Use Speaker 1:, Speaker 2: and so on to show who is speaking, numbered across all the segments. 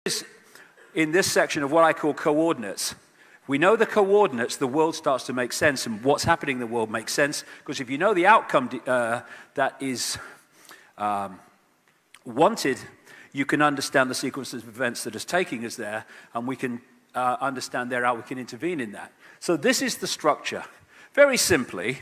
Speaker 1: is in this section of what I call coordinates. We know the coordinates, the world starts to make sense, and what's happening in the world makes sense, because if you know the outcome that is wanted, you can understand the sequences of events that is taking us there, and we can understand there how we can intervene in that. So this is the structure. Very simply,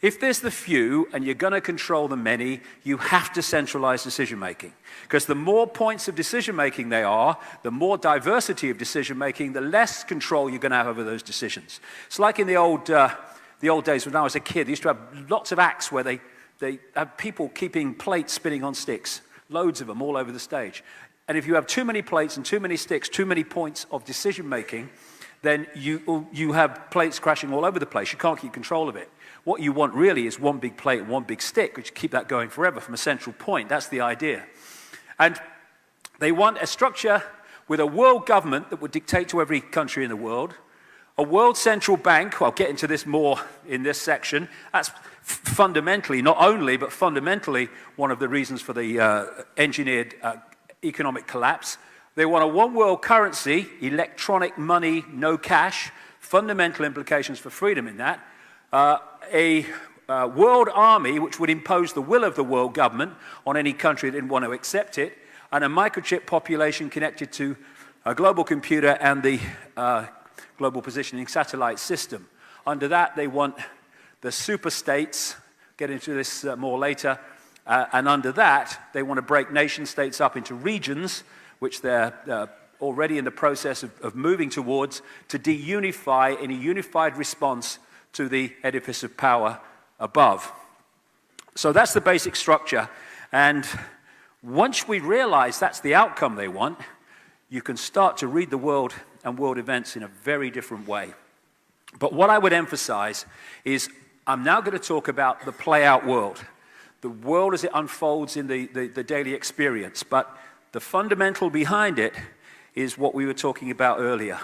Speaker 1: if there's the few and you're going to control the many, you have to centralize decision-making. Because the more points of decision-making there are, the more diversity of decision-making, the less control you're going to have over those decisions. It's like in the old days when I was a kid. They used to have lots of acts where they had people keeping plates spinning on sticks, loads of them all over the stage. And if you have too many plates and too many sticks, too many points of decision-making, then you have plates crashing all over the place. You can't keep control of it. What you want really is one big plate and one big stick, which keep that going forever from a central point. That's the idea. And they want a structure with a world government that would dictate to every country in the world, a world central bank. I'll get into this more in this section. That's fundamentally, not only, but fundamentally one of the reasons for the engineered economic collapse. They want a one world currency, electronic money, no cash, fundamental implications for freedom in that. A world army which would impose the will of the world government on any country that didn't want to accept it, and a microchip population connected to a global computer and the global positioning satellite system. Under that, they want the superstates, get into this more later, and under that, they want to break nation states up into regions, which they're already in the process of moving towards, to deunify in a unified response to the edifice of power above. So that's the basic structure. And once we realize that's the outcome they want, you can start to read the world and world events in a very different way. But what I would emphasize is I'm now going to talk about the play-out world, the world as it unfolds in the daily experience. But the fundamental behind it is what we were talking about earlier.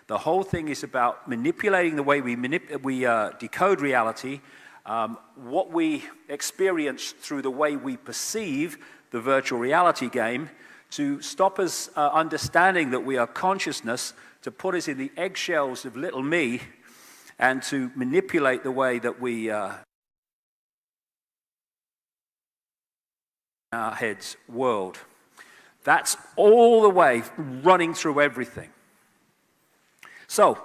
Speaker 1: The whole thing is about manipulating the way we decode reality, what we experience through the way we perceive the virtual reality game, to stop us understanding that we are consciousness, to put us in the eggshells of little me, and to manipulate the way that we our heads world. That's all the way running through everything. So,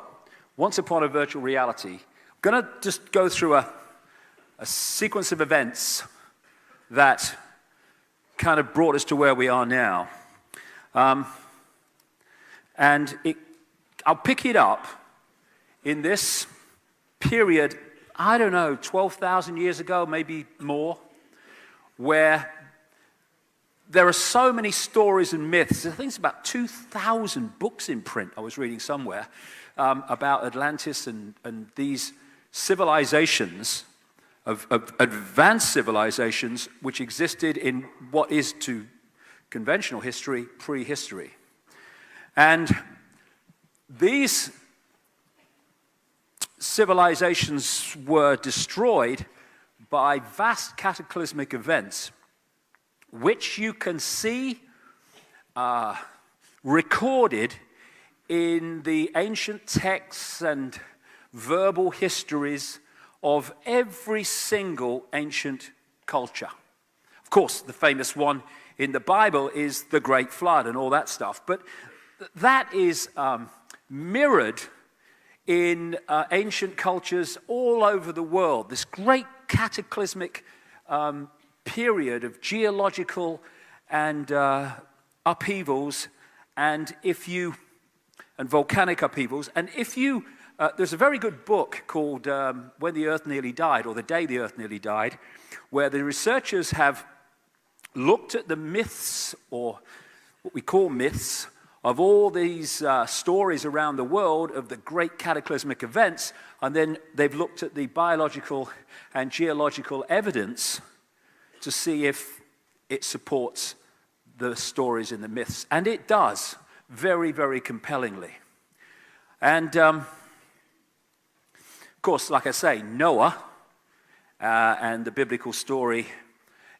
Speaker 1: once upon a virtual reality, I'm going to just go through a sequence of events that kind of brought us to where we are now. And I'll pick it up in this period, I don't know, 12,000 years ago, maybe more, where there are so many stories and myths. I think it's about 2,000 books in print, I was reading somewhere, about Atlantis and these civilizations, of advanced civilizations, which existed in what is to conventional history, prehistory. And these civilizations were destroyed by vast cataclysmic events, which you can see recorded in the ancient texts and verbal histories of every single ancient culture. Of course, the famous one in the Bible is the Great Flood and all that stuff, but that is mirrored in ancient cultures all over the world. This great cataclysmic period of geological and upheavals, and volcanic upheavals. And if you, there's a very good book called When the Earth Nearly Died, or The Day the Earth Nearly Died, where the researchers have looked at the myths, or what we call myths, of all these stories around the world of the great cataclysmic events, and then they've looked at the biological and geological evidence to see if it supports the stories in the myths. And it does, very, very compellingly. And, of course, like I say, Noah and the biblical story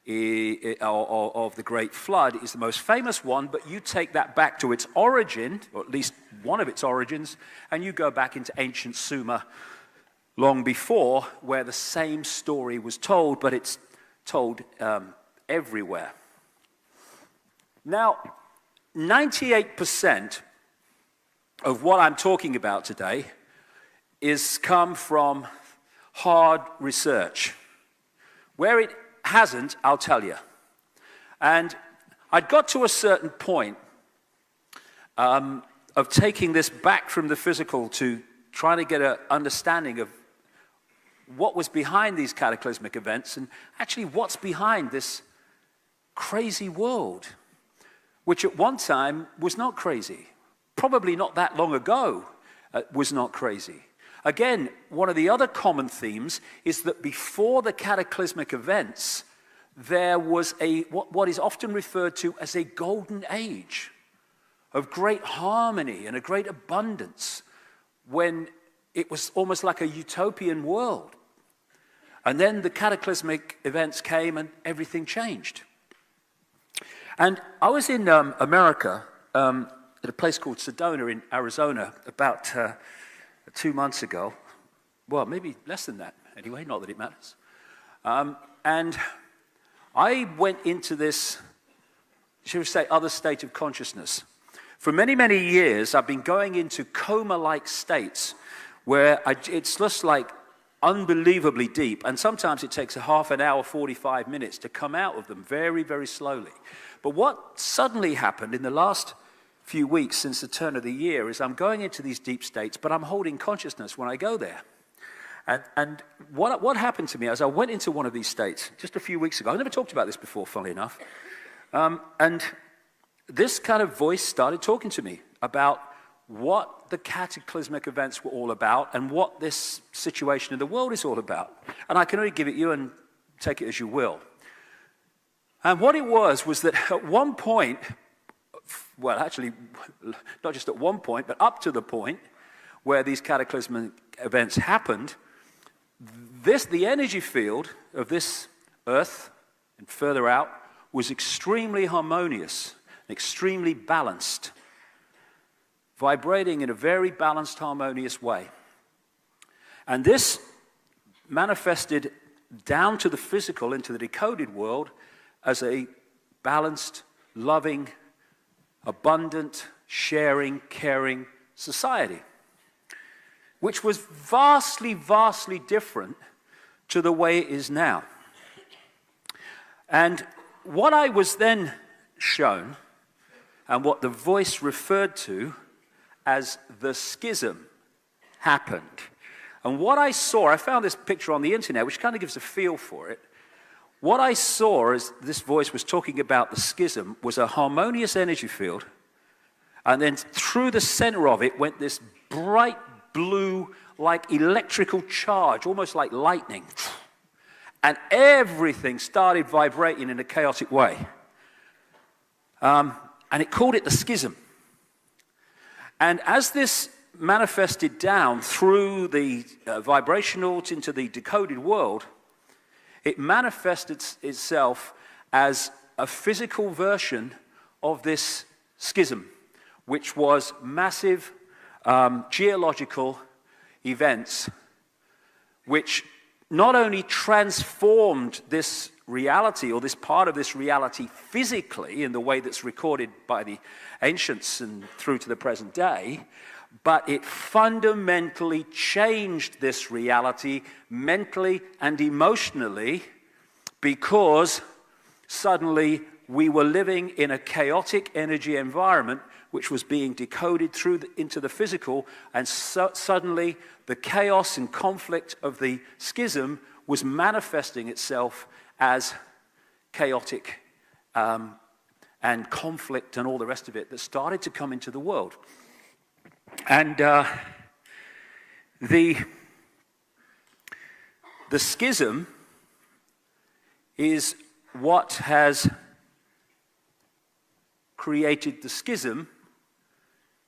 Speaker 1: of the Great Flood is the most famous one, but you take that back to its origin, or at least one of its origins, and you go back into ancient Sumer long before, where the same story was told, but it's told everywhere. Now, 98% of what I'm talking about today is come from hard research. Where it hasn't, I'll tell you. And I'd got to a certain point of taking this back from the physical to trying to get an understanding of what was behind these cataclysmic events and actually what's behind this crazy world, which at one time was not crazy. Probably not that long ago was not crazy. Again, one of the other common themes is that before the cataclysmic events, there was what is often referred to as a golden age of great harmony and a great abundance, when it was almost like a utopian world. And then the cataclysmic events came and everything changed. And I was in America at a place called Sedona in Arizona about 2 months ago. Well, maybe less than that anyway, not that it matters. And I went into this, shall we say, other state of consciousness. For many, many years, I've been going into coma-like states where it's just like unbelievably deep, and sometimes it takes a half an hour, 45 minutes to come out of them very, very slowly. But what suddenly happened in the last few weeks since the turn of the year is I'm going into these deep states, but I'm holding consciousness when I go there. And what happened to me as I went into one of these states just a few weeks ago, I never talked about this before, funnily enough, and this kind of voice started talking to me about what the cataclysmic events were all about and what this situation in the world is all about. And I can only give it you and take it as you will. And what it was that at one point, well, actually, not just at one point, but up to the point where these cataclysmic events happened, the energy field of this Earth and further out was extremely harmonious, extremely balanced, vibrating in a very balanced, harmonious way. And this manifested down to the physical, into the decoded world, as a balanced, loving, abundant, sharing, caring society, which was vastly, vastly different to the way it is now. And what I was then shown, and what the voice referred to as the schism, happened. And what I saw, I found this picture on the internet, which kind of gives a feel for it. What I saw as this voice was talking about the schism was a harmonious energy field, and then through the center of it went this bright blue, like electrical charge, almost like lightning. And everything started vibrating in a chaotic way. And it called it the schism. And as this manifested down through the vibrationals into the decoded world, it manifested itself as a physical version of this schism, which was massive geological events, which not only transformed this reality, or this part of this reality physically in the way that's recorded by the ancients and through to the present day, but it fundamentally changed this reality mentally and emotionally, because suddenly we were living in a chaotic energy environment which was being decoded into the physical, and suddenly the chaos and conflict of the schism was manifesting itself as chaotic and conflict and all the rest of it that started to come into the world. And the schism is what has created the schism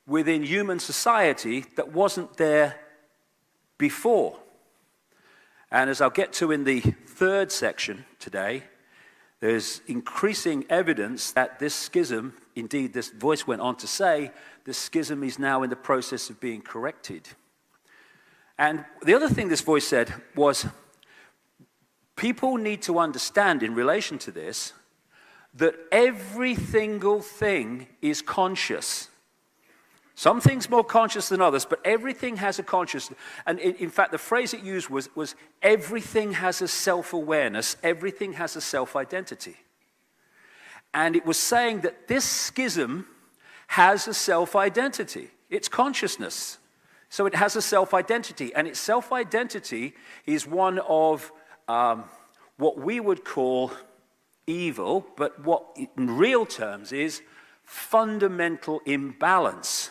Speaker 1: within human society that wasn't there before. And as I'll get to in the third section today, there's increasing evidence that this schism, indeed this voice went on to say, this schism is now in the process of being corrected. And the other thing this voice said was, people need to understand in relation to this that every single thing is conscious. Some things more conscious than others, but everything has a consciousness. And in fact, the phrase it used was everything has a self-awareness, everything has a self-identity. And it was saying that this schism has a self-identity. It's consciousness. So it has a self-identity. And its self-identity is one of what we would call evil, but what in real terms is fundamental imbalance.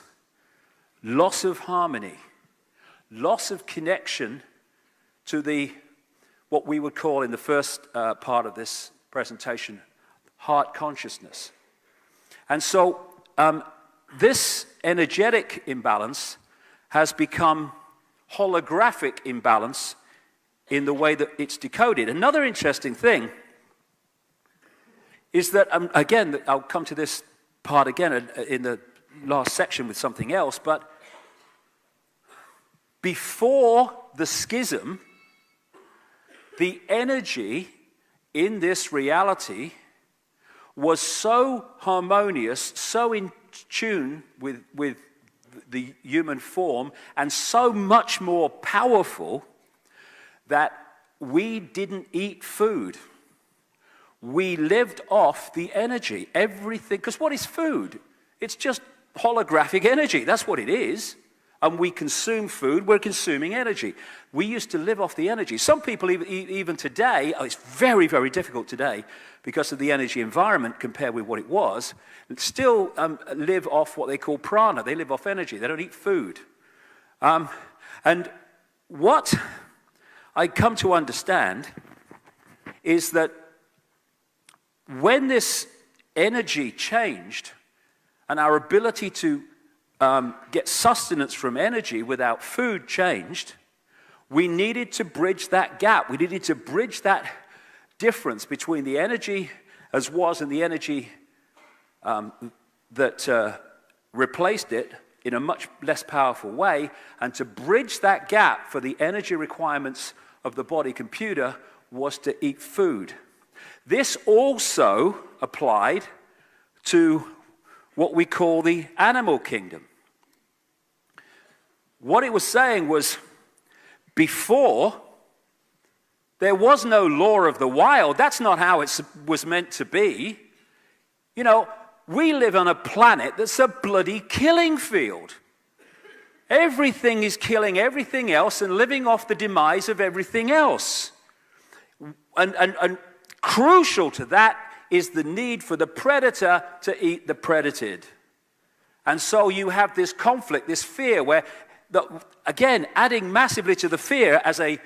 Speaker 1: Loss of harmony, loss of connection to what we would call in the first part of this presentation, heart consciousness. And so this energetic imbalance has become holographic imbalance in the way that it's decoded. Another interesting thing is that, again, I'll come to this part again in the last section with something else, but before the schism, the energy in this reality was so harmonious, so in tune with the human form, and so much more powerful that we didn't eat food. We lived off the energy, everything, because what is food? It's just holographic energy, that's what it is. And we consume food, we're consuming energy. We used to live off the energy. Some people, even today, it's very, very difficult today because of the energy environment compared with what it was, still live off what they call prana. They live off energy. They don't eat food. And what I come to understand is that when this energy changed and our ability to get sustenance from energy without food changed, we needed to bridge that gap. We needed to bridge that difference between the energy as was and the energy that replaced it in a much less powerful way, and to bridge that gap for the energy requirements of the body computer was to eat food. This also applied to what we call the animal kingdom. What it was saying was, before, there was no law of the wild. That's not how it was meant to be. You know, we live on a planet that's a bloody killing field. Everything is killing everything else and living off the demise of everything else. And crucial to that is the need for the predator to eat the predated. And so you have this conflict, this fear, where, again, adding massively to the fear as a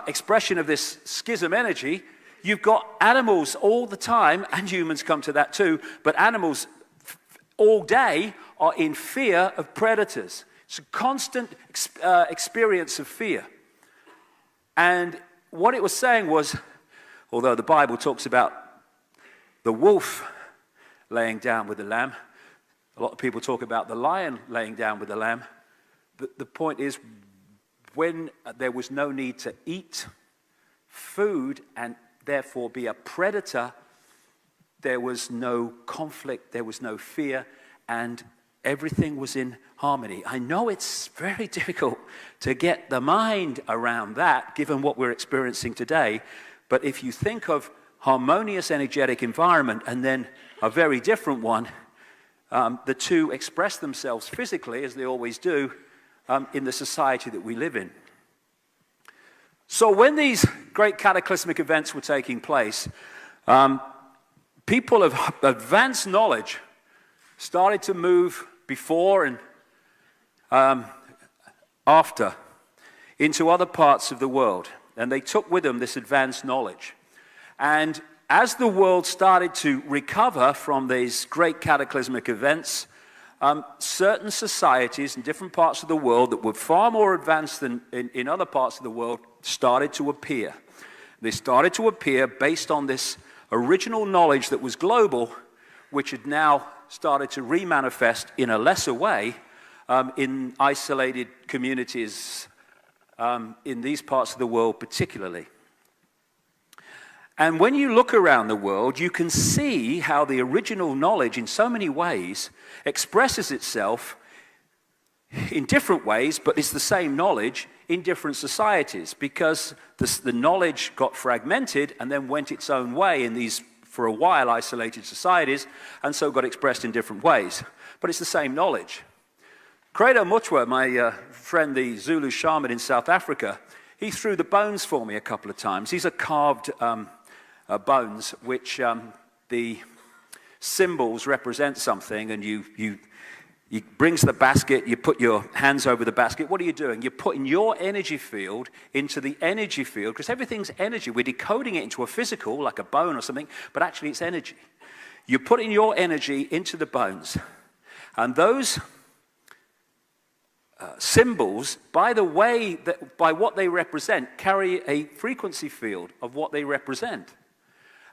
Speaker 1: expression of this schism energy, you've got animals all the time, and humans come to that too, but animals all day are in fear of predators. It's a constant experience of fear. And what it was saying was, although the Bible talks about the wolf laying down with the lamb, a lot of people talk about the lion laying down with the lamb. The point is, when there was no need to eat food and therefore be a predator, there was no conflict, there was no fear, and everything was in harmony. I know it's very difficult to get the mind around that, given what we're experiencing today, but if you think of harmonious energetic environment and then a very different one, the two express themselves physically, as they always do, in the society that we live in. So when these great cataclysmic events were taking place, people of advanced knowledge started to move before and after into other parts of the world. And they took with them this advanced knowledge. And as the world started to recover from these great cataclysmic events, certain societies in different parts of the world that were far more advanced than in other parts of the world started to appear. They started to appear based on this original knowledge that was global, which had now started to remanifest in a lesser way in isolated communities in these parts of the world particularly. And when you look around the world, you can see how the original knowledge in so many ways expresses itself in different ways, but it's the same knowledge in different societies, because the knowledge got fragmented and then went its own way in these, for a while, isolated societies, and so got expressed in different ways. But it's the same knowledge. Credo Mutwa, my friend, the Zulu shaman in South Africa, he threw the bones for me a couple of times. These are carved bones, which the symbols represent something, and he brings the basket, you put your hands over the basket. What are you doing? You're putting your energy field into the energy field, because everything's energy. We're decoding it into a physical, like a bone or something, but actually it's energy. You're putting your energy into the bones. And those symbols, by what they represent, carry a frequency field of what they represent.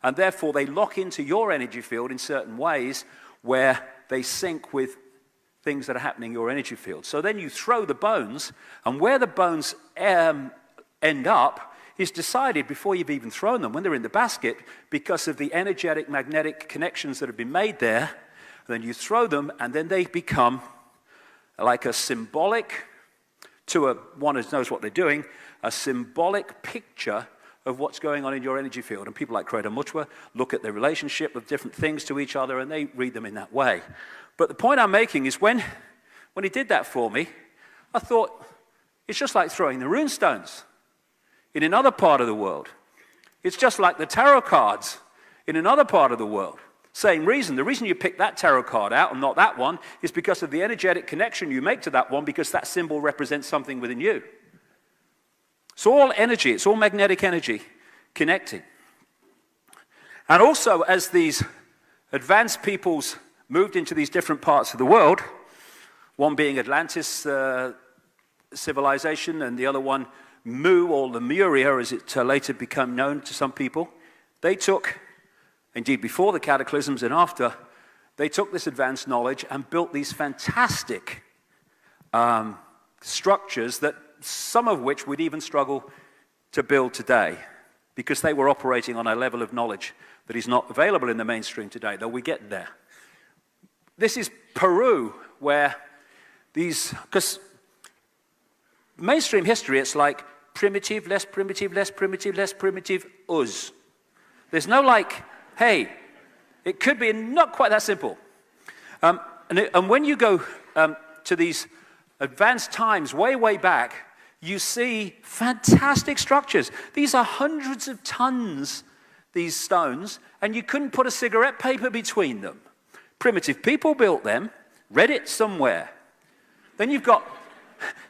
Speaker 1: And therefore, they lock into your energy field in certain ways where they sync with things that are happening in your energy field. So then you throw the bones, and where the bones end up is decided before you've even thrown them, when they're in the basket, because of the energetic, magnetic connections that have been made there. Then you throw them, and then they become like a symbolic, to one who knows what they're doing, a symbolic picture of what's going on in your energy field. And people like Credo Mutwa look at the relationship of different things to each other, and they read them in that way. But the point I'm making is when he did that for me, I thought, it's just like throwing the rune stones in another part of the world. It's just like the tarot cards in another part of the world. Same reason. The reason you pick that tarot card out and not that one is because of the energetic connection you make to that one, because that symbol represents something within you. It's all energy. It's all magnetic energy connecting. And also, as these advanced peoples moved into these different parts of the world, one being Atlantis civilization, and the other one Mu, or Lemuria, as it later became known to some people, they took, indeed before the cataclysms and after, they took this advanced knowledge and built these fantastic structures, that some of which we'd even struggle to build today, because they were operating on a level of knowledge that is not available in the mainstream today, though we get there. This is Peru, where because mainstream history, it's like primitive, less primitive, less primitive, less primitive, us. There's no like, hey, it could be not quite that simple. And when you go to these advanced times, way, way back, you see fantastic structures. These are hundreds of tons, these stones, and you couldn't put a cigarette paper between them. Primitive people built them, read it somewhere. Then you've got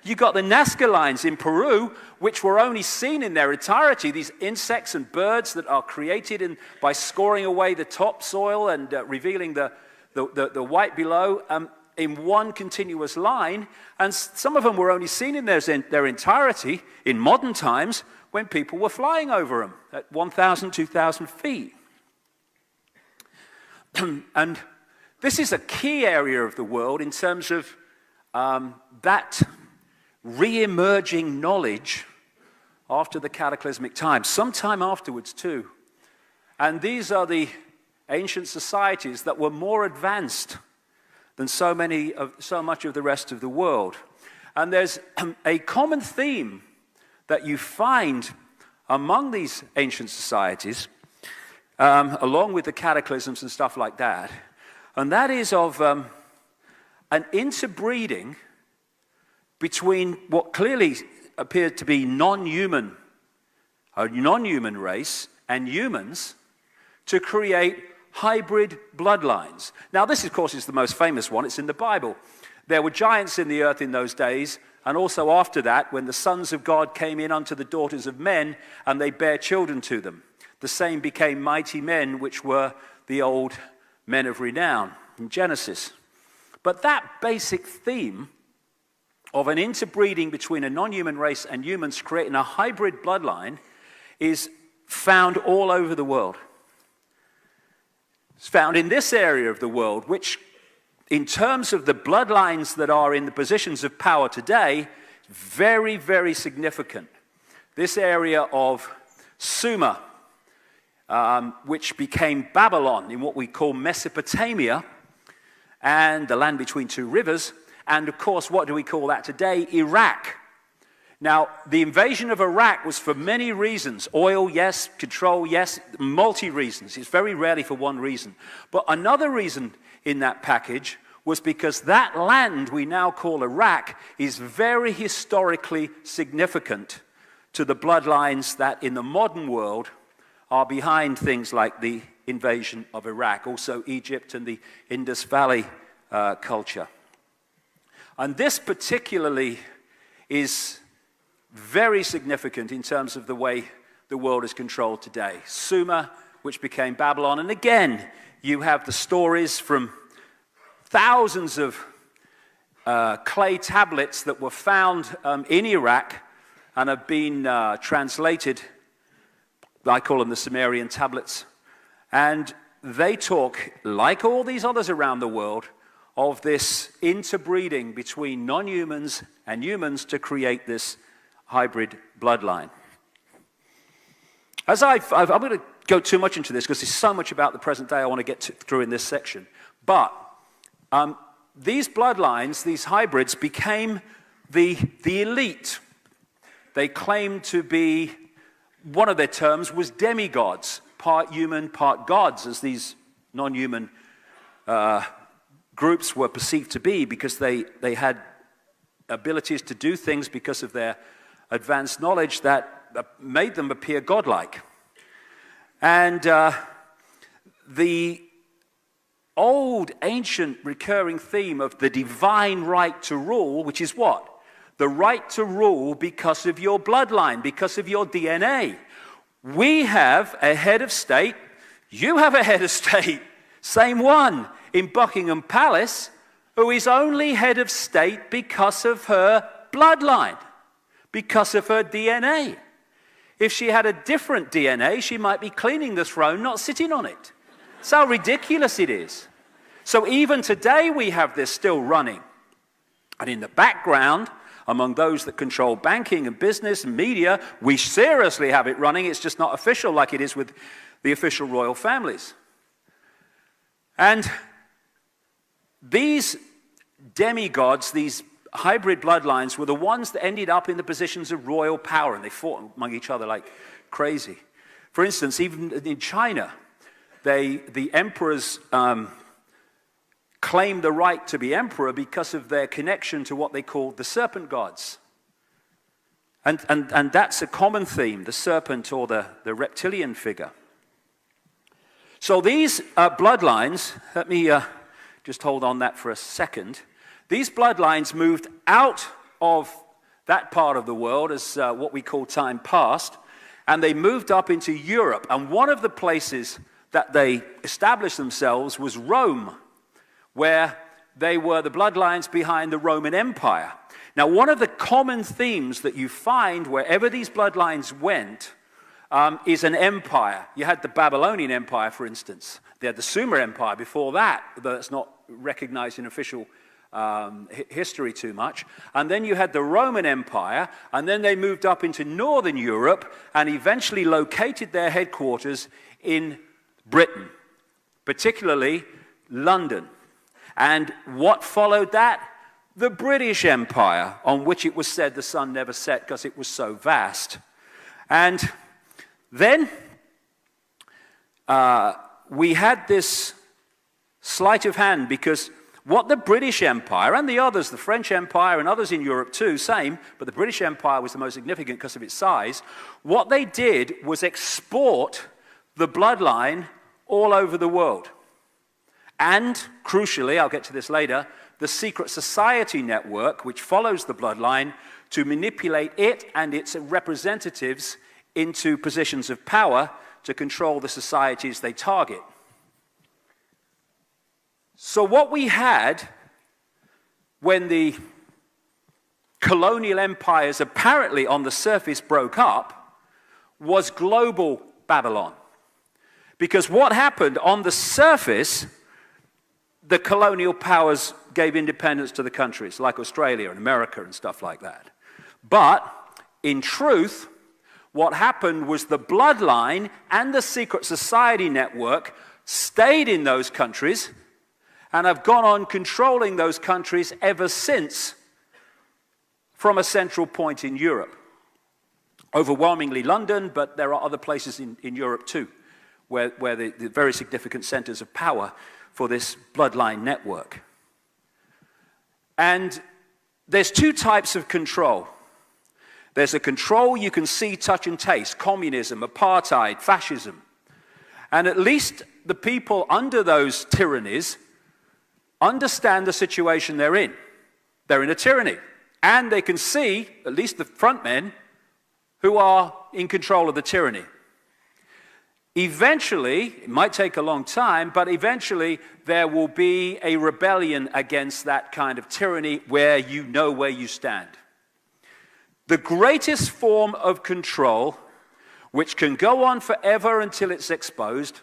Speaker 1: the Nazca lines in Peru, which were only seen in their entirety, these insects and birds that are created by scoring away the topsoil and revealing the white below in one continuous line. And some of them were only seen in their entirety in modern times, when people were flying over them at 1,000, 2,000 feet. And this is a key area of the world in terms of that re-emerging knowledge after the cataclysmic time, sometime afterwards too. And these are the ancient societies that were more advanced than so much of the rest of the world. And there's a common theme that you find among these ancient societies, along with the cataclysms and stuff like that, and that is of an interbreeding between what clearly appeared to be a non-human race and humans, to create hybrid bloodlines. Now, this, of course, is the most famous one. It's in the Bible. There were giants in the earth in those days, and also after that, when the sons of God came in unto the daughters of men, and they bare children to them. The same became mighty men, which were the old men of renown in Genesis. But that basic theme of an interbreeding between a non-human race and humans creating a hybrid bloodline is found all over the world. It's found in this area of the world, which in terms of the bloodlines that are in the positions of power today, very, very significant. This area of Sumer, which became Babylon in what we call Mesopotamia, and the land between two rivers, and of course, what do we call that today? Iraq. Now, the invasion of Iraq was for many reasons. Oil, yes. Control, yes. Multi-reasons. It's very rarely for one reason. But another reason in that package was because that land we now call Iraq is very historically significant to the bloodlines that in the modern world are behind things like the invasion of Iraq, also Egypt and the Indus Valley culture. And this particularly is very significant in terms of the way the world is controlled today. Sumer, which became Babylon, and again, you have the stories from thousands of clay tablets that were found in Iraq and have been translated. I call them the Sumerian tablets. And they talk, like all these others around the world, of this interbreeding between non-humans and humans to create this hybrid bloodline. I'm going to go too much into this because there's so much about the present day I want to get through in this section. But these bloodlines, these hybrids, became the elite. They claimed to be, one of their terms was demigods, part human, part gods, as these non-human groups were perceived to be, because they had abilities to do things because of their advanced knowledge that made them appear godlike. And the old, ancient, recurring theme of the divine right to rule, which is what? The right to rule because of your bloodline, because of your DNA. We have a head of state, you have a head of state, same one, in Buckingham Palace, who is only head of state because of her bloodline, because of her DNA. If she had a different DNA, she might be cleaning the throne, not sitting on it. That's how ridiculous it is. So even today we have this still running. And in the background, among those that control banking and business and media, we seriously have it running. It's just not official like it is with the official royal families. And these demigods, these hybrid bloodlines, were the ones that ended up in the positions of royal power, and they fought among each other like crazy. For instance, even in China, the emperors claimed the right to be emperor because of their connection to what they called the serpent gods. And that's a common theme, the serpent or the reptilian figure. So these bloodlines, let me just hold on that for a second. These bloodlines moved out of that part of the world as what we call time past, and they moved up into Europe. And one of the places that they established themselves was Rome, where they were the bloodlines behind the Roman Empire. Now, one of the common themes that you find wherever these bloodlines went is an empire. You had the Babylonian Empire, for instance. They had the Sumer Empire before that, though it's not recognized in official history too much. And then you had the Roman Empire, and then they moved up into Northern Europe and eventually located their headquarters in Britain, particularly London. And what followed that? The British Empire, on which it was said the sun never set because it was so vast. And then we had this sleight of hand, because what the British Empire and the others, the French Empire and others in Europe too, same, but the British Empire was the most significant because of its size, what they did was export the bloodline all over the world. And, crucially, I'll get to this later, the secret society network, which follows the bloodline, to manipulate it and its representatives into positions of power to control the societies they target. So what we had when the colonial empires apparently on the surface broke up was global Babylon. Because what happened on the surface, the colonial powers gave independence to the countries, like Australia and America and stuff like that. But in truth, what happened was the bloodline and the secret society network stayed in those countries and have gone on controlling those countries ever since from a central point in Europe. Overwhelmingly London, but there are other places in Europe too, where the very significant centers of power for this bloodline network. And there's two types of control. There's a control you can see, touch, and taste: communism, apartheid, fascism. And at least the people under those tyrannies understand the situation they're in. They're in a tyranny. And they can see, at least the front men, who are in control of the tyranny. Eventually, it might take a long time, but eventually there will be a rebellion against that kind of tyranny where you know where you stand. The greatest form of control, which can go on forever until it's exposed,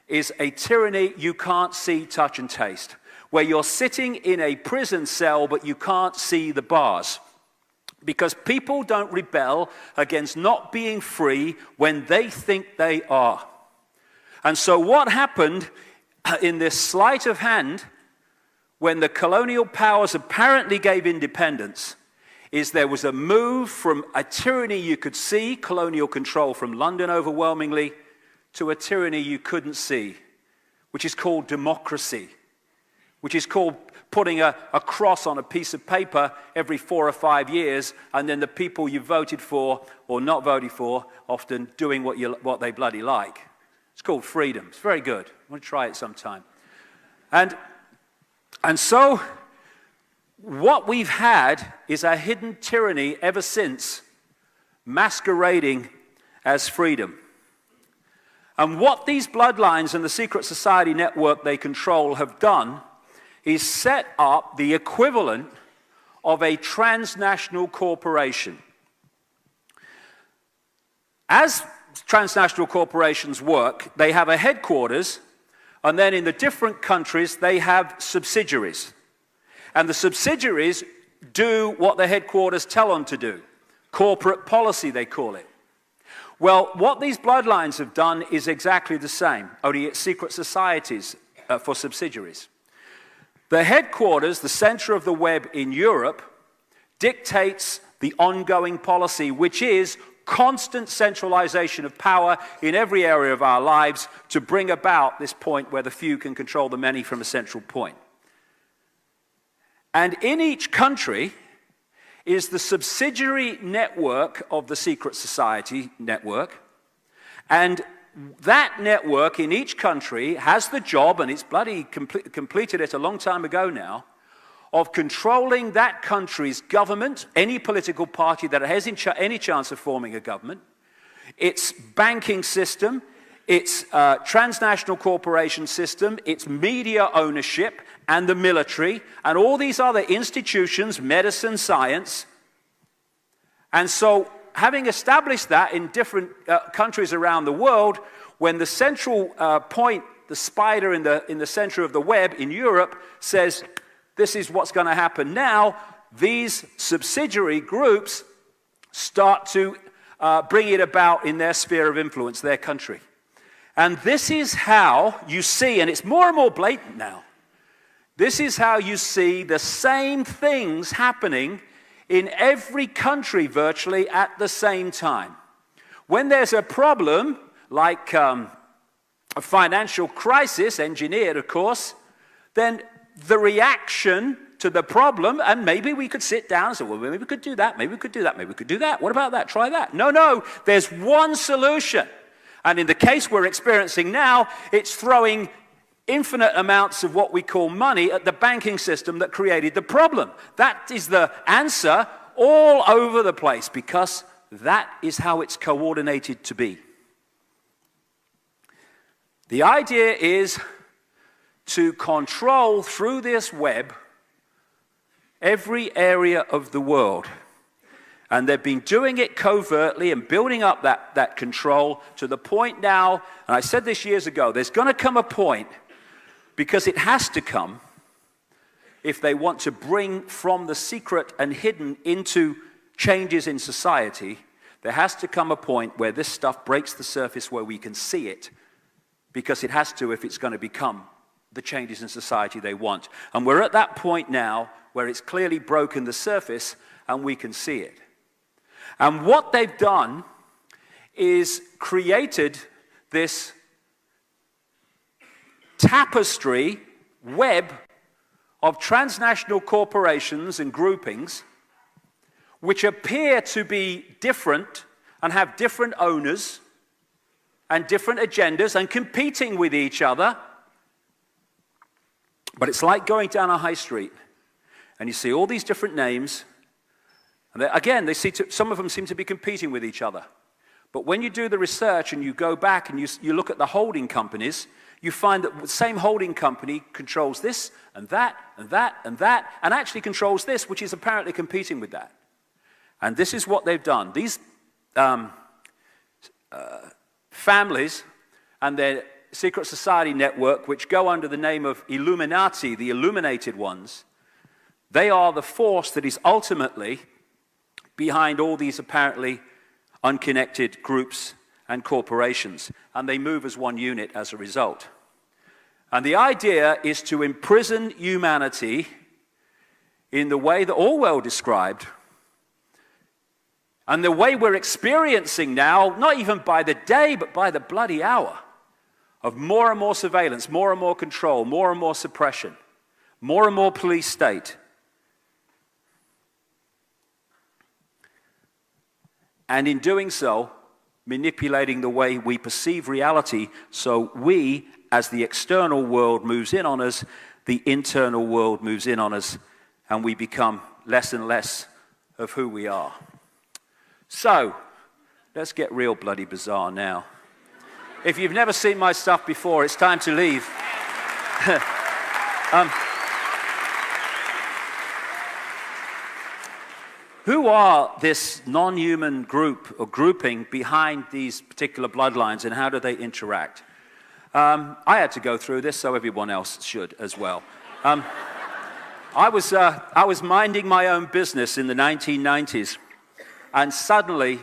Speaker 1: is a tyranny you can't see, touch, and taste, where you're sitting in a prison cell but you can't see the bars. Because people don't rebel against not being free when they think they are. And so what happened in this sleight of hand, when the colonial powers apparently gave independence, is there was a move from a tyranny you could see, colonial control from London overwhelmingly, to a tyranny you couldn't see, which is called democracy, which is called putting a cross on a piece of paper every 4 or 5 years, and then the people you voted for or not voted for often doing what they bloody like. It's called freedom. It's very good. I want to try it sometime. And so what we've had is a hidden tyranny ever since, masquerading as freedom. And what these bloodlines and the secret society network they control have done is set up the equivalent of a transnational corporation. As transnational corporations work, they have a headquarters, and then in the different countries they have subsidiaries. And the subsidiaries do what the headquarters tell them to do. Corporate policy, they call it. Well, what these bloodlines have done is exactly the same, only it's secret societies for subsidiaries. The headquarters, the center of the web in Europe, dictates the ongoing policy, which is constant centralization of power in every area of our lives to bring about this point where the few can control the many from a central point. And in each country is the subsidiary network of the secret society network, and that network in each country has the job, and it's bloody completed it a long time ago now, of controlling that country's government, any political party that has any chance of forming a government, its banking system, its transnational corporation system, its media ownership, and the military, and all these other institutions, medicine, science. And so, having established that in different countries around the world, when the central point, the spider in the center of the web in Europe, says, this is what's going to happen now, these subsidiary groups start to bring it about in their sphere of influence, their country. And this is how you see, and it's more and more blatant now, this is how you see the same things happening in every country virtually at the same time. When there's a problem, like a financial crisis, engineered of course, then the reaction to the problem, and maybe we could sit down and say, well, maybe we could do that, maybe we could do that, maybe we could do that. What about that? Try that. No, there's one solution. And in the case we're experiencing now, it's throwing infinite amounts of what we call money at the banking system that created the problem. That is the answer all over the place, because that is how it's coordinated to be. The idea is to control through this web every area of the world. And they've been doing it covertly and building up that control to the point now, and I said this years ago, there's going to come a point, because it has to come, if they want to bring from the secret and hidden into changes in society, there has to come a point where this stuff breaks the surface where we can see it, because it has to if it's going to become the changes in society they want. And we're at that point now where it's clearly broken the surface and we can see it. And what they've done is created this tapestry, web of transnational corporations and groupings which appear to be different and have different owners and different agendas and competing with each other. But it's like going down a high street and you see all these different names, and again, some of them seem to be competing with each other. But when you do the research and you go back and you look at the holding companies, you find that the same holding company controls this and that and that and that, and actually controls this, which is apparently competing with that. And this is what they've done. These families and their secret society network, which go under the name of Illuminati, the illuminated ones, they are the force that is ultimately behind all these apparently unconnected groups and corporations, and they move as one unit as a result. And the idea is to imprison humanity in the way that Orwell described, and the way we're experiencing now, not even by the day, but by the bloody hour, of more and more surveillance, more and more control, more and more suppression, more and more police state. And in doing so, manipulating the way we perceive reality, so we, as the external world moves in on us, the internal world moves in on us, and we become less and less of who we are. So, let's get real bloody bizarre now. If you've never seen my stuff before, it's time to leave. Who are this non-human group or grouping behind these particular bloodlines, and how do they interact? I had to go through this, so everyone else should as well. I was minding my own business in the 1990s, and suddenly,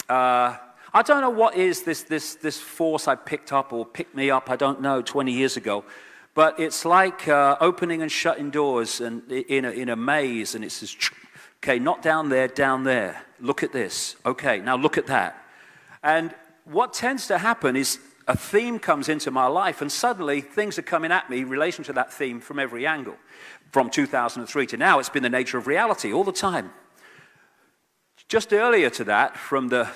Speaker 1: I don't know what is this force I picked up or picked me up, I don't know, 20 years ago. But it's like opening and shutting doors and in a maze, and it says, okay, not down there, down there. Look at this. Okay, now look at that. And what tends to happen is a theme comes into my life, and suddenly things are coming at me in relation to that theme from every angle. From 2003 to now, it's been the nature of reality all the time. Just earlier to that, from the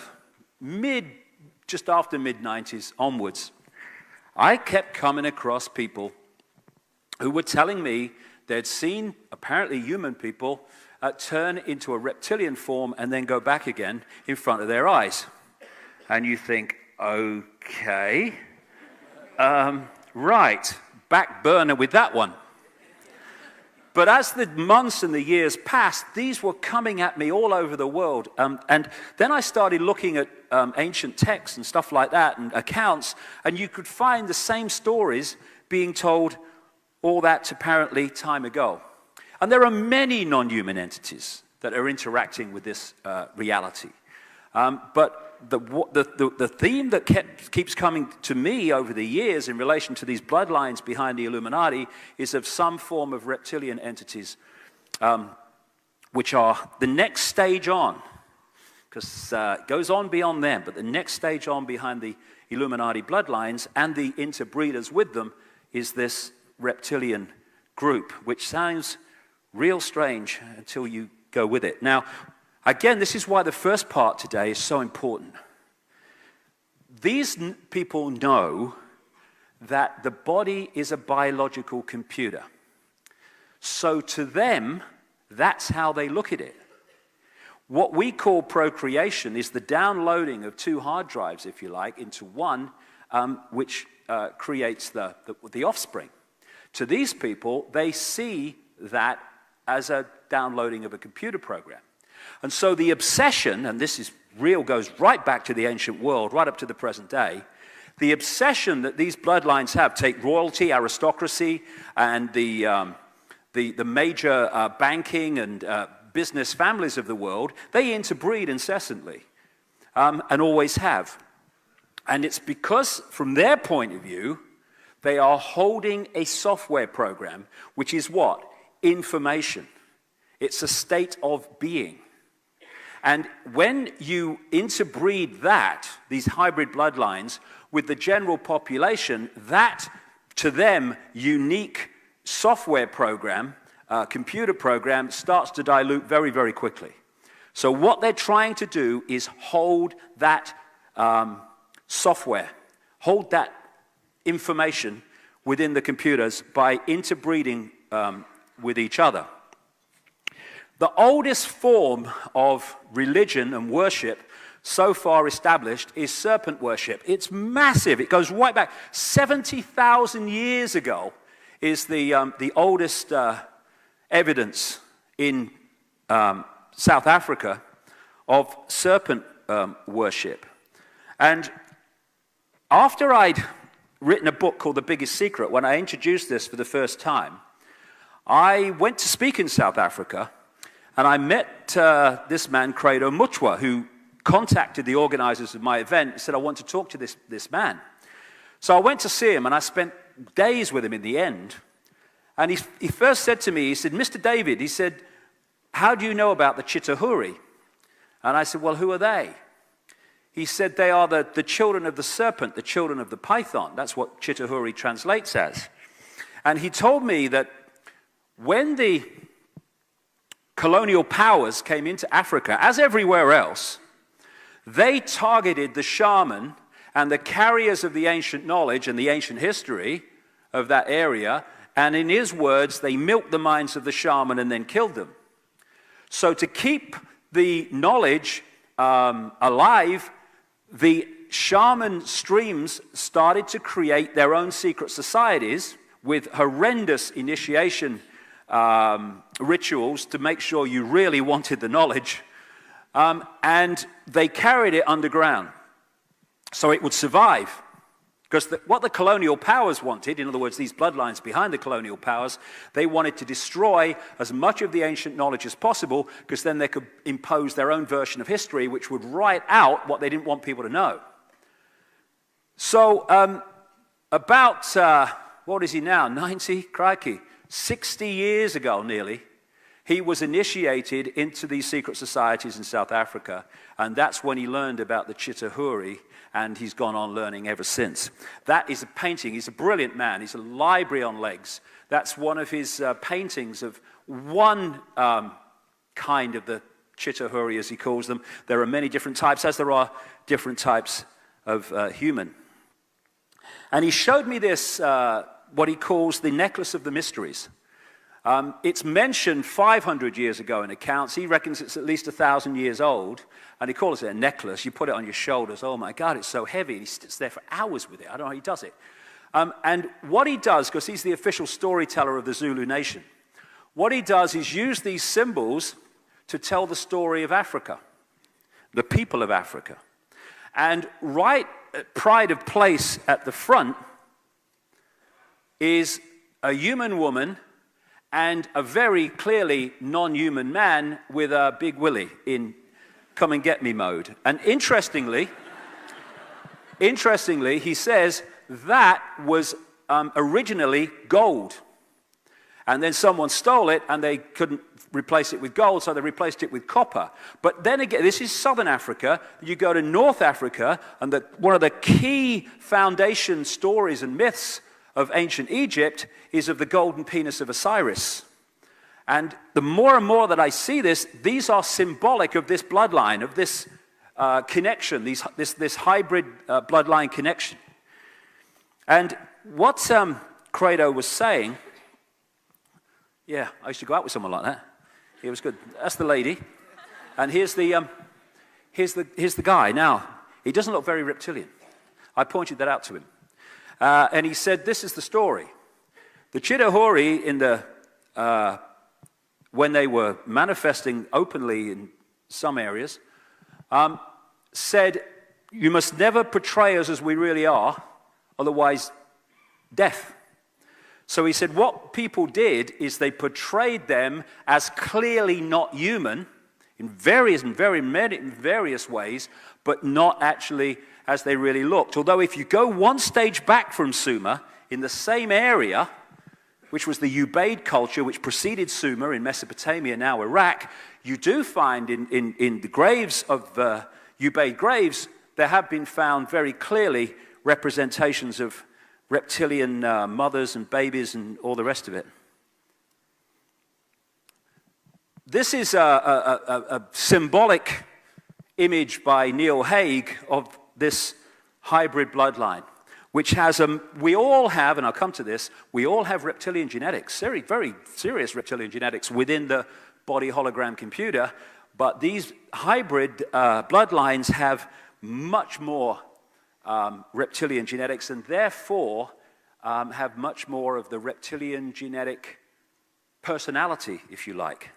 Speaker 1: just after mid-90s onwards, I kept coming across people who were telling me they'd seen, apparently human people, turn into a reptilian form and then go back again in front of their eyes. And you think, okay, right, back burner with that one. But as the months and the years passed, these were coming at me all over the world. And then I started looking at ancient texts and stuff like that, and accounts, and you could find the same stories being told all that apparently time ago. And there are many non-human entities that are interacting with this reality. But the theme that keeps coming to me over the years in relation to these bloodlines behind the Illuminati is of some form of reptilian entities, which are the next stage on, because it goes on beyond them, but the next stage on behind the Illuminati bloodlines and the interbreeders with them is this reptilian group, which sounds real strange until you go with it. Now, again, this is why the first part today is so important. These people know that the body is a biological computer. So to them, that's how they look at it. What we call procreation is the downloading of two hard drives, if you like, into one, which creates the offspring. To these people, they see that as a downloading of a computer program. And so the obsession, and this is real, goes right back to the ancient world, right up to the present day, the obsession that these bloodlines have, take royalty, aristocracy, and the major banking and business families of the world, they interbreed incessantly, and always have. And it's because, from their point of view, they are holding a software program, which is what? Information. It's a state of being. And when you interbreed that, these hybrid bloodlines, with the general population, that, to them, unique software program, computer program, starts to dilute very, very quickly. So what they're trying to do is hold that software, hold that information within the computers by interbreeding with each other. The oldest form of religion and worship so far established is serpent worship. It's massive. It goes right back. 70,000 years ago is the oldest evidence in South Africa of serpent worship. And after I'd written a book called The Biggest Secret, when I introduced this for the first time, I went to speak in South Africa, and I met this man, Credo Mutwa, who contacted the organizers of my event and said, I want to talk to this man. So I went to see him, and I spent days with him in the end. And he first said to me, he said, Mr. David, he said, how do you know about the Chitahuri? And I said, well, who are they? He said, they are the children of the serpent, the children of the python. That's what Chitahuri translates as. And he told me that when the colonial powers came into Africa, as everywhere else, they targeted the shaman and the carriers of the ancient knowledge and the ancient history of that area, and in his words, they milked the minds of the shaman and then killed them. So to keep the knowledge alive, the shaman streams started to create their own secret societies with horrendous initiation rituals to make sure you really wanted the knowledge. And they carried it underground so it would survive. Because what the colonial powers wanted, in other words, these bloodlines behind the colonial powers, they wanted to destroy as much of the ancient knowledge as possible, because then they could impose their own version of history, which would write out what they didn't want people to know. So what is he now, 90? Crikey. 60 years ago, nearly, he was initiated into these secret societies in South Africa, and that's when he learned about the Chitahuri, and he's gone on learning ever since. That is a painting. He's a brilliant man. He's a library on legs. That's one of his paintings of one kind of the Chitahuri, as he calls them. There are many different types, as there are different types of human. And he showed me this, what he calls the necklace of the mysteries. It's mentioned 500 years ago in accounts. He reckons it's at least 1,000 years old, and he calls it a necklace. You put it on your shoulders. Oh my God, it's so heavy. And he sits there for hours with it. I don't know how he does it. And what he does, because he's the official storyteller of the Zulu nation, what he does is use these symbols to tell the story of Africa, the people of Africa. And right at pride of place at the front is a human woman and a very clearly non-human man with a big willy in come and get me mode. And interestingly, he says that was originally gold. And then someone stole it and they couldn't replace it with gold, so they replaced it with copper. But then again, this is Southern Africa. You go to North Africa, and one of the key foundation stories and myths of ancient Egypt is of the golden penis of Osiris. And the more and more that I see this, these are symbolic of this bloodline, of this connection, this hybrid bloodline connection. And what Credo was saying, yeah, I used to go out with someone like that. It was good. That's the lady. And here's the guy. Now, he doesn't look very reptilian. I pointed that out to him. And he said, this is the story. The Chitahuri, when they were manifesting openly some areas, said, you must never portray us as we really are, otherwise death. So he said what people did is they portrayed them as clearly not human in various ways, but not actually as they really looked. Although if you go one stage back from Sumer, in the same area, which was the Ubaid culture which preceded Sumer in Mesopotamia, now Iraq, you do find in the graves of Ubaid graves, there have been found very clearly representations of reptilian mothers and babies and all the rest of it. This is a symbolic image by Neil Haig of this hybrid bloodline, which has, we all have, and I'll come to this, we all have reptilian genetics, very serious reptilian genetics within the body hologram computer, but these hybrid bloodlines have much more reptilian genetics, and therefore have much more of the reptilian genetic personality, if you like.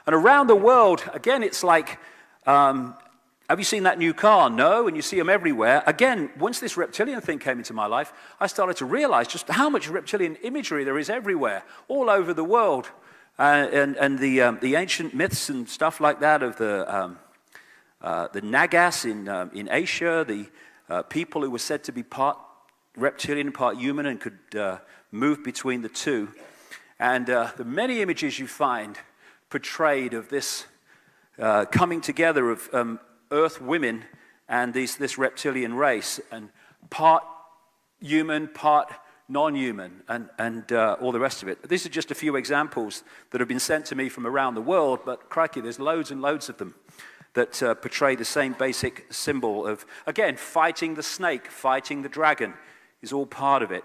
Speaker 1: And around the world, again, it's like, have you seen that new car? No, and you see them everywhere. Again, once this reptilian thing came into my life, I started to realize just how much reptilian imagery there is everywhere, all over the world. And the ancient myths and stuff like that of the Nagas in Asia, the people who were said to be part reptilian, part human, and could move between the two. And the many images you find portrayed of this coming together of Earth women and this reptilian race, and part human, part non-human, and all the rest of it. These are just a few examples that have been sent to me from around the world, but crikey, there's loads and loads of them that portray the same basic symbol of, again, fighting the snake, fighting the dragon is all part of it.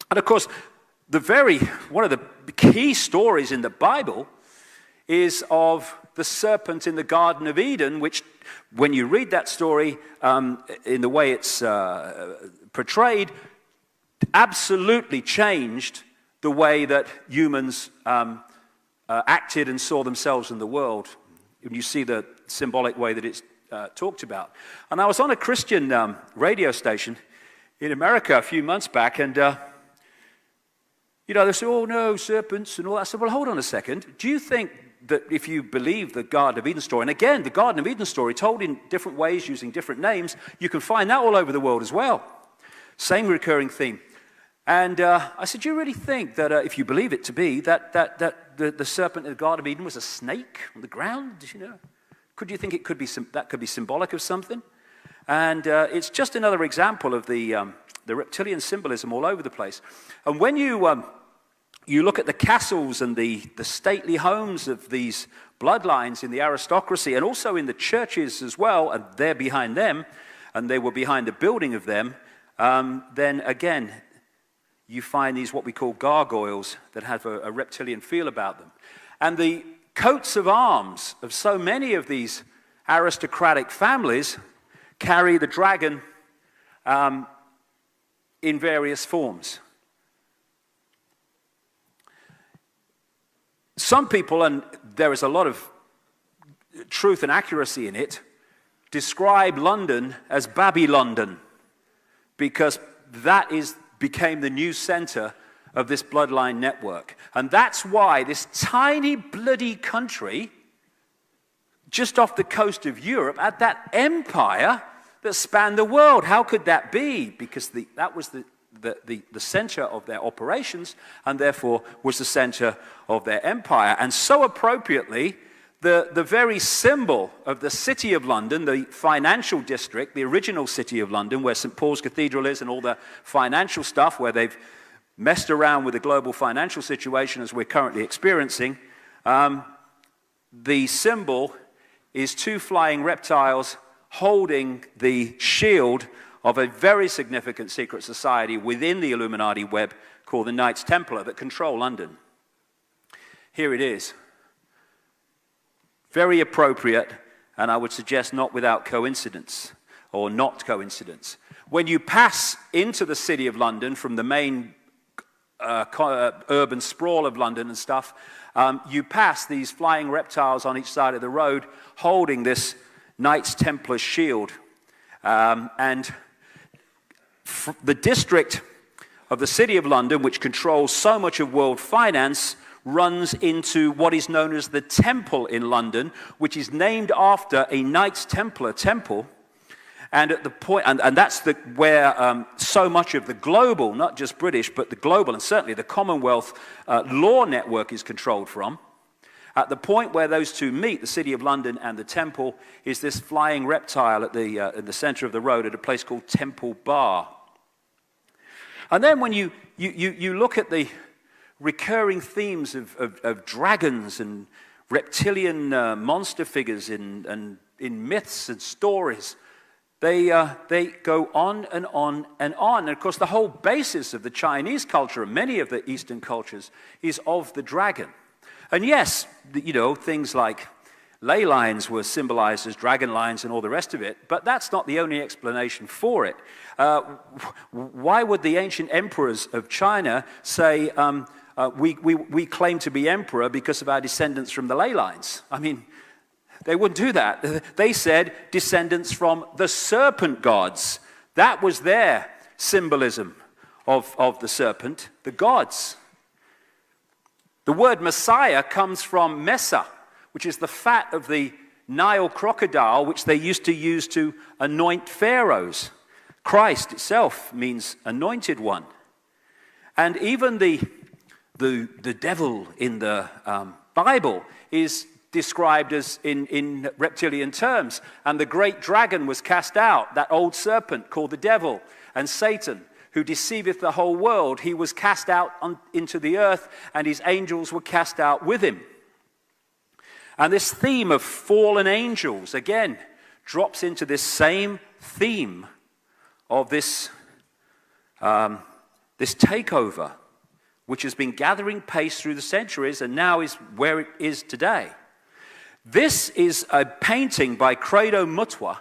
Speaker 1: And of course, one of the key stories in the Bible is of the serpent in the Garden of Eden, which, when you read that story in the way it's portrayed, absolutely changed the way that humans acted and saw themselves in the world. And you see the symbolic way that it's talked about. And I was on a Christian radio station in America a few months back, and they say, oh no, serpents and all that. I said, well, hold on a second. Do you think that if you believe the Garden of Eden story, and again, the Garden of Eden story told in different ways using different names, you can find that all over the world as well. Same recurring theme. And I said, do you really think that if you believe it to be, that the serpent in the Garden of Eden was a snake on the ground? Could you think it could be that could be symbolic of something? And it's just another example of the reptilian symbolism all over the place. And when you look at the castles and the stately homes of these bloodlines in the aristocracy, and also in the churches as well, and they're behind them, and they were behind the building of them, then again, you find these what we call gargoyles that have a reptilian feel about them. And the coats of arms of so many of these aristocratic families carry the dragon in various forms. Some people, and there is a lot of truth and accuracy in it, describe London as Babylondon, because that became the new center of this bloodline network. And that's why this tiny bloody country just off the coast of Europe had that empire that spanned the world. How could that be? Because that was the center of their operations, and therefore was the center of their empire. And so appropriately, the very symbol of the City of London, the financial district, the original City of London, where St. Paul's Cathedral is and all the financial stuff, where they've messed around with the global financial situation as we're currently experiencing, the symbol is two flying reptiles holding the shield of a very significant secret society within the Illuminati web called the Knights Templar that control London. Here it is. Very appropriate, and I would suggest not without coincidence, or not coincidence. When you pass into the City of London from the main urban sprawl of London and stuff, you pass these flying reptiles on each side of the road holding this Knights Templar shield. And the district of the City of London, which controls so much of world finance, runs into what is known as the Temple in London, which is named after a Knights Templar temple. And at the point, and that's where so much of the global, not just British, but the global and certainly the Commonwealth law network is controlled from. At the point where those two meet, the City of London and the Temple, is this flying reptile at in the center of the road at a place called Temple Bar. And then when you look at the recurring themes of dragons and reptilian monster figures in myths and stories, they go on and on and on. And of course, the whole basis of the Chinese culture and many of the Eastern cultures is of the dragon. And yes, things like ley lines were symbolized as dragon lines and all the rest of it, but that's not the only explanation for it. Why would the ancient emperors of China say, we claim to be emperor because of our descendants from the ley lines? I mean, they wouldn't do that. They said descendants from the serpent gods. That was their symbolism of the serpent, the gods. The word Messiah comes from Messa, which is the fat of the Nile crocodile, which they used to use to anoint pharaohs. Christ itself means anointed one. And even the devil in the Bible is described as in reptilian terms. And the great dragon was cast out, that old serpent called the devil, and Satan, who deceiveth the whole world, he was cast out into the earth, and his angels were cast out with him. And this theme of fallen angels, again, drops into this same theme of this takeover, which has been gathering pace through the centuries and now is where it is today. This is a painting by Credo Mutwa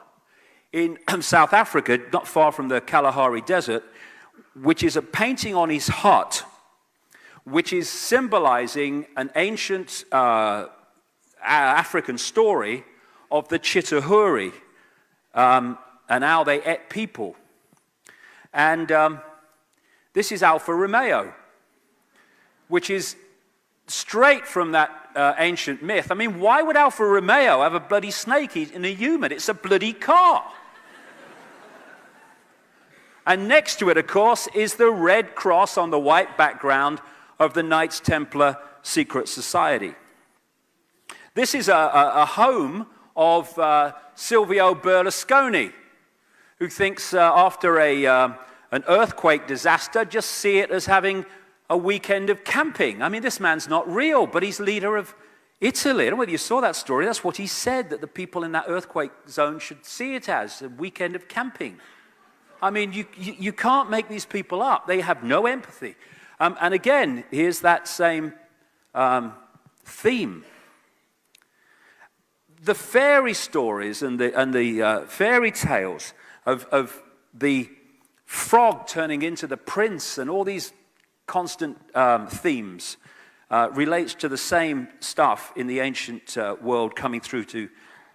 Speaker 1: in South Africa, not far from the Kalahari Desert, which is a painting on his hut, which is symbolizing an ancient African story of the Chitahuri and how they ate people. And this is Alfa Romeo, which is straight from that ancient myth. I mean, why would Alfa Romeo have a bloody snake in a human? It's a bloody car. And next to it, of course, is the red cross on the white background of the Knights Templar Secret Society. This is a home of Silvio Berlusconi, who thinks after an earthquake disaster, just see it as having a weekend of camping. I mean, this man's not real, but he's leader of Italy. I don't know whether you saw that story. That's what he said, that the people in that earthquake zone should see it as, a weekend of camping. I mean, you can't make these people up. They have no empathy. And again, here's that same theme. The fairy stories and the fairy tales of the frog turning into the prince and all these constant themes relates to the same stuff in the ancient world coming through to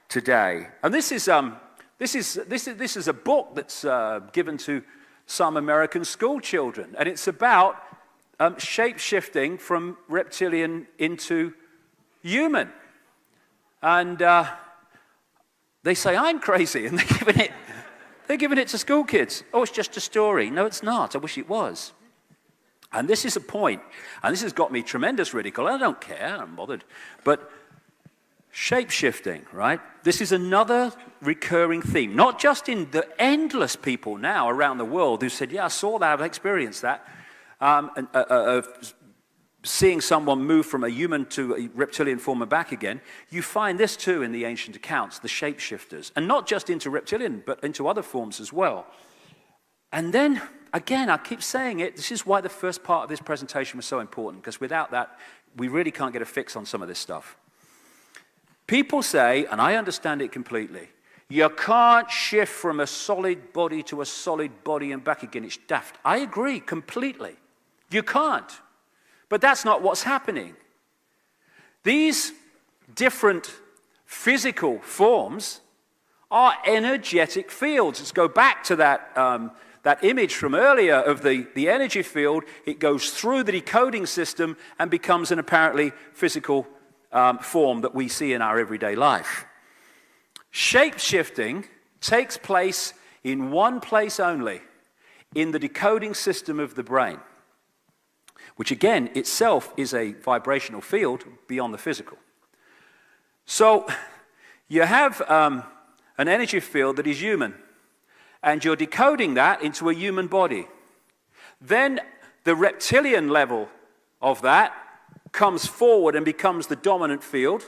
Speaker 1: today. And this is a book that's given to some American school children, and it's about shape-shifting from reptilian into human. And they say I'm crazy, and they're giving it to school kids. Oh, it's just a story. No, it's not. I wish it was. And this is a point, and this has got me tremendous ridicule. I don't care. I'm bothered. But shape-shifting, right? This is another recurring theme, not just in the endless people now around the world who said, yeah, I saw that, I've experienced that, seeing someone move from a human to a reptilian form and back again. You find this too in the ancient accounts, the shapeshifters, and not just into reptilian, but into other forms as well. And then, again, I keep saying it, this is why the first part of this presentation was so important, because without that, we really can't get a fix on some of this stuff. People say, and I understand it completely, you can't shift from a solid body to a solid body and back again. It's daft. I agree completely. You can't. But that's not what's happening. These different physical forms are energetic fields. Let's go back to that image from earlier of the energy field. It goes through the decoding system and becomes an apparently physical form that we see in our everyday life. Shape-shifting takes place in one place only, in the decoding system of the brain, which again itself is a vibrational field beyond the physical. So you have an energy field that is human, and you're decoding that into a human body. Then the reptilian level of that comes forward and becomes the dominant field,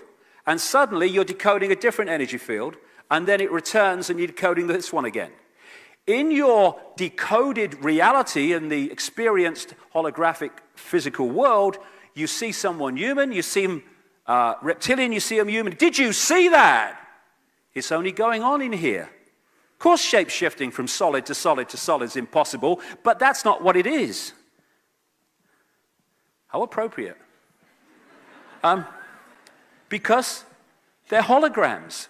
Speaker 1: and suddenly you're decoding a different energy field, and then it returns and you're decoding this one again. In your decoded reality and the experienced holographic physical world, you see someone human, you see him reptilian, you see him human. Did you see that? It's only going on in here. Of course, shape-shifting from solid to solid to solid is impossible, but that's not what it is. How appropriate. Because they're holograms.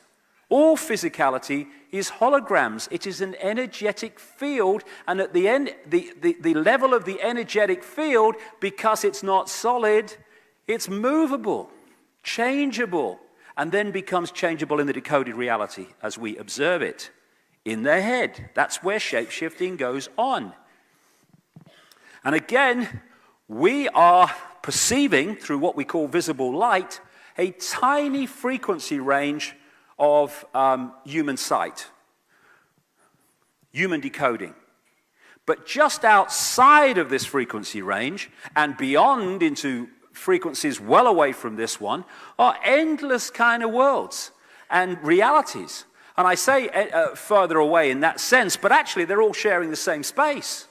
Speaker 1: All physicality is holograms. It is an energetic field, and at the end, the level of the energetic field, because it's not solid, it's movable, changeable, and then becomes changeable in the decoded reality as we observe it in their head. That's where shape-shifting goes on. And again, we are perceiving, through what we call visible light, a tiny frequency range of human sight, human decoding. But just outside of this frequency range and beyond into frequencies well away from this one are endless kind of worlds and realities. And I say further away in that sense, but actually they're all sharing the same space.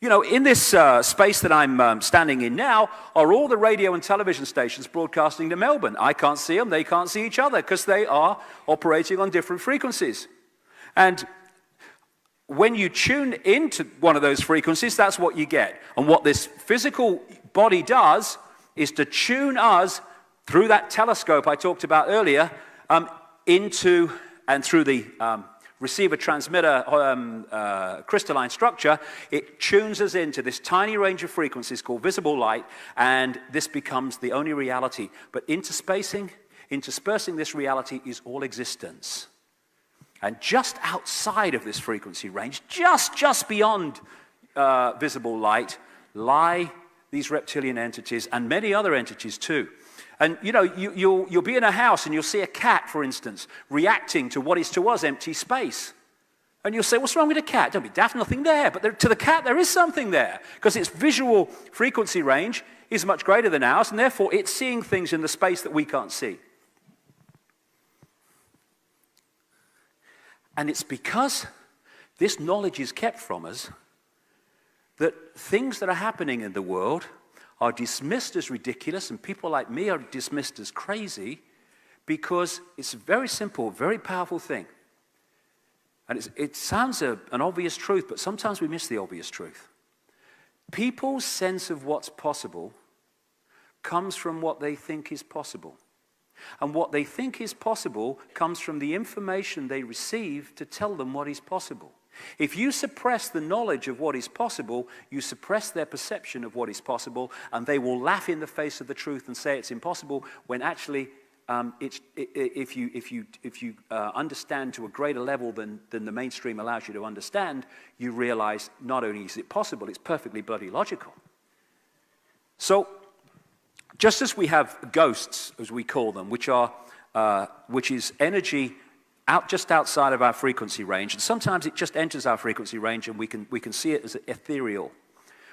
Speaker 1: You know, in this space that I'm standing in now are all the radio and television stations broadcasting to Melbourne. I can't see them, they can't see each other because they are operating on different frequencies. And when you tune into one of those frequencies, that's what you get. And what this physical body does is to tune us through that telescope I talked about earlier into and through the receiver-transmitter crystalline structure, it tunes us into this tiny range of frequencies called visible light, and this becomes the only reality. But interspersing this reality is all existence. And just outside of this frequency range, just beyond visible light, lie these reptilian entities and many other entities too. And, you know, you'll be in a house and you'll see a cat, for instance, reacting to what is to us empty space. And you'll say, what's wrong with a cat? Don't be daft, nothing there. But to the cat, there is something there. Because its visual frequency range is much greater than ours, and therefore it's seeing things in the space that we can't see. And it's because this knowledge is kept from us that things that are happening in the world are dismissed as ridiculous, and people like me are dismissed as crazy, because it's a very simple, very powerful thing. And it sounds an obvious truth, but sometimes we miss the obvious truth. People's sense of what's possible comes from what they think is possible. And what they think is possible comes from the information they receive to tell them what is possible. If you suppress the knowledge of what is possible, you suppress their perception of what is possible, and they will laugh in the face of the truth and say it's impossible, when actually, if you understand to a greater level than the mainstream allows you to understand, you realize not only is it possible, it's perfectly bloody logical. So, just as we have ghosts, as we call them, which is energy just outside of our frequency range, and sometimes it just enters our frequency range and we can see it as ethereal.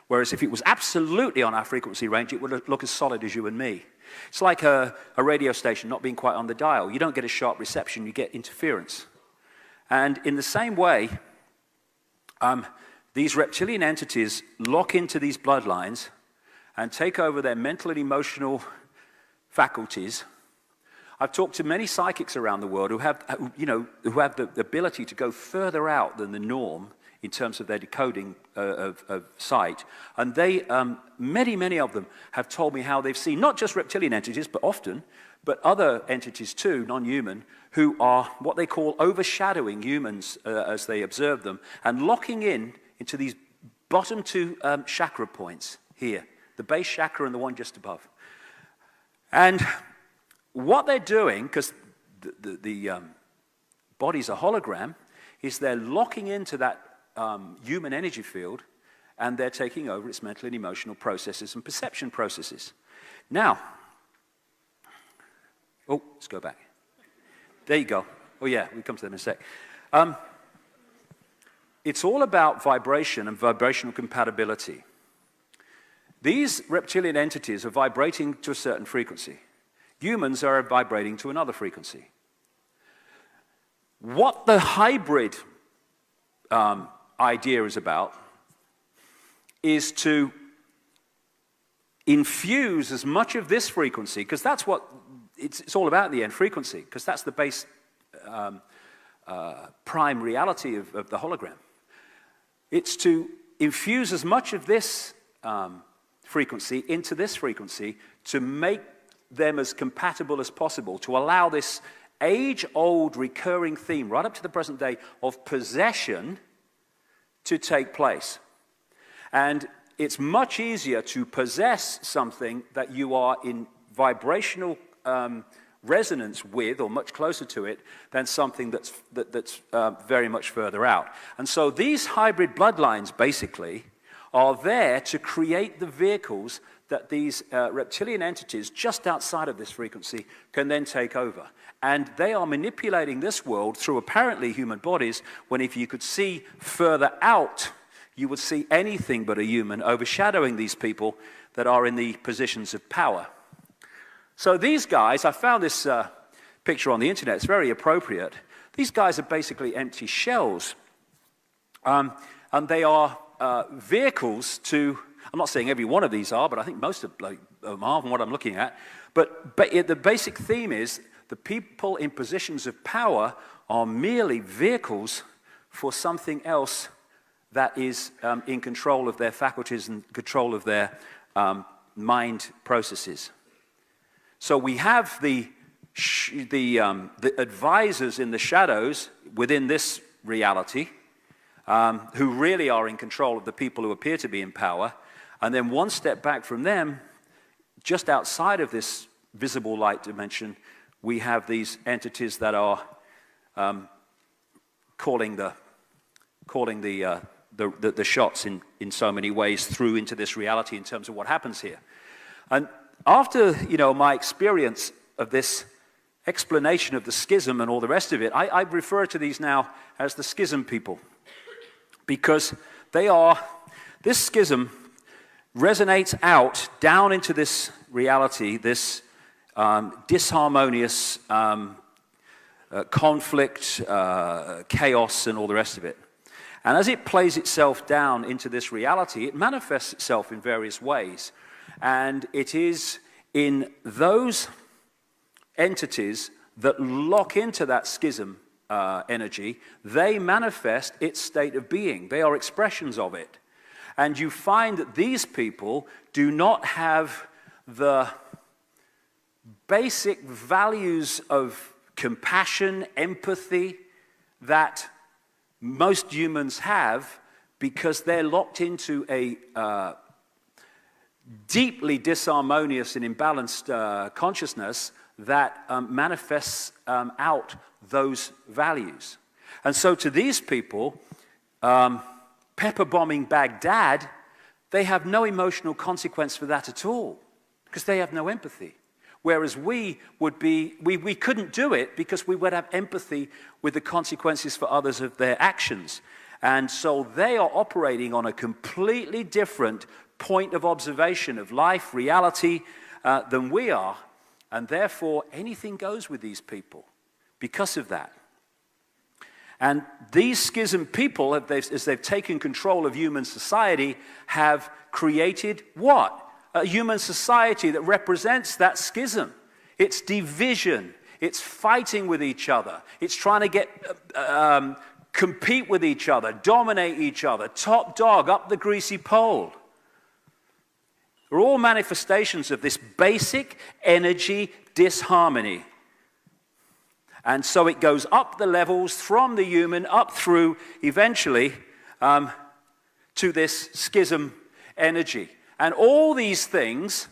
Speaker 1: Whereas if it was absolutely on our frequency range, it would look as solid as you and me. It's like a radio station not being quite on the dial. You don't get a sharp reception, you get interference. And in the same way, these reptilian entities lock into these bloodlines and take over their mental and emotional faculties. I've talked to many psychics around the world who have the ability to go further out than the norm in terms of their decoding of sight. And they, many of them have told me how they've seen not just reptilian entities, but often, but other entities too, non-human, who are what they call overshadowing humans as they observe them, and locking into these bottom two chakra points here, the base chakra and the one just above. And what they're doing, because the body's a hologram, is they're locking into that human energy field, and they're taking over its mental and emotional processes and perception processes. Now, oh, let's go back. There you go. Oh yeah, we'll come to that in a sec. It's all about vibration and vibrational compatibility. These reptilian entities are vibrating to a certain frequency. Humans are vibrating to another frequency. What the hybrid idea is about is to infuse as much of this frequency, because that's what it's all about in the end, frequency, because that's the base prime reality of the hologram. It's to infuse as much of this frequency into this frequency to make them as compatible as possible, to allow this age-old recurring theme right up to the present day of possession to take place. And it's much easier to possess something that you are in vibrational resonance with, or much closer to it, than something that's very much further out. And so these hybrid bloodlines basically are there to create the vehicles that these reptilian entities just outside of this frequency can then take over. And they are manipulating this world through apparently human bodies, when if you could see further out, you would see anything but a human overshadowing these people that are in the positions of power. So these guys, I found this picture on the internet, it's very appropriate. These guys are basically empty shells. And they are vehicles to, I'm not saying every one of these are, but I think most of them are from what I'm looking at. But the basic theme is the people in positions of power are merely vehicles for something else that is in control of their faculties and control of their mind processes. So we have the advisors in the shadows within this reality, who really are in control of the people who appear to be in power. And then one step back from them, just outside of this visible light dimension, we have these entities that are calling the shots in so many ways through into this reality in terms of what happens here. And after, my experience of this explanation of the schism and all the rest of it, I refer to these now as the schism people, because this schism resonates out down into this reality, this disharmonious conflict, chaos, and all the rest of it. And as it plays itself down into this reality, it manifests itself in various ways. And it is in those entities that lock into that schism energy, they manifest its state of being. They are expressions of it. And you find that these people do not have the basic values of compassion, empathy that most humans have, because they're locked into a deeply disharmonious and imbalanced consciousness that manifests out those values. And so to these people, pepper bombing Baghdad, they have no emotional consequence for that at all, because they have no empathy. Whereas we couldn't do it because we would have empathy with the consequences for others of their actions. And so they are operating on a completely different point of observation of life, reality, than we are. And therefore, anything goes with these people because of that. And these schism people, as they've taken control of human society, have created what? A human society that represents that schism. It's division. It's fighting with each other. It's trying to get compete with each other, dominate each other, top dog, up the greasy pole. They're all manifestations of this basic energy disharmony. And so it goes up the levels from the human up through eventually to this schism energy. And all these things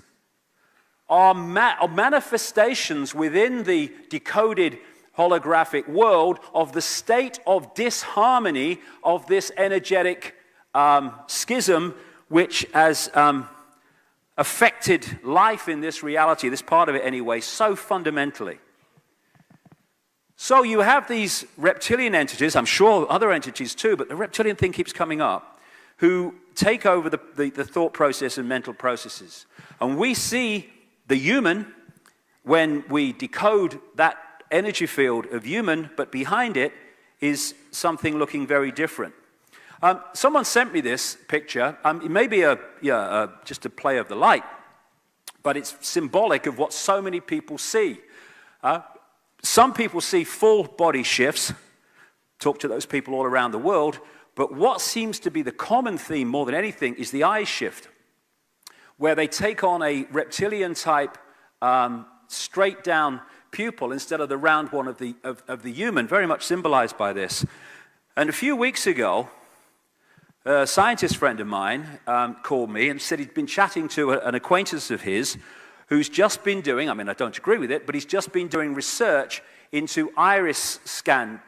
Speaker 1: are manifestations within the decoded holographic world of the state of disharmony of this energetic schism, which has affected life in this reality, this part of it anyway, so fundamentally. So you have these reptilian entities, I'm sure other entities too, but the reptilian thing keeps coming up, who take over the thought process and mental processes. And we see the human, when we decode that energy field of human, but behind it is something looking very different. Someone sent me this picture. It may be just a play of the light, but it's symbolic of what so many people see. Some people see full body shifts. Talk to those people all around the world. But what seems to be the common theme more than anything is the eye shift, where they take on a reptilian type straight down pupil instead of the round one of the human, very much symbolized by this. And a few weeks ago, a scientist friend of mine called me and said he'd been chatting to an acquaintance of his who's just been doing, I mean, I don't agree with it, but he's just been doing research into iris scan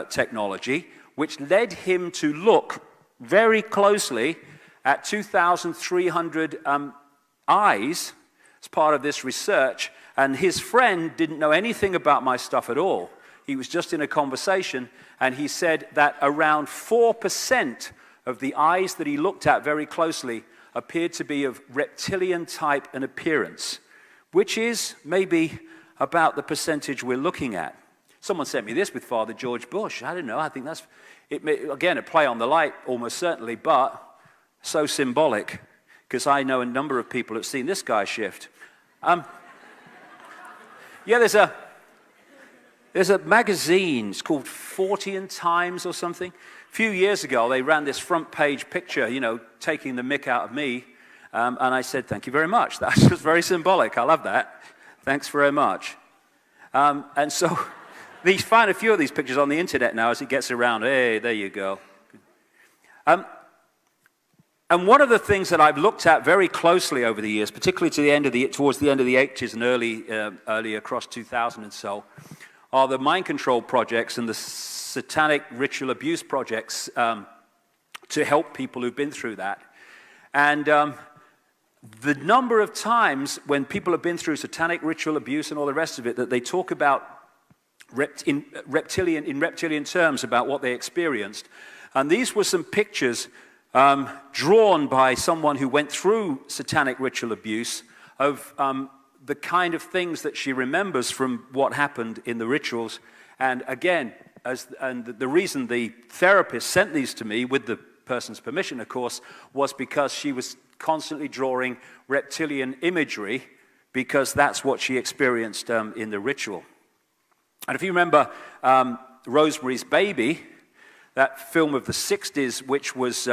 Speaker 1: technology, which led him to look very closely at 2,300 eyes as part of this research. And his friend didn't know anything about my stuff at all. He was just in a conversation, and he said that around 4% of the eyes that he looked at very closely appeared to be of reptilian type and appearance, which is maybe about the percentage we're looking at. Someone sent me this with Father George Bush. I don't know, I think that's, again, a play on the light almost certainly, but so symbolic, because I know a number of people have seen this guy shift. Yeah, there's a magazine, it's called 40 Times or something. A few years ago, they ran this front page picture, you know, taking the mick out of me. And I said, thank you very much. That was very symbolic. I love that. Thanks very much. And so you find a few of these pictures on the internet now as it gets around. Hey, there you go. And one of the things that I've looked at very closely over the years, particularly towards the end of the 80s and early across 2000 and so, are the mind control projects and the satanic ritual abuse projects to help people who've been through that. And the number of times when people have been through satanic ritual abuse and all the rest of it, that they talk about in reptilian terms about what they experienced. And these were some pictures drawn by someone who went through satanic ritual abuse of the kind of things that she remembers from what happened in the rituals. And again, the reason the therapist sent these to me, with the person's permission, of course, was because she was constantly drawing reptilian imagery, because that's what she experienced in the ritual. And if you remember Rosemary's Baby, that film of the 60s, which was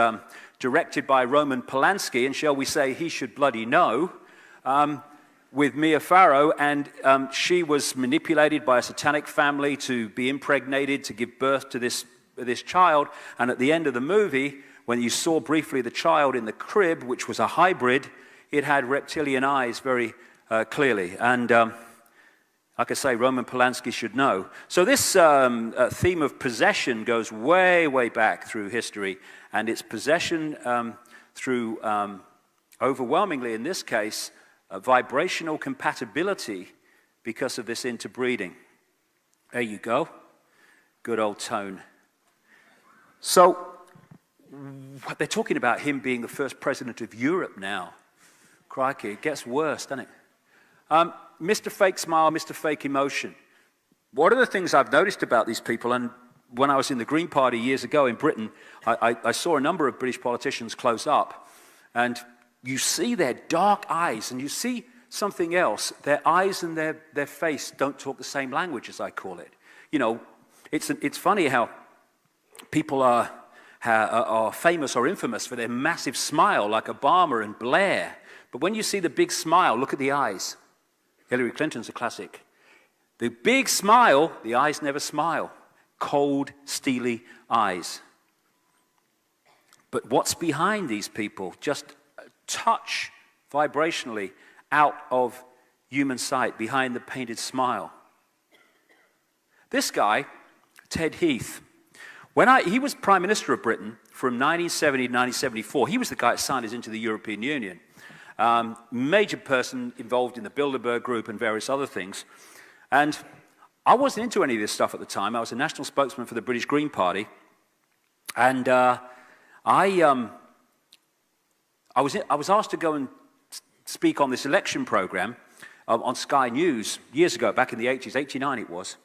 Speaker 1: directed by Roman Polanski, and shall we say he should bloody know, with Mia Farrow, and she was manipulated by a satanic family to be impregnated, to give birth to this child, and at the end of the movie, when you saw briefly the child in the crib, which was a hybrid, it had reptilian eyes very clearly. And like I say, Roman Polanski should know. So this theme of possession goes way, way back through history, and it's possession through, overwhelmingly in this case, vibrational compatibility because of this interbreeding. There you go. Good old tone. So they're talking about him being the first president of Europe now. Crikey, it gets worse, doesn't it? Mr. Fake Smile, Mr. Fake Emotion. One of the things I've noticed about these people, and when I was in the Green Party years ago in Britain, I saw a number of British politicians close up, and you see their dark eyes, and you see something else. Their eyes and their face don't talk the same language, as I call it. You know, it's funny how people are famous or infamous for their massive smile, like Obama and Blair. But when you see the big smile, look at the eyes. Hillary Clinton's a classic. The big smile, the eyes never smile. Cold, steely eyes. But what's behind these people? Just a touch vibrationally out of human sight, behind the painted smile. This guy, Ted Heath, he was Prime Minister of Britain from 1970 to 1974. He was the guy that signed us into the European Union. Major person involved in the Bilderberg Group and various other things. And I wasn't into any of this stuff at the time. I was a national spokesman for the British Green Party. And I was asked to go and speak on this election program on Sky News years ago, back in the 80s, 89 it was.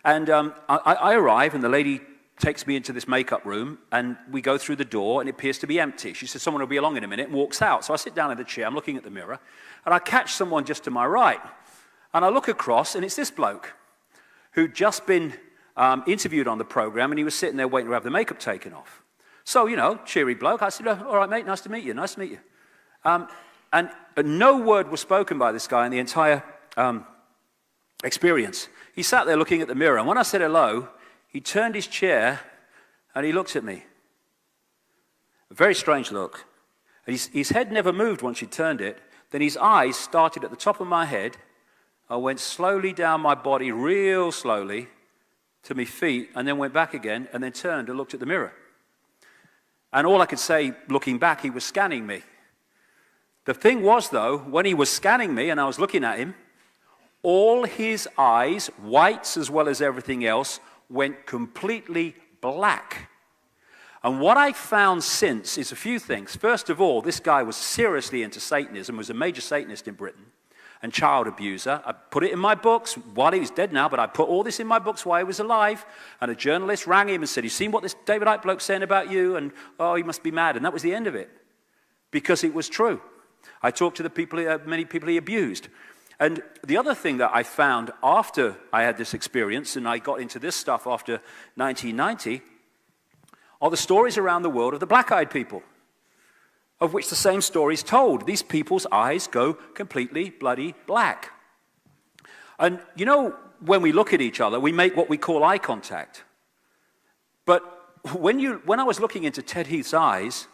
Speaker 1: And I arrive, and the lady takes me into this makeup room, and we go through the door, and it appears to be empty. She says, someone will be along in a minute, and walks out. So I sit down in the chair, I'm looking at the mirror, and I catch someone just to my right. And I look across, and it's this bloke who'd just been interviewed on the program, and he was sitting there waiting to have the makeup taken off. So, you know, cheery bloke. I said, oh, all right, mate, nice to meet you, nice to meet you. And no word was spoken by this guy in the entire experience. He sat there looking at the mirror, and when I said hello, he turned his chair, and he looked at me. A very strange look. His head never moved once he turned it. Then his eyes started at the top of my head. I went slowly down my body, real slowly, to my feet, and then went back again, and then turned and looked at the mirror. And all I could say, looking back, he was scanning me. The thing was, though, when he was scanning me and I was looking at him, all his eyes, whites as well as everything else, went completely black. And what I found since is a few things. First of all, this guy was seriously into Satanism, was a major Satanist in Britain, and child abuser. I put it in my books while he was dead now, but I put all this in my books while he was alive. And a journalist rang him and said, you seen what this David Icke bloke's saying about you? And, oh, he must be mad. And that was the end of it, because it was true. I talked to the people, many people he abused. And the other thing that I found after I had this experience, and I got into this stuff after 1990, are the stories around the world of the black-eyed people, of which the same story is told. These people's eyes go completely bloody black. And you know, when we look at each other, we make what we call eye contact. But when I was looking into Ted Heath's eyes,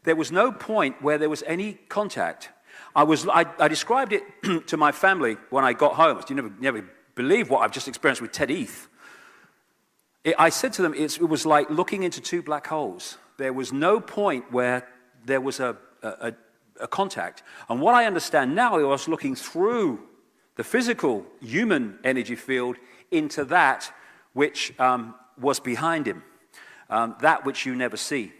Speaker 1: there was no point where there was any contact. I described it to my family when I got home. You never believe what I've just experienced with Ted Heath. I said to them, it was like looking into two black holes. There was no point where there was a contact. And what I understand now, I was looking through the physical human energy field into that which was behind him, that which you never see.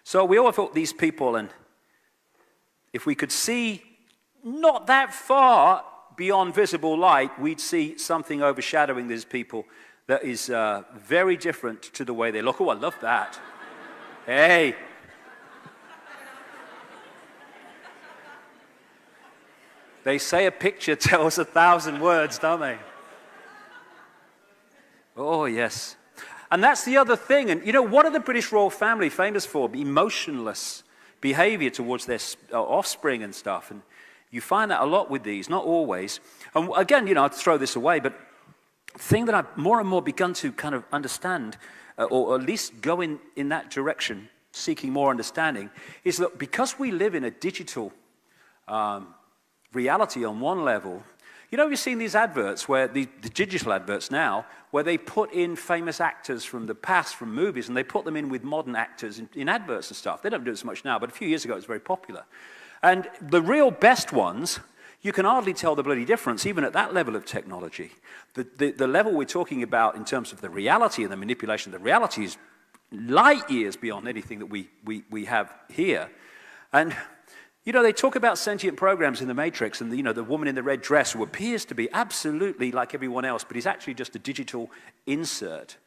Speaker 1: So we all thought these people, and if we could see not that far beyond visible light, we'd see something overshadowing these people that is very different to the way they look. Oh, I love that. Hey. They say a picture tells 1,000 words, don't they? Oh, yes. And that's the other thing. And, you know, what are the British royal family famous for? Emotionless behavior towards their offspring and stuff. And you find that a lot with these, not always. And again, you know, I'd throw this away, but the thing that I've more and more begun to kind of understand, or at least go in that direction, seeking more understanding, is that because we live in a digital reality on one level, you know, you've seen these adverts, where the digital adverts now, where they put in famous actors from the past, from movies, and they put them in with modern actors in adverts and stuff. They don't do it so much now, but a few years ago it was very popular. And the real best ones, you can hardly tell the bloody difference, even at that level of technology. The level we're talking about in terms of the reality and the manipulation of the reality is light years beyond anything that we have here. And you know, they talk about sentient programs in the Matrix, and, you know, the woman in the red dress who appears to be absolutely like everyone else, but is actually just a digital insert.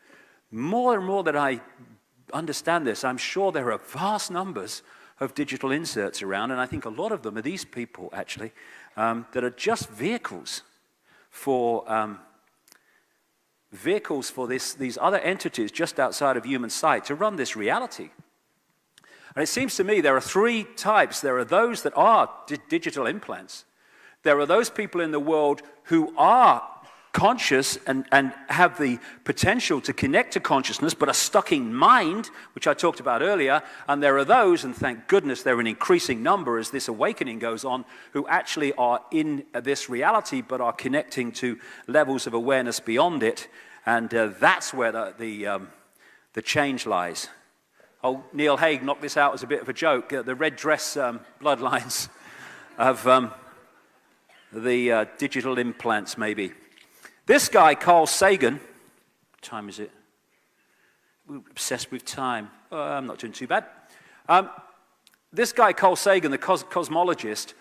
Speaker 1: More and more that I understand this, I'm sure there are vast numbers of digital inserts around, and I think a lot of them are these people, actually, that are just vehicles for vehicles for these other entities just outside of human sight to run this reality. And it seems to me there are three types. There are those that are digital implants. There are those people in the world who are conscious and have the potential to connect to consciousness, but are stuck in mind, which I talked about earlier. And there are those, and thank goodness they're an increasing number as this awakening goes on, who actually are in this reality, but are connecting to levels of awareness beyond it. And that's where the change lies. Oh, Neil Haig knocked this out as a bit of a joke. The red dress bloodlines of the digital implants, maybe. This guy, Carl Sagan, what time is it? We're obsessed with time. I'm not doing too bad. This guy, Carl Sagan, the cosmologist,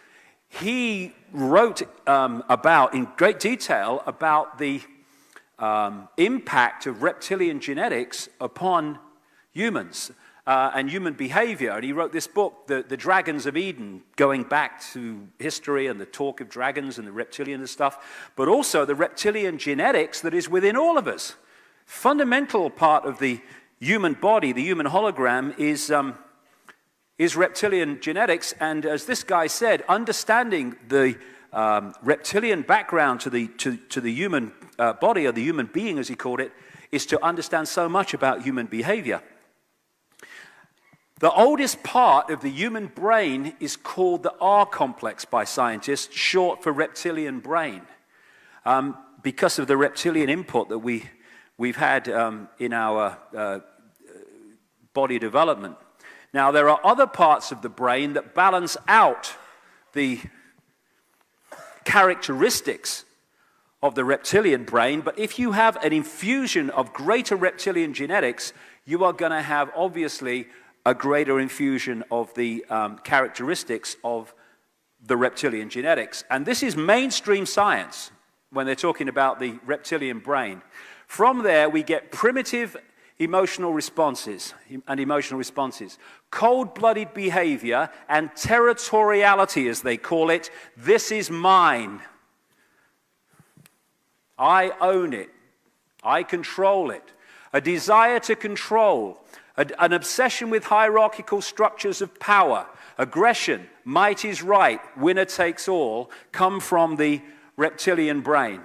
Speaker 1: he wrote about, in great detail, about the impact of reptilian genetics upon humans and human behavior. And he wrote this book, The Dragons of Eden, going back to history and the talk of dragons and the reptilian and stuff, but also the reptilian genetics that is within all of us. Fundamental part of the human body, the human hologram, is reptilian genetics. And as this guy said, understanding the reptilian background to the human body, or the human being as he called it, is to understand so much about human behavior. The oldest part of the human brain is called the R complex by scientists, short for reptilian brain, because of the reptilian input that we've had in our body development. Now, there are other parts of the brain that balance out the characteristics of the reptilian brain, but if you have an infusion of greater reptilian genetics, you are going to have, obviously, a greater infusion of the characteristics of the reptilian genetics. And this is mainstream science when they're talking about the reptilian brain. From there, we get primitive emotional responses, cold-blooded behavior, and territoriality, as they call it. This is mine. I own it. I control it. A desire to control. An obsession with hierarchical structures of power, aggression, might is right, winner takes all, come from the reptilian brain.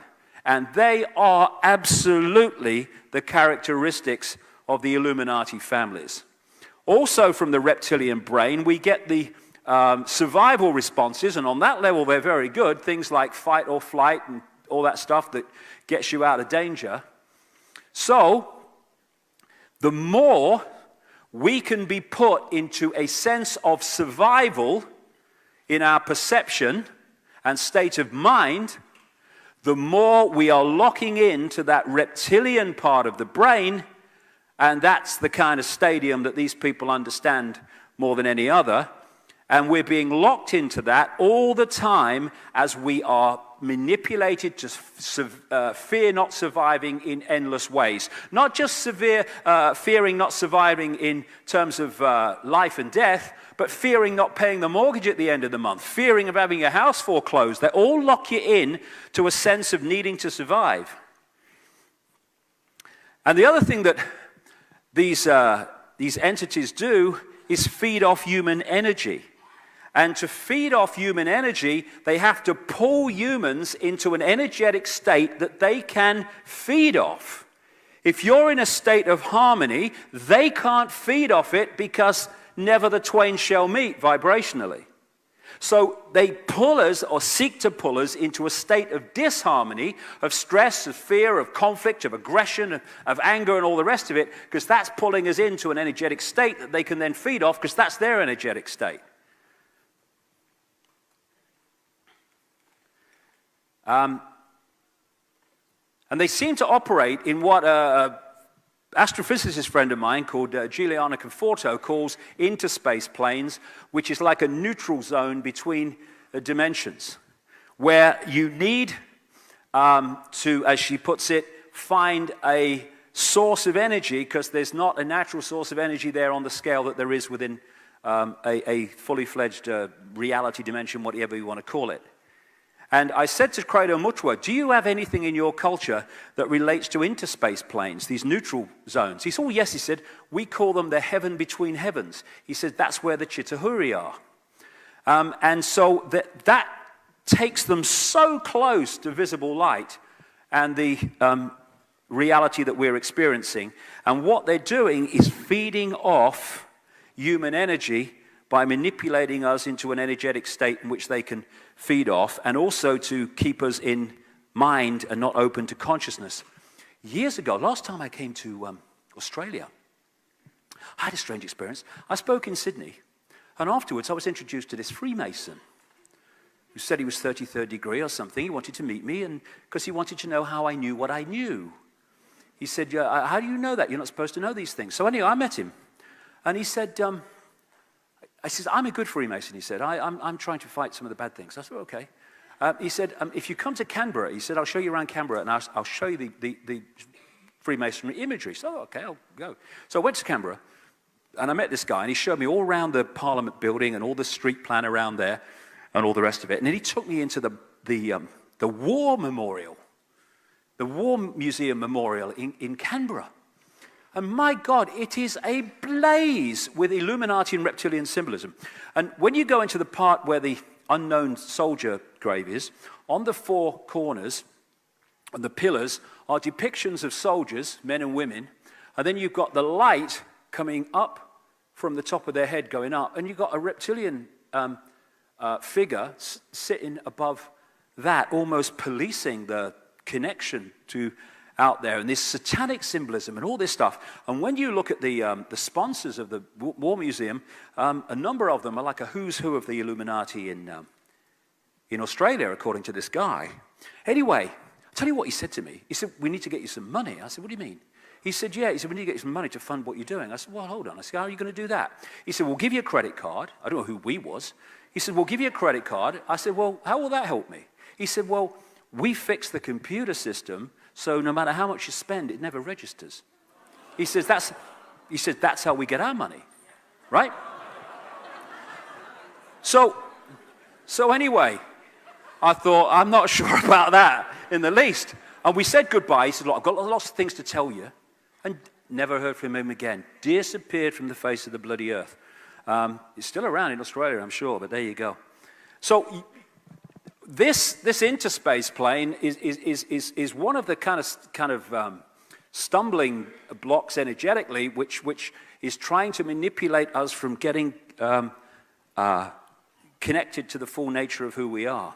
Speaker 1: And they are absolutely the characteristics of the Illuminati families. Also from the reptilian brain, we get the survival responses, and on that level they're very good, things like fight or flight and all that stuff that gets you out of danger. So, the more we can be put into a sense of survival in our perception and state of mind, the more we are locking into that reptilian part of the brain, and that's the kind of stadium that these people understand more than any other, and we're being locked into that all the time as we are manipulated to fear not surviving in endless ways. Not just fearing not surviving in terms of life and death, but fearing not paying the mortgage at the end of the month, fearing of having your house foreclosed. They all lock you in to a sense of needing to survive. And the other thing that these entities do is feed off human energy. And to feed off human energy, they have to pull humans into an energetic state that they can feed off. If you're in a state of harmony, they can't feed off it because never the twain shall meet vibrationally. So they pull us, or seek to pull us, into a state of disharmony, of stress, of fear, of conflict, of aggression, of anger, and all the rest of it, because that's pulling us into an energetic state that they can then feed off, because that's their energetic state. And they seem to operate in what an astrophysicist friend of mine called Giuliano Conforto calls interspace planes, which is like a neutral zone between dimensions, where you need to, as she puts it, find a source of energy, because there's not a natural source of energy there on the scale that there is within a fully fledged reality dimension, whatever you want to call it. And I said to Credo Mutwa, do you have anything in your culture that relates to interspace planes, these neutral zones? He said, oh, yes, he said, we call them the heaven between heavens. He said, that's where the Chitahuri are. And so that takes them so close to visible light and the reality that we're experiencing. And what they're doing is feeding off human energy by manipulating us into an energetic state in which they can feed off, and also to keep us in mind and not open to consciousness. Years ago, last time I came to Australia, I had a strange experience. I spoke in Sydney, and afterwards I was introduced to this Freemason who said he was 33rd degree or something. He wanted to meet me, and because he wanted to know how I knew what I knew. He said, yeah, how do you know that? You're not supposed to know these things. So anyway, I met him, and he said, I said, I'm a good Freemason, he said. I'm trying to fight some of the bad things. I said, okay. He said, if you come to Canberra, he said, I'll show you around Canberra, and I'll show you the Freemasonry imagery. So, okay, I'll go. So I went to Canberra, and I met this guy, and he showed me all around the Parliament building and all the street plan around there and all the rest of it. And then he took me into the War Memorial, the War Museum Memorial in Canberra. And my God, it is ablaze with Illuminati and reptilian symbolism. And when you go into the part where the unknown soldier grave is, on the four corners and the pillars are depictions of soldiers, men and women. And then you've got the light coming up from the top of their head going up. And you've got a reptilian figure sitting above that, almost policing the connection to out there, and this satanic symbolism and all this stuff. And when you look at the sponsors of the War Museum, a number of them are like a who's who of the Illuminati in Australia, according to this guy. Anyway, I'll tell you what he said to me. He said, we need to get you some money. I said, what do you mean? He said, yeah. He said, we need to get you some money to fund what you're doing. I said, well, hold on. I said, how are you going to do that? He said, we'll give you a credit card. I don't know who we was. He said, we'll give you a credit card. I said, well, how will that help me? He said, well, we fixed the computer system so no matter how much you spend, it never registers. He says, that's how we get our money, right? So anyway, I thought, I'm not sure about that in the least. And we said goodbye. He said, look, I've got lots of things to tell you. And never heard from him again. Disappeared from the face of the bloody earth. He's still around in Australia, I'm sure, but there you go. So this interspace plane is one of the kind of stumbling blocks energetically, which is trying to manipulate us from getting connected to the full nature of who we are.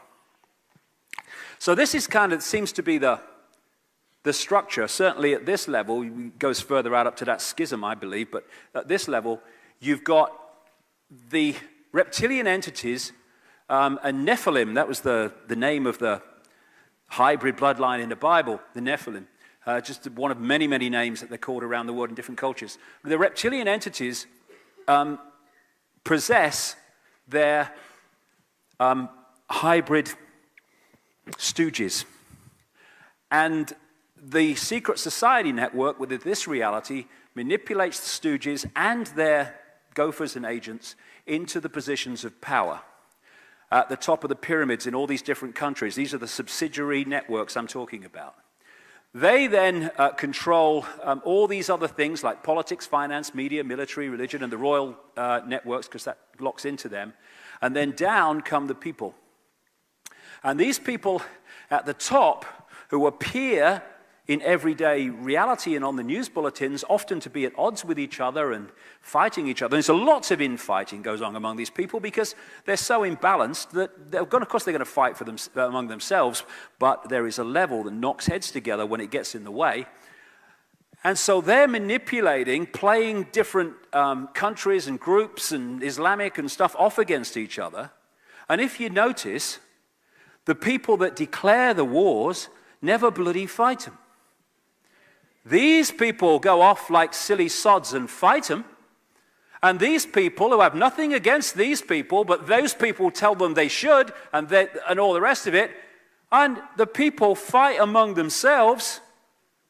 Speaker 1: So this is seems to be the structure. Certainly at this level, it goes further out up to that schism, I believe, but at this level, you've got the reptilian entities. And Nephilim, that was the name of the hybrid bloodline in the Bible, the Nephilim. Just one of many, many names that they're called around the world in different cultures. The reptilian entities possess their hybrid stooges. And the secret society network within this reality manipulates the stooges and their gophers and agents into the positions of power at the top of the pyramids in all these different countries. These are the subsidiary networks I'm talking about. They then control all these other things like politics, finance, media, military, religion, and the royal networks, because that locks into them. And then down come the people. And these people at the top, who appear in everyday reality and on the news bulletins, often to be at odds with each other and fighting each other. And so lots of infighting goes on among these people because they're so imbalanced that, of course, they're going to fight for them among themselves, but there is a level that knocks heads together when it gets in the way. And so they're manipulating, playing different countries and groups and Islamic and stuff off against each other. And if you notice, the people that declare the wars never bloody fight them. These people go off like silly sods and fight them. And these people who have nothing against these people, but those people tell them they should, and all the rest of it, and the people fight among themselves,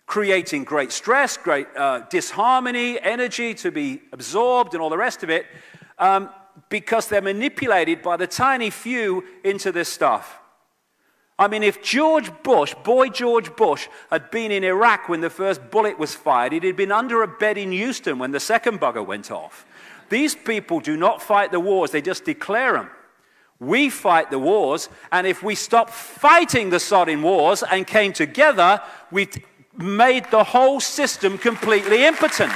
Speaker 1: creating great stress, great disharmony, energy to be absorbed, and all the rest of it, because they're manipulated by the tiny few into this stuff. I mean, if George Bush, boy George Bush, had been in Iraq when the first bullet was fired, he'd been under a bed in Houston when the second bugger went off. These people do not fight the wars, they just declare them. We fight the wars, and if we stop fighting the sodding wars and came together, we've made the whole system completely impotent.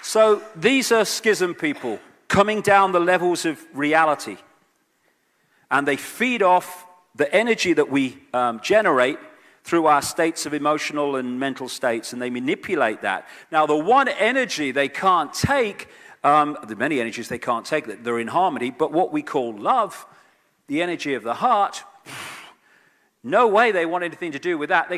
Speaker 1: So these are schism people coming down the levels of reality, and they feed off the energy that we generate through our states of emotional and mental states, and they manipulate that. Now, the one energy they can't take, the many energies they can't take, that they're in harmony, but what we call love, the energy of the heart, no way they want anything to do with that. They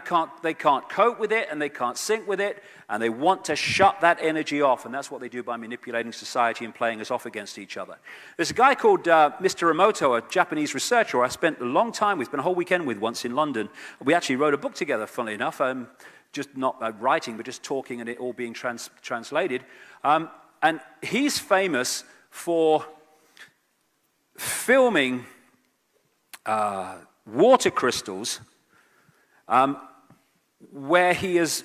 Speaker 1: can't cope with it, and they can't sync with it, and they want to shut that energy off, and that's what they do by manipulating society and playing us off against each other. There's a guy called Mr. Emoto, a Japanese researcher I spent a long time with, spent a whole weekend with once in London. We actually wrote a book together, funnily enough, just not writing, but just talking and it all being translated. And he's famous for filming water crystals where he has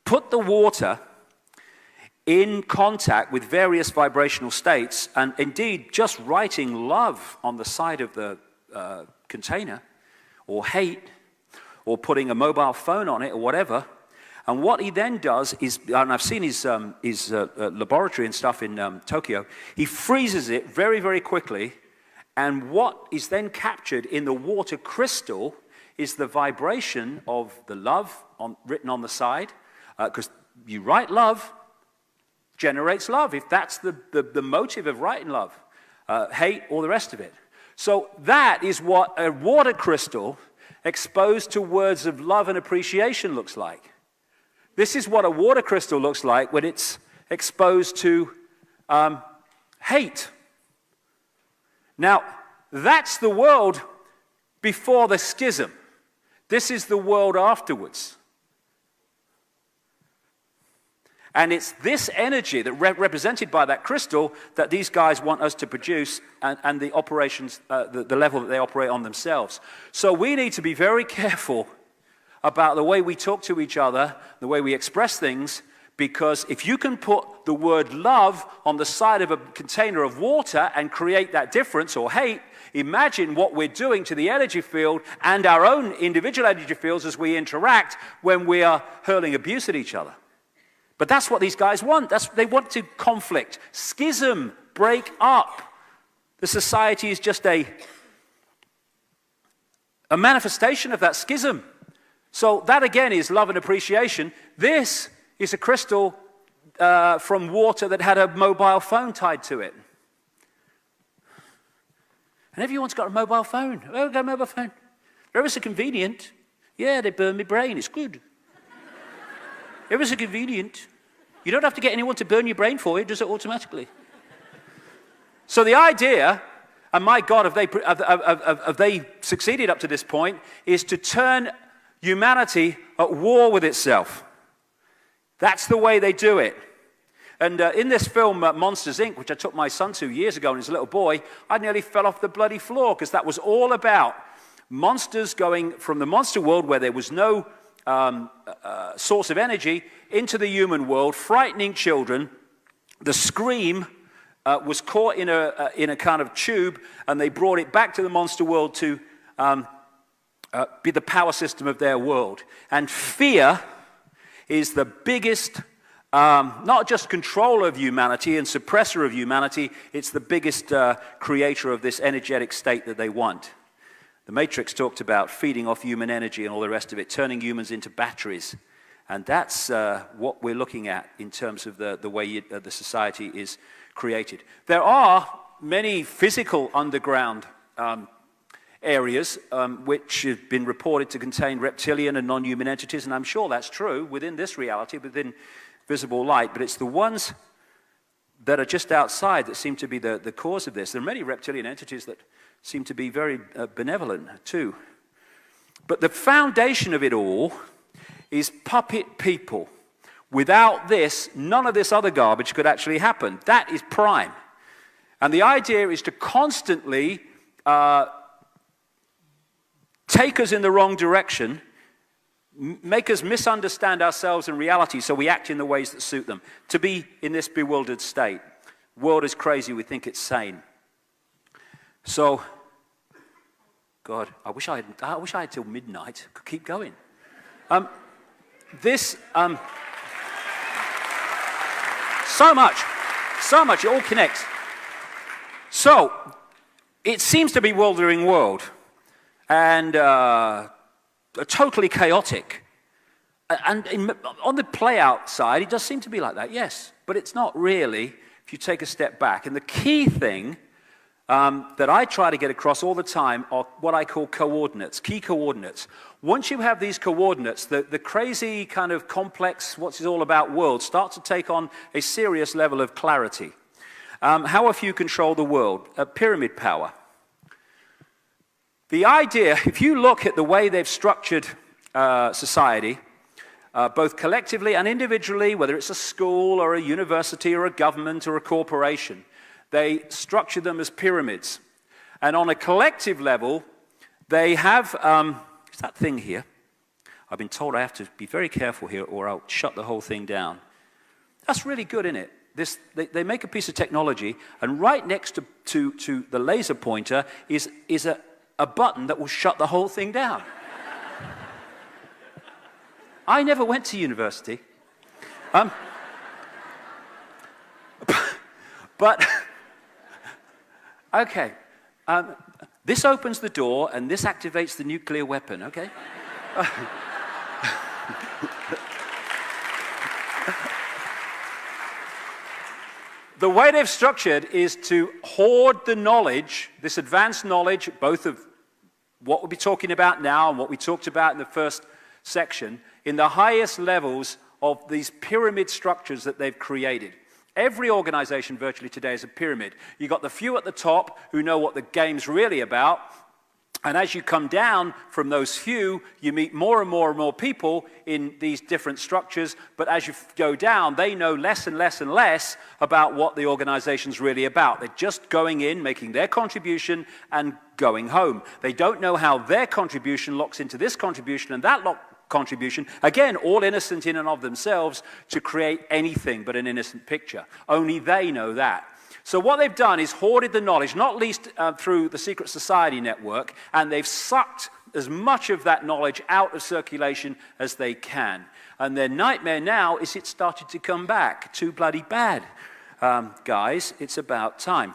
Speaker 1: put the water in contact with various vibrational states, and indeed just writing love on the side of the container, or hate, or putting a mobile phone on it, or whatever. And what he then does is, and I've seen his laboratory and stuff in Tokyo, he freezes it very, very quickly, and what is then captured in the water crystal is the vibration of the love written on the side, because you write love, generates love, if that's the motive of writing love, hate, all the rest of it. So that is what a water crystal exposed to words of love and appreciation looks like. This is what a water crystal looks like when it's exposed to hate. Now, that's the world before the schism. This is the world afterwards. And it's this energy that represented by that crystal that these guys want us to produce, and the operations, the level that they operate on themselves. So we need to be very careful about the way we talk to each other, the way we express things, because if you can put the word love on the side of a container of water and create that difference, or hate, imagine what we're doing to the energy field and our own individual energy fields as we interact when we are hurling abuse at each other. But that's what these guys want. They want to conflict, schism, break up. The society is just a manifestation of that schism. So that again is love and appreciation. This is a crystal from water that had a mobile phone tied to it. And everyone's got a mobile phone. Oh, got a mobile phone. They're ever so convenient. Yeah, they burn my brain. It's good. Ever so convenient. You don't have to get anyone to burn your brain for you. It does it automatically. So the idea, and my God, have they succeeded up to this point, is to turn humanity at war with itself. That's the way they do it. And in this film, Monsters, Inc., which I took my son to years ago when he was a little boy, I nearly fell off the bloody floor, because that was all about monsters going from the monster world where there was no source of energy into the human world, frightening children. The scream was caught in a kind of tube, and they brought it back to the monster world to be the power system of their world. And fear is the biggest, not just controller of humanity and suppressor of humanity, it's the biggest creator of this energetic state that they want. The Matrix talked about feeding off human energy and all the rest of it, turning humans into batteries. And that's what we're looking at in terms of the way the society is created. There are many physical underground areas which have been reported to contain reptilian and non-human entities, and I'm sure that's true within this reality, within visible light, but it's the ones that are just outside that seem to be the cause of this. There are many reptilian entities that seem to be very benevolent too. But the foundation of it all is puppet people Without this, none of this other garbage could actually happen. That is prime. And the idea is to constantly take us in the wrong direction, make us misunderstand ourselves and reality so we act in the ways that suit them, to be in this bewildered state. World is crazy, we think it's sane. So, God, I wish I had till midnight. I could keep going. So much, it all connects. So, it seems to be a bewildering world, and totally chaotic. And on the play-out side, it does seem to be like that, yes. But it's not really, if you take a step back. And the key thing that I try to get across all the time are what I call coordinates, key coordinates. Once you have these coordinates, the crazy kind of complex, what's it all about world starts to take on a serious level of clarity. How a few control the world, pyramid power. The idea, if you look at the way they've structured society, both collectively and individually, whether it's a school or a university or a government or a corporation, they structure them as pyramids. And on a collective level, they have, it's that thing here. I've been told I have to be very careful here or I'll shut the whole thing down. That's really good, isn't it? They make a piece of technology, and right next to the laser pointer is a button that will shut the whole thing down. I never went to university. But, okay. This opens the door, and this activates the nuclear weapon, okay? The way they've structured is to hoard the knowledge, this advanced knowledge, both of what we'll be talking about now and what we talked about in the first section, in the highest levels of these pyramid structures that they've created. Every organization virtually today is a pyramid. You've got the few at the top who know what the game's really about, and as you come down from those few, you meet more and more and more people in these different structures, but as you go down, they know less and less and less about what the organization's really about. They're just going in, making their contribution, and going home. They don't know how their contribution locks into this contribution and that contribution, again, all innocent in and of themselves, to create anything but an innocent picture. Only they know that. So what they've done is hoarded the knowledge, not least through the secret society network, and they've sucked as much of that knowledge out of circulation as they can. And their nightmare now is it's started to come back. Too bloody bad. Guys, it's about time.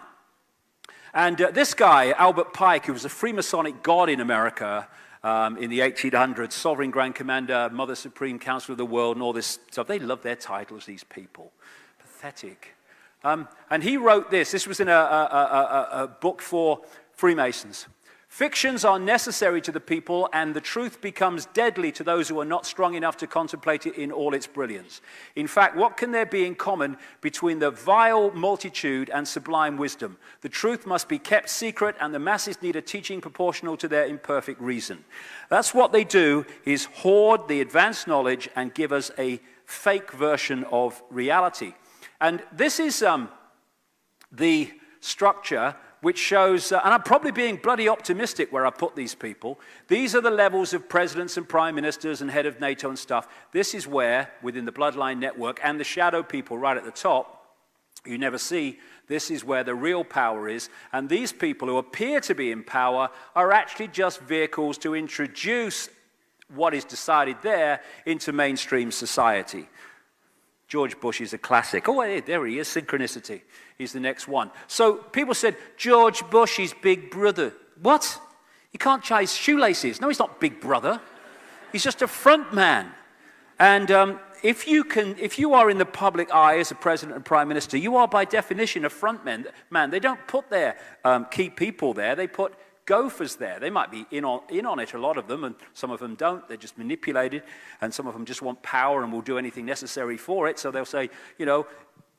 Speaker 1: And this guy, Albert Pike, who was a Freemasonic god in America in the 1800s, Sovereign Grand Commander, Mother Supreme Council of the World, and all this stuff. They love their titles, these people. Pathetic. And he wrote this. This was in a book for Freemasons. Fictions are necessary to the people, and the truth becomes deadly to those who are not strong enough to contemplate it in all its brilliance. In fact, what can there be in common between the vile multitude and sublime wisdom? The truth must be kept secret, and the masses need a teaching proportional to their imperfect reason. That's what they do, is hoard the advanced knowledge and give us a fake version of reality. And this is the structure which shows, and I'm probably being bloody optimistic where I put these people. These are the levels of presidents and prime ministers and head of NATO and stuff. This is where, within the bloodline network and the shadow people right at the top, you never see, this is where the real power is. And these people who appear to be in power are actually just vehicles to introduce what is decided there into mainstream society. George Bush is a classic. Oh, there he is, synchronicity. He's the next one. So people said, George Bush is big brother. What? He can't tie his shoelaces. No, he's not big brother. He's just a front man. And if you are in the public eye as a president and prime minister, you are by definition a front man. They don't put their key people there. They put gophers there. They might be in on it, a lot of them, and some of them don't. They're just manipulated, and some of them just want power and will do anything necessary for it. So they'll say, you know,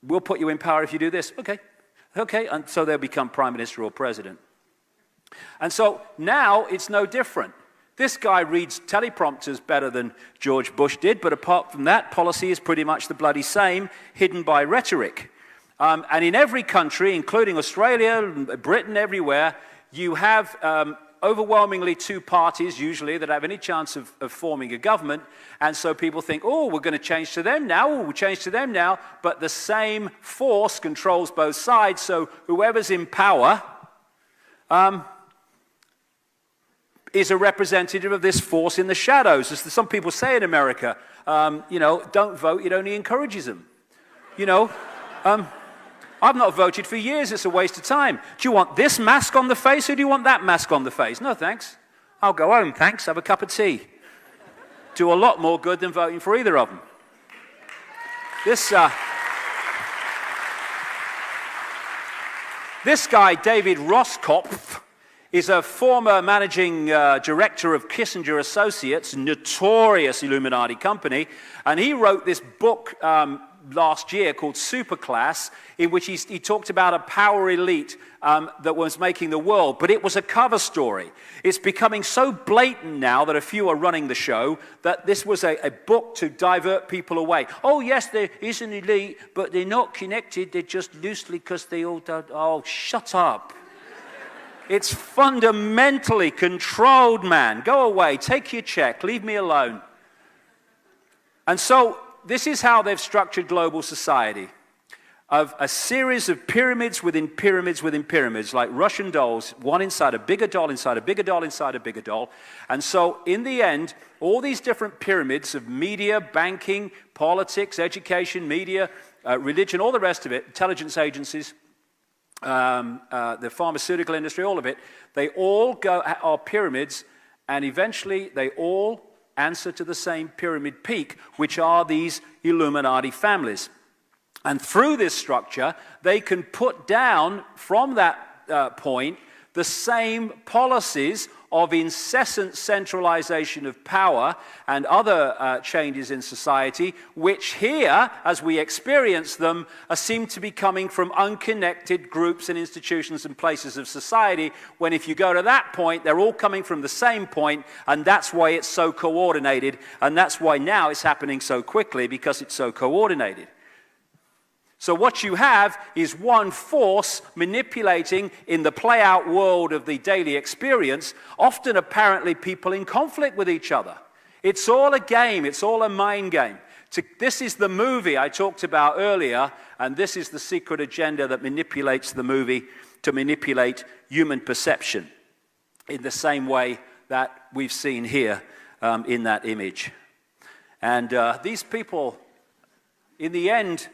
Speaker 1: we'll put you in power if you do this. Okay, and so they'll become prime minister or president. And so now it's no different. This guy reads teleprompters better than George Bush did, but apart from that, policy is pretty much the bloody same, hidden by rhetoric. And in every country, including Australia, Britain, everywhere, you have overwhelmingly two parties, usually, that have any chance of forming a government. And so people think, oh, we're going to change to them now, oh, we'll change to them now. But the same force controls both sides, so whoever's in power is a representative of this force in the shadows. As some people say in America, you know, don't vote, it only encourages them. You know, I've not voted for years, it's a waste of time. Do you want this mask on the face or do you want that mask on the face? No, thanks. I'll go home, thanks, have a cup of tea. Do a lot more good than voting for either of them. This guy, David Roskopf, is a former managing director of Kissinger Associates, notorious Illuminati company, and he wrote this book last year called Superclass, in which he talked about a power elite that was making the world, but it was a cover story. It's becoming so blatant now that a few are running the show that this was a book to divert people away. Oh yes, there is an elite, but they're not connected, they're just loosely because they all... Oh, shut up. It's fundamentally controlled, man. Go away, take your check, leave me alone. And so this is how they've structured global society, of a series of pyramids within pyramids within pyramids, like Russian dolls, one inside a bigger doll, inside a bigger doll, inside a bigger doll. And so in the end, all these different pyramids of media, banking, politics, education, media, religion, all the rest of it, intelligence agencies, the pharmaceutical industry, all of it, they all are pyramids, and eventually they all answer to the same pyramid peak, which are these Illuminati families. And through this structure, they can put down from that point the same policies of incessant centralization of power and other changes in society, which here, as we experience them, seem to be coming from unconnected groups and institutions and places of society, when if you go to that point, they're all coming from the same point, and that's why it's so coordinated, and that's why now it's happening so quickly, because it's so coordinated. So what you have is one force manipulating in the play-out world of the daily experience, often apparently people in conflict with each other. It's all a game, it's all a mind game. This is the movie I talked about earlier, and this is the secret agenda that manipulates the movie to manipulate human perception in the same way that we've seen here in that image. And these people, in the end,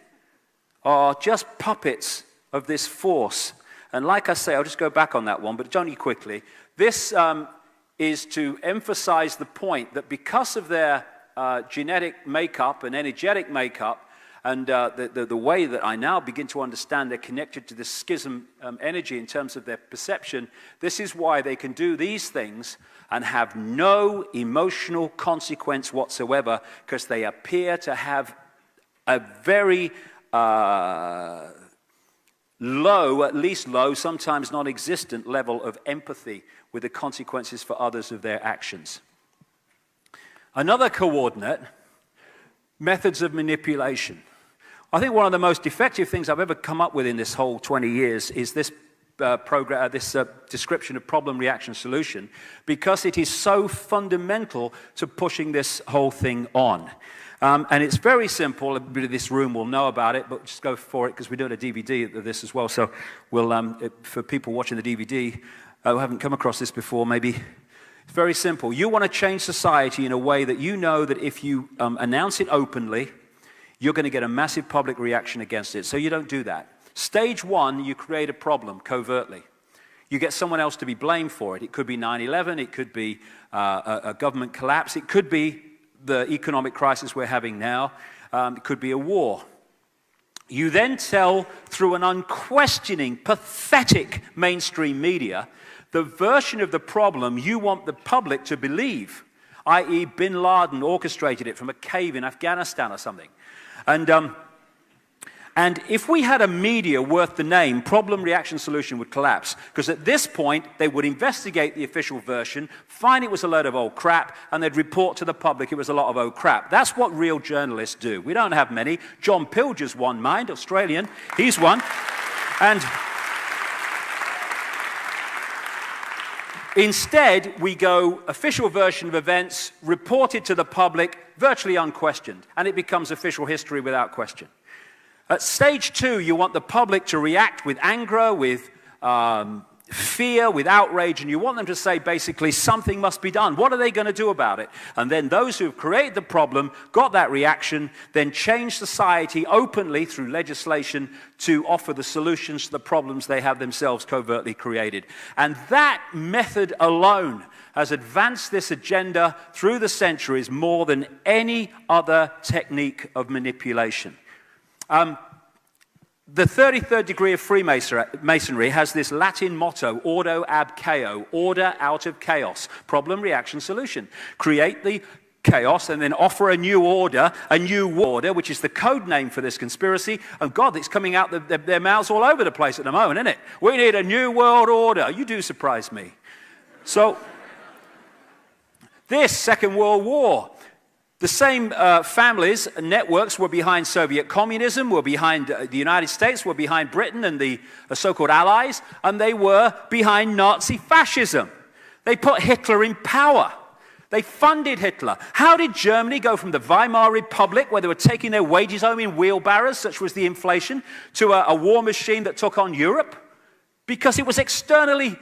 Speaker 1: are just puppets of this force. And like I say, I'll just go back on that one, but only quickly. This is to emphasize the point that because of their genetic makeup and energetic makeup, and the way that I now begin to understand they're connected to this schism energy in terms of their perception, this is why they can do these things and have no emotional consequence whatsoever, because they appear to have a very low, at least low, sometimes non-existent level of empathy with the consequences for others of their actions. Another coordinate, methods of manipulation. I think one of the most effective things I've ever come up with in this whole 20 years is this description of problem, reaction, solution, because it is so fundamental to pushing this whole thing on. And it's very simple. Everybody in this room will know about it, but just go for it, because we're doing a DVD of this as well. So we'll, for people watching the DVD who haven't come across this before, maybe it's very simple. You want to change society in a way that you know that if you announce it openly, you're going to get a massive public reaction against it. So you don't do that. Stage one, you create a problem covertly. You get someone else to be blamed for it. It could be 9/11. It could be a government collapse. It could be the economic crisis we're having now. It could be a war. You then tell, through an unquestioning, pathetic mainstream media, the version of the problem you want the public to believe, i.e. bin Laden orchestrated it from a cave in Afghanistan or something. And if we had a media worth the name, problem, reaction, solution would collapse. Because at this point, they would investigate the official version, find it was a load of old crap, and they'd report to the public it was a lot of old crap. That's what real journalists do. We don't have many. John Pilger's one, mind, Australian. He's one. And instead, we go official version of events, reported to the public, virtually unquestioned. And it becomes official history without question. At stage 2, you want the public to react with anger, with fear, with outrage, and you want them to say, basically, something must be done. What are they going to do about it? And then those who have created the problem, got that reaction, then change society openly through legislation to offer the solutions to the problems they have themselves covertly created. And that method alone has advanced this agenda through the centuries more than any other technique of manipulation. The 33rd degree of Freemasonry has this Latin motto, ordo ab chaos, order out of chaos, problem, reaction, solution. Create the chaos and then offer a new order, which is the code name for this conspiracy. And God, it's coming out their mouths all over the place at the moment, isn't it? We need a new world order. You do surprise me. So, this Second World War, the same families and networks were behind Soviet communism, were behind the United States, were behind Britain and the so-called allies, and they were behind Nazi fascism. They put Hitler in power. They funded Hitler. How did Germany go from the Weimar Republic, where they were taking their wages home in wheelbarrows, such was the inflation, to a war machine that took on Europe? Because it was externally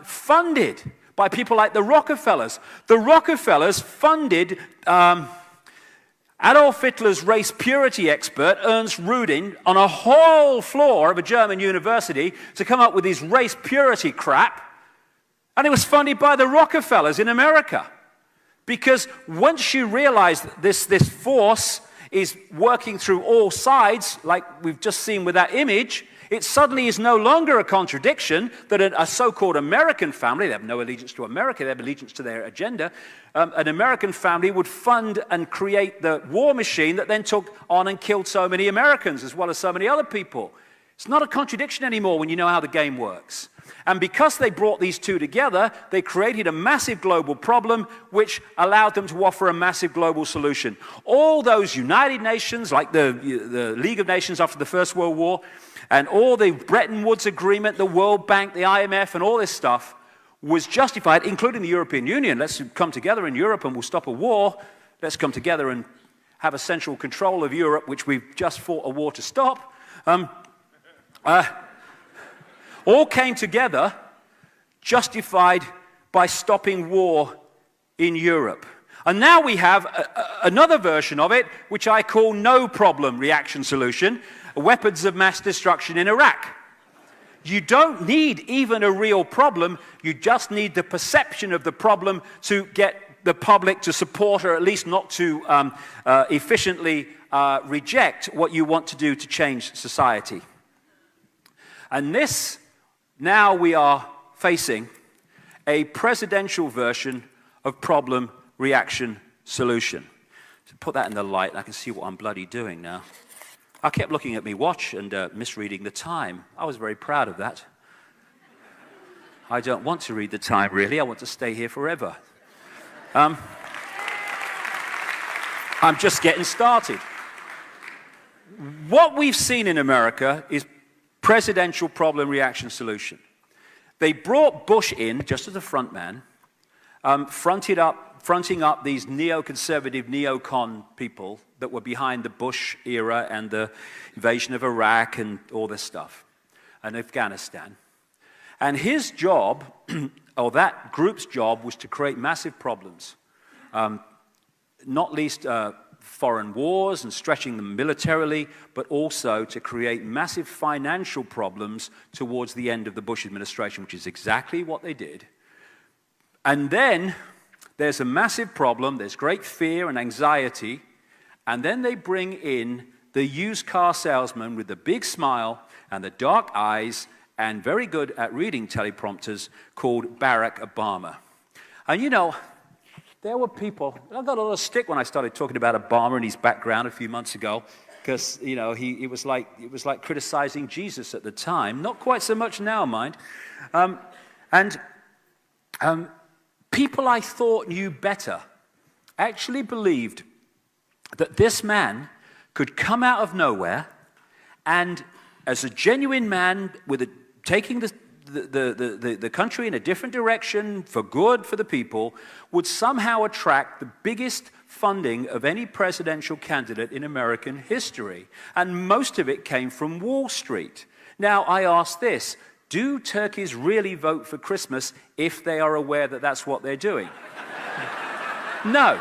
Speaker 1: funded by people like the Rockefellers. The Rockefellers funded Adolf Hitler's race purity expert, Ernst Rudin, on a whole floor of a German university to come up with his race purity crap. And it was funded by the Rockefellers in America. Because once you realize that this force is working through all sides, like we've just seen with that image, it suddenly is no longer a contradiction that a so-called American family, they have no allegiance to America, they have allegiance to their agenda, an American family would fund and create the war machine that then took on and killed so many Americans as well as so many other people. It's not a contradiction anymore when you know how the game works. And because they brought these two together, they created a massive global problem which allowed them to offer a massive global solution. All those United Nations, like the League of Nations after the First World War, and all the Bretton Woods Agreement, the World Bank, the IMF, and all this stuff was justified, including the European Union. Let's come together in Europe and we'll stop a war. Let's come together and have a central control of Europe, which we've just fought a war to stop. All came together, justified by stopping war in Europe. And now we have another version of it, which I call no problem reaction solution, weapons of mass destruction in Iraq. You don't need even a real problem, you just need the perception of the problem to get the public to support or at least not to efficiently reject what you want to do to change society. And this, now we are facing a presidential version of problem, reaction, solution. So put that in the light, and I can see what I'm bloody doing now. I kept looking at my watch and misreading the time. I was very proud of that. I don't want to read the time, really. I want to stay here forever. I'm just getting started. What we've seen in America is presidential problem, reaction, solution. They brought Bush in just as a front man, fronting up these neoconservative, neocon people that were behind the Bush era and the invasion of Iraq and all this stuff, and Afghanistan. And his job, or that group's job, was to create massive problems, not least foreign wars and stretching them militarily, but also to create massive financial problems towards the end of the Bush administration, which is exactly what they did. And then there's a massive problem, there's great fear and anxiety, and then they bring in the used car salesman with the big smile and the dark eyes and very good at reading teleprompters called Barack Obama. And you know, there were people, I got a little stick when I started talking about Obama and his background a few months ago. because, you know, it was like criticizing Jesus at the time. Not quite so much now, mind. People I thought knew better actually believed that this man could come out of nowhere and, as a genuine man, taking the country in a different direction for good for the people, would somehow attract the biggest funding of any presidential candidate in American history. And most of it came from Wall Street. Now, I ask this: do turkeys really vote for Christmas if they are aware that that's what they're doing? No.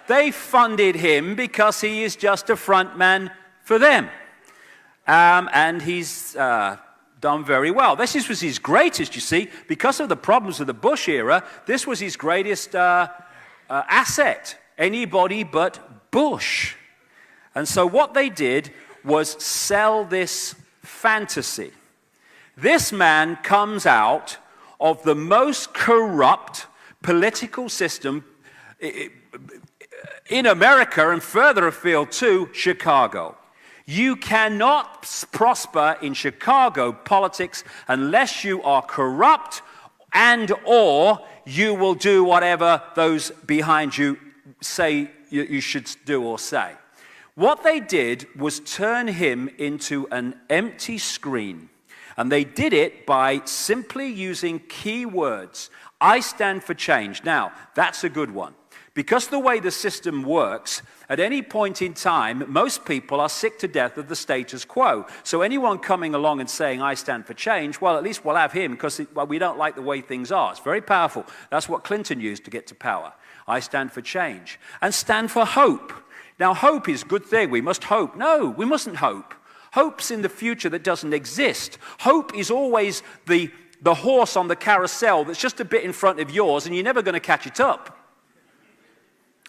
Speaker 1: They funded him because he is just a front man for them. And he's done very well. This was his greatest, you see. Because of the problems of the Bush era, this was his greatest asset. Anybody but Bush. And so what they did was sell this fantasy. This man comes out of the most corrupt political system in America and further afield too, Chicago. You cannot prosper in Chicago politics unless you are corrupt and or you will do whatever those behind you say you should do or say. What they did was turn him into an empty screen. And they did it by simply using key words. I stand for change. Now, that's a good one. Because the way the system works, at any point in time, most people are sick to death of the status quo. So anyone coming along and saying, I stand for change, well, at least we'll have him because we don't like the way things are. It's very powerful. That's what Clinton used to get to power. I stand for change. And stand for hope. Now, hope is a good thing. We must hope. No, we mustn't hope. Hope's in the future that doesn't exist. Hope is always the horse on the carousel that's just a bit in front of yours and you're never going to catch it up.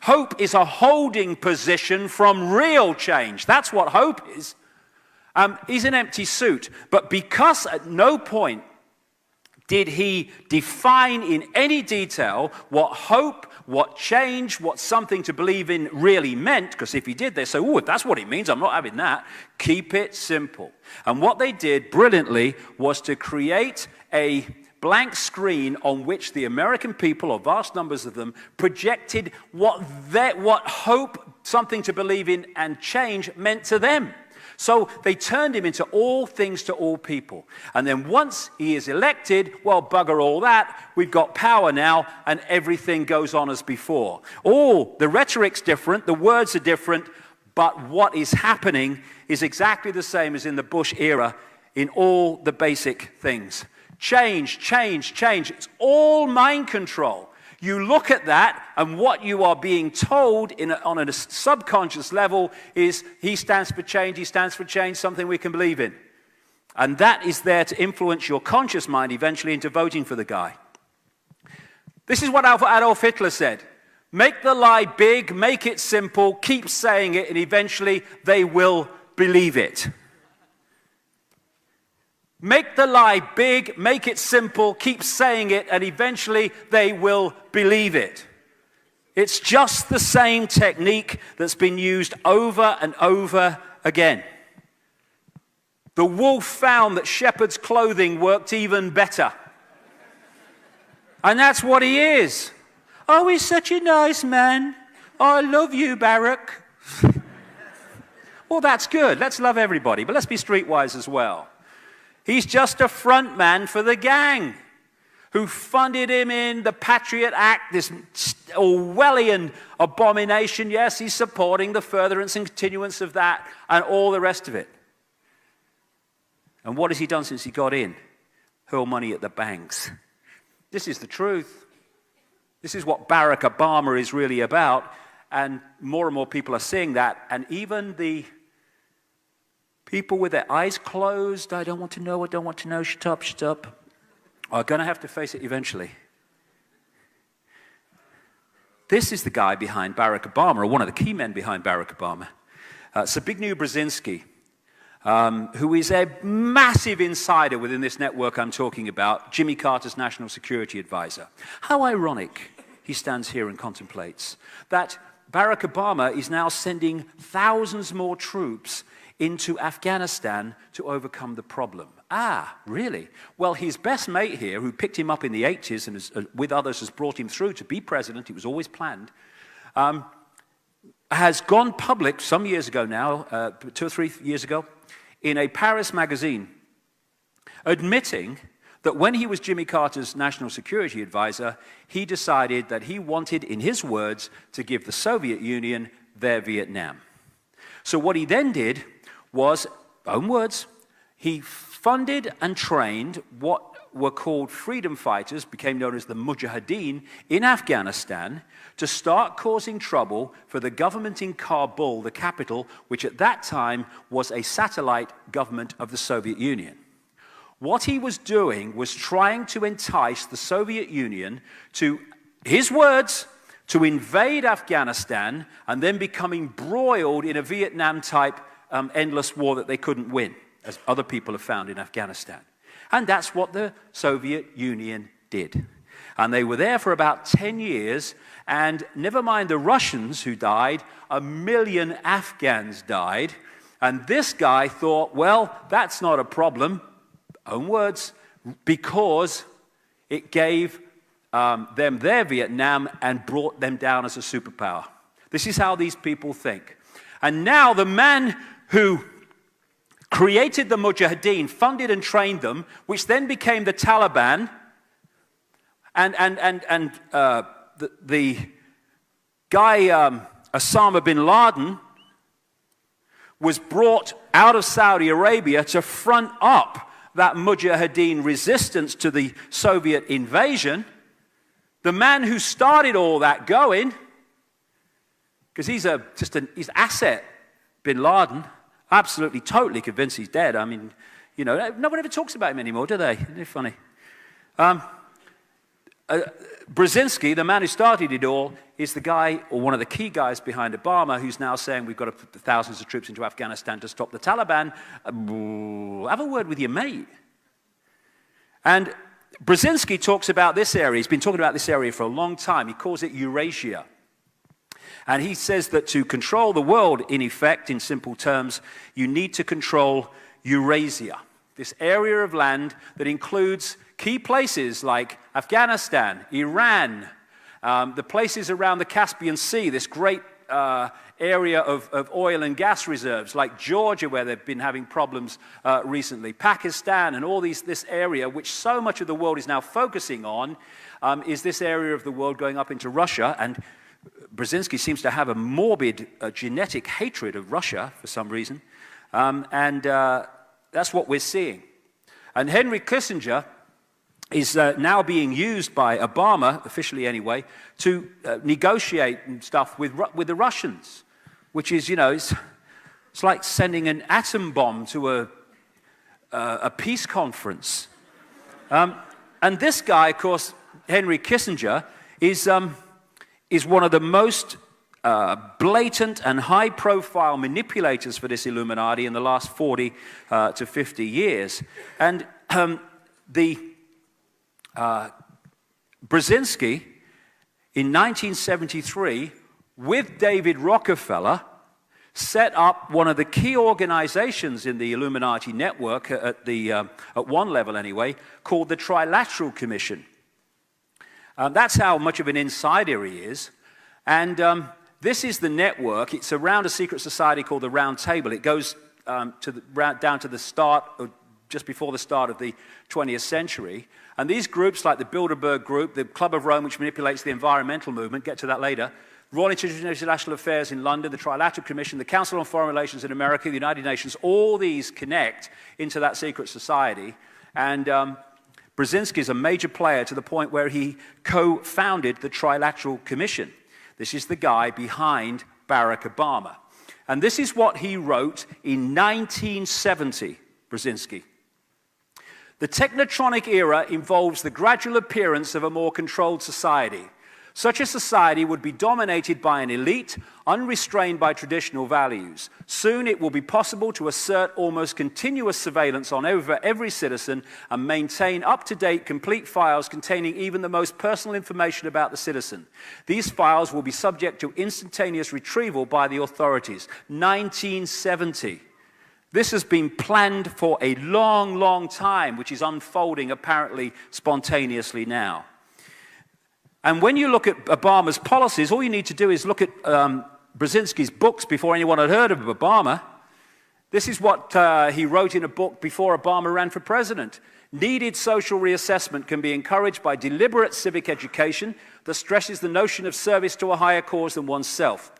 Speaker 1: Hope is a holding position from real change. That's what hope is. He's an empty suit. But because at no point did he define in any detail what hope, what change, what something to believe in really meant, because if he did, they say, oh, if that's what it means, I'm not having that. Keep it simple. And what they did brilliantly was to create a blank screen on which the American people, or vast numbers of them, projected what hope, something to believe in, and change meant to them. So they turned him into all things to all people. And then once he is elected, well, bugger all that, we've got power now, and everything goes on as before. The rhetoric's different, the words are different, but what is happening is exactly the same as in the Bush era in all the basic things. Change, change, change. It's all mind control. You look at that, and what you are being told on a subconscious level is he stands for change, something we can believe in. And that is there to influence your conscious mind eventually into voting for the guy. This is what Adolf Hitler said. Make the lie big, make it simple, keep saying it, and eventually they will believe it. Make the lie big, make it simple, keep saying it, and eventually they will believe it. It's just the same technique that's been used over and over again. The wolf found that shepherd's clothing worked even better. And that's what he is. Oh, he's such a nice man. Oh, I love you, Barack. Well, that's good. Let's love everybody, but let's be streetwise as well. He's just a front man for the gang who funded him in the Patriot Act, this Orwellian abomination. Yes, he's supporting the furtherance and continuance of that and all the rest of it. And what has he done since he got in? Hurl money at the banks. This is the truth. This is what Barack Obama is really about. And more people are seeing that. And even the people with their eyes closed, I don't want to know, shut up, are going to have to face it eventually. This is the guy behind Barack Obama, or one of the key men behind Barack Obama. Zbigniew Brzezinski, who is a massive insider within this network I'm talking about, Jimmy Carter's national security advisor. How ironic, he stands here and contemplates, that Barack Obama is now sending thousands more troops into Afghanistan to overcome the problem. Ah, really? Well, his best mate here, who picked him up in the 80s and has, with others has brought him through to be president, it was always planned, has gone public some years ago now, 2 or 3 years ago, in a Paris magazine, admitting that when he was Jimmy Carter's national security advisor, he decided that he wanted, in his words, to give the Soviet Union their Vietnam. So what he then did was, own words, he funded and trained what were called freedom fighters, became known as the Mujahideen, in Afghanistan, to start causing trouble for the government in Kabul, the capital, which at that time was a satellite government of the Soviet Union. What he was doing was trying to entice the Soviet Union to, his words, to invade Afghanistan and then become embroiled in a Vietnam-type endless war that they couldn't win, as other people have found in Afghanistan. And that's what the Soviet Union did. And they were there for about 10 years, and never mind the Russians who died, 1 million Afghans died. And this guy thought, well, that's not a problem, own words, because it gave them their Vietnam and brought them down as a superpower. This is how these people think. And now the man who created the Mujahideen, funded and trained them, which then became the Taliban, and the guy Osama bin Laden was brought out of Saudi Arabia to front up that Mujahideen resistance to the Soviet invasion. The man who started all that going, because he's asset, bin Laden, absolutely, totally convinced he's dead. I mean, you know, no one ever talks about him anymore, do they? Isn't it funny? Brzezinski, the man who started it all, is the guy, or one of the key guys behind Obama, who's now saying we've got to put thousands of troops into Afghanistan to stop the Taliban. Have a word with your mate. And Brzezinski talks about this area. He's been talking about this area for a long time. He calls it Eurasia. And he says that to control the world, in effect, in simple terms, you need to control Eurasia, this area of land that includes key places like Afghanistan, Iran, the places around the Caspian Sea, this great area of oil and gas reserves, like Georgia, where they've been having problems recently, Pakistan, and all this area, which so much of the world is now focusing on, is this area of the world going up into Russia. And Brzezinski seems to have a morbid genetic hatred of Russia for some reason. That's what we're seeing. And Henry Kissinger is now being used by Obama, officially anyway, to negotiate and stuff with the Russians, which is, you know, it's like sending an atom bomb to a peace conference. And this guy, of course, Henry Kissinger, is one of the most blatant and high-profile manipulators for this Illuminati in the last 40 to 50 years. And Brzezinski, in 1973, with David Rockefeller, set up one of the key organizations in the Illuminati network, at one level anyway, called the Trilateral Commission. That's how much of an insider he is. And this is the network. It's around a secret society called the Round Table. It goes down to the start, or just before the start of the 20th century. And these groups, like the Bilderberg Group, the Club of Rome, which manipulates the environmental movement, get to that later, Royal Institute of International Affairs in London, the Trilateral Commission, the Council on Foreign Relations in America, the United Nations, all these connect into that secret society. And Brzezinski is a major player to the point where he co-founded the Trilateral Commission. This is the guy behind Barack Obama. And this is what he wrote in 1970, Brzezinski. The technotronic era involves the gradual appearance of a more controlled society. Such a society would be dominated by an elite, unrestrained by traditional values. Soon it will be possible to assert almost continuous surveillance on over every citizen and maintain up-to-date, complete files containing even the most personal information about the citizen. These files will be subject to instantaneous retrieval by the authorities. 1970. This has been planned for a long, long time, which is unfolding apparently spontaneously now. And when you look at Obama's policies, all you need to do is look at Brzezinski's books before anyone had heard of Obama. This is what he wrote in a book before Obama ran for president. Needed social reassessment can be encouraged by deliberate civic education that stresses the notion of service to a higher cause than oneself.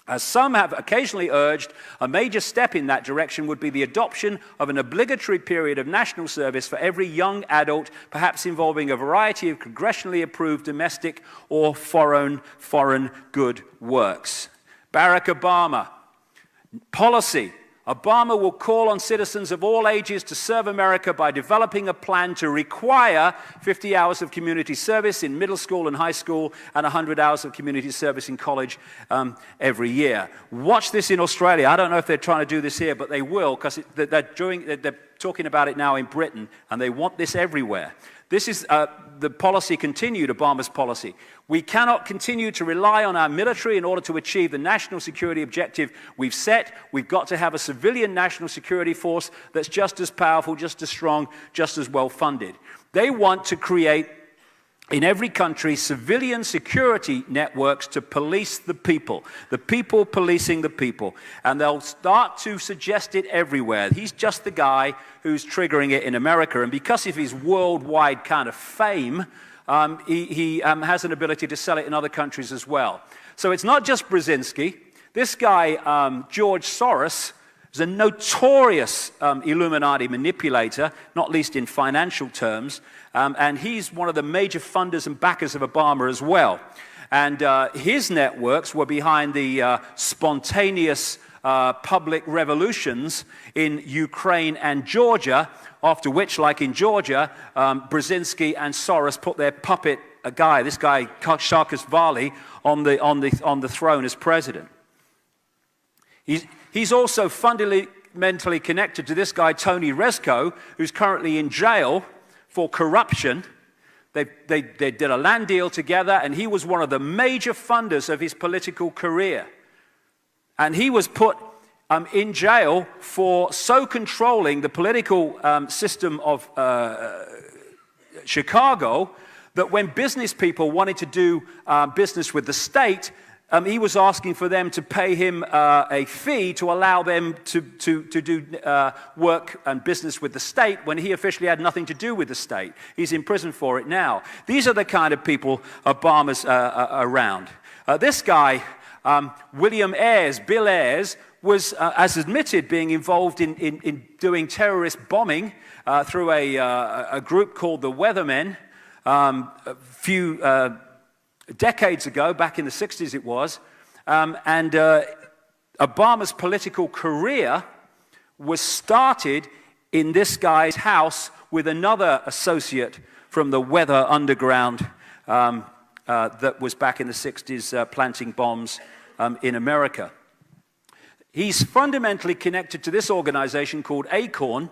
Speaker 1: As some have occasionally urged, a major step in that direction would be the adoption of an obligatory period of national service for every young adult, perhaps involving a variety of congressionally approved domestic or foreign good works. Barack Obama. Policy. Obama will call on citizens of all ages to serve America by developing a plan to require 50 hours of community service in middle school and high school and 100 hours of community service in college every year. Watch this in Australia. I don't know if they're trying to do this here, but they will, because they're talking about it now in Britain, and they want this everywhere. This is the policy continued, Obama's policy. We cannot continue to rely on our military in order to achieve the national security objective we've set. We've got to have a civilian national security force that's just as powerful, just as strong, just as well funded. They want to create, in every country, civilian security networks to police the people policing the people. And they'll start to suggest it everywhere. He's just the guy who's triggering it in America. And because of his worldwide kind of fame, he has an ability to sell it in other countries as well. So it's not just Brzezinski. This guy, George Soros, is a notorious Illuminati manipulator, not least in financial terms, and he's one of the major funders and backers of Obama as well. And his networks were behind the spontaneous public revolutions in Ukraine and Georgia, after which, like in Georgia, Brzezinski and Soros put their puppet, this guy, Saakashvili, on the throne as president. He's also fundamentally connected to this guy, Tony Rezko, who's currently in jail for corruption. They did a land deal together, and he was one of the major funders of his political career. And he was put in jail for so controlling the political system of Chicago that when business people wanted to do business with the state, he was asking for them to pay him a fee to allow them to do work and business with the state when he officially had nothing to do with the state. He's in prison for it now. These are the kind of people Obama's around. This guy, William Ayers, Bill Ayers, was, as admitted, being involved in doing terrorist bombing through a group called the Weathermen a few decades ago, back in the 60s it was, and Obama's political career was started in this guy's house with another associate from the Weather Underground that was back in the 60s planting bombs in America. He's fundamentally connected to this organization called Acorn,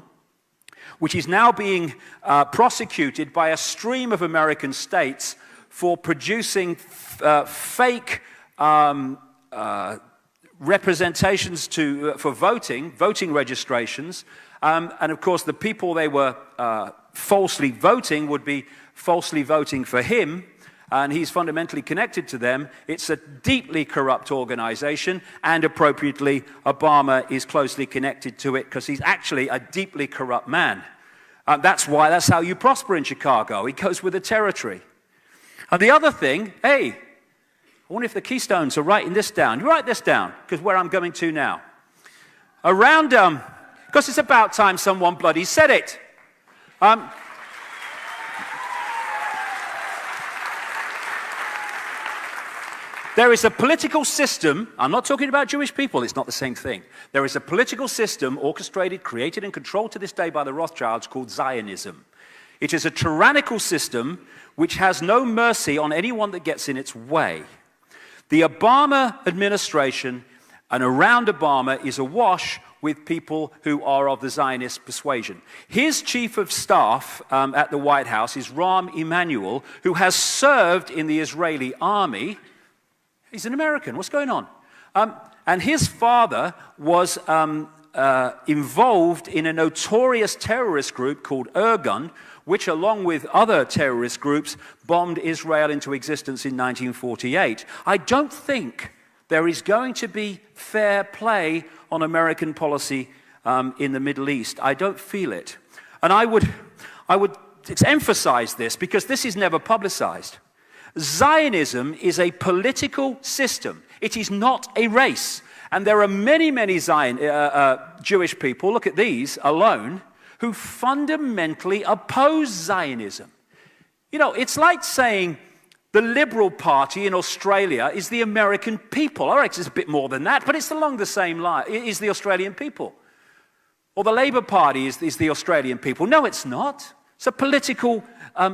Speaker 1: which is now being prosecuted by a stream of American states for producing fake representations for voting registrations. And of course, the people they were falsely voting would be falsely voting for him, and he's fundamentally connected to them. It's a deeply corrupt organization, and appropriately, Obama is closely connected to it because he's actually a deeply corrupt man. That's how you prosper in Chicago. He goes with the territory. And the other thing, hey, I wonder if the Keystones are writing this down. You write this down, because where I'm going to now. Around, because it's about time someone bloody said it. There is a political system, I'm not talking about Jewish people, it's not the same thing. There is a political system orchestrated, created, and controlled to this day by the Rothschilds called Zionism. It is a tyrannical system which has no mercy on anyone that gets in its way. The Obama administration and around Obama is awash with people who are of the Zionist persuasion. His chief of staff at the White House is Rahm Emanuel, who has served in the Israeli army. He's an American. What's going on? And his father was involved in a notorious terrorist group called Irgun, which, along with other terrorist groups, bombed Israel into existence in 1948. I don't think there is going to be fair play on American policy in the Middle East. I don't feel it. And I would emphasize this because this is never publicized. Zionism is a political system. It is not a race. And there are many, many Jewish people, look at these alone, who fundamentally oppose Zionism. You know, it's like saying the Liberal Party in Australia is the American people. All right, it's a bit more than that, but it's along the same line. It is the Australian people. Or the Labour Party is the Australian people. No, it's not. It's a political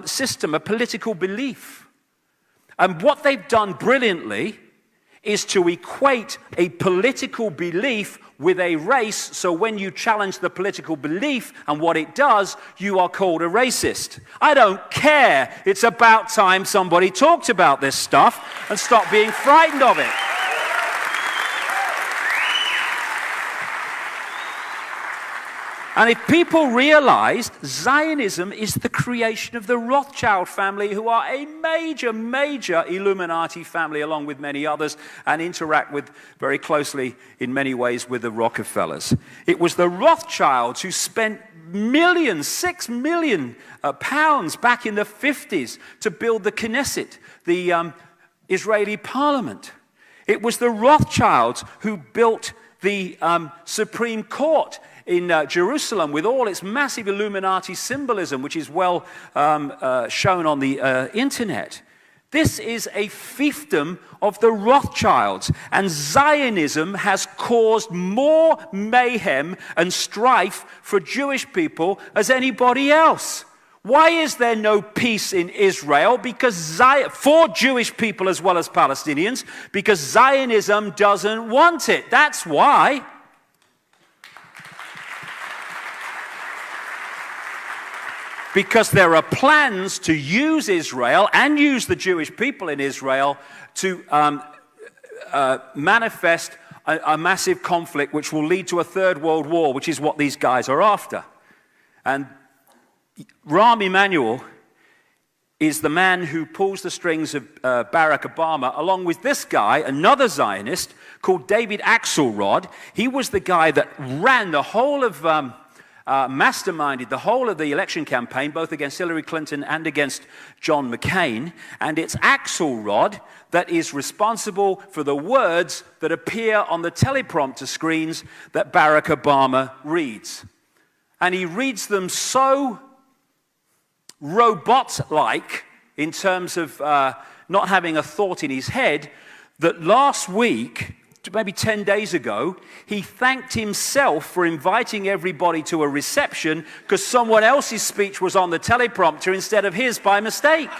Speaker 1: system, a political belief. And what they've done brilliantly is to equate a political belief with a race, so when you challenge the political belief and what it does, you are called a racist. I don't care. It's about time somebody talked about this stuff and stopped being frightened of it. And if people realized Zionism is the creation of the Rothschild family, who are a major, major Illuminati family, along with many others, and interact with very closely in many ways with the Rockefellers. It was the Rothschilds who spent millions, £6 million pounds back in the 50s to build the Knesset, the Israeli parliament. It was the Rothschilds who built the Supreme Court in Jerusalem with all its massive Illuminati symbolism, which is well shown on the internet. This is a fiefdom of the Rothschilds, and Zionism has caused more mayhem and strife for Jewish people as anybody else. Why is there no peace in Israel? Because for Jewish people as well as Palestinians, because Zionism doesn't want it. That's why. Because there are plans to use Israel and use the Jewish people in Israel to manifest a massive conflict which will lead to a third world war, which is what these guys are after. And Rahm Emanuel is the man who pulls the strings of Barack Obama, along with this guy, another Zionist, called David Axelrod. He was the guy that ran the whole of... masterminded the whole of the election campaign, both against Hillary Clinton and against John McCain. And it's Axelrod that is responsible for the words that appear on the teleprompter screens that Barack Obama reads. And he reads them so robot-like in terms of not having a thought in his head that last week, maybe 10 days ago, he thanked himself for inviting everybody to a reception because someone else's speech was on the teleprompter instead of his by mistake.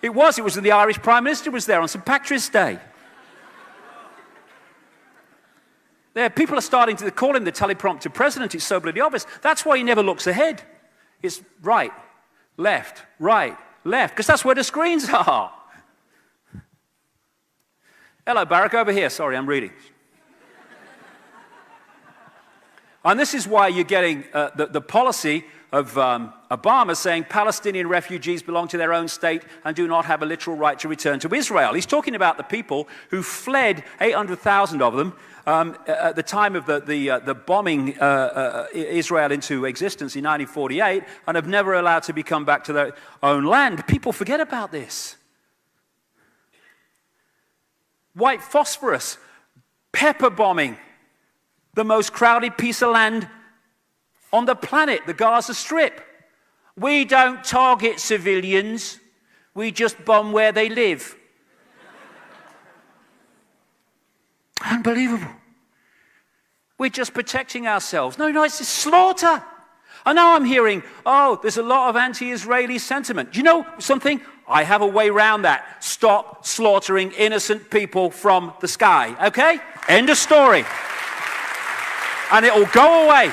Speaker 1: It was the Irish Prime Minister was there on St. Patrick's Day. There, people are starting to call him the teleprompter president. It's so bloody obvious. That's why he never looks ahead. It's right, left, because that's where the screens are. Hello, Barack, over here. Sorry, I'm reading. And this is why you're getting the policy of Obama saying Palestinian refugees belong to their own state and do not have a literal right to return to Israel. He's talking about the people who fled, 800,000 of them, at the time of the bombing Israel into existence in 1948, and have never allowed to come back to their own land. People forget about this. White phosphorus, pepper bombing, the most crowded piece of land on the planet, the Gaza Strip. We don't target civilians, we just bomb where they live. Unbelievable. We're just protecting ourselves. No, no, it's slaughter. And now I'm hearing, oh, there's a lot of anti-Israeli sentiment. Do you know something? I have a way around that. Stop slaughtering innocent people from the sky, okay? End of story. And it will go away.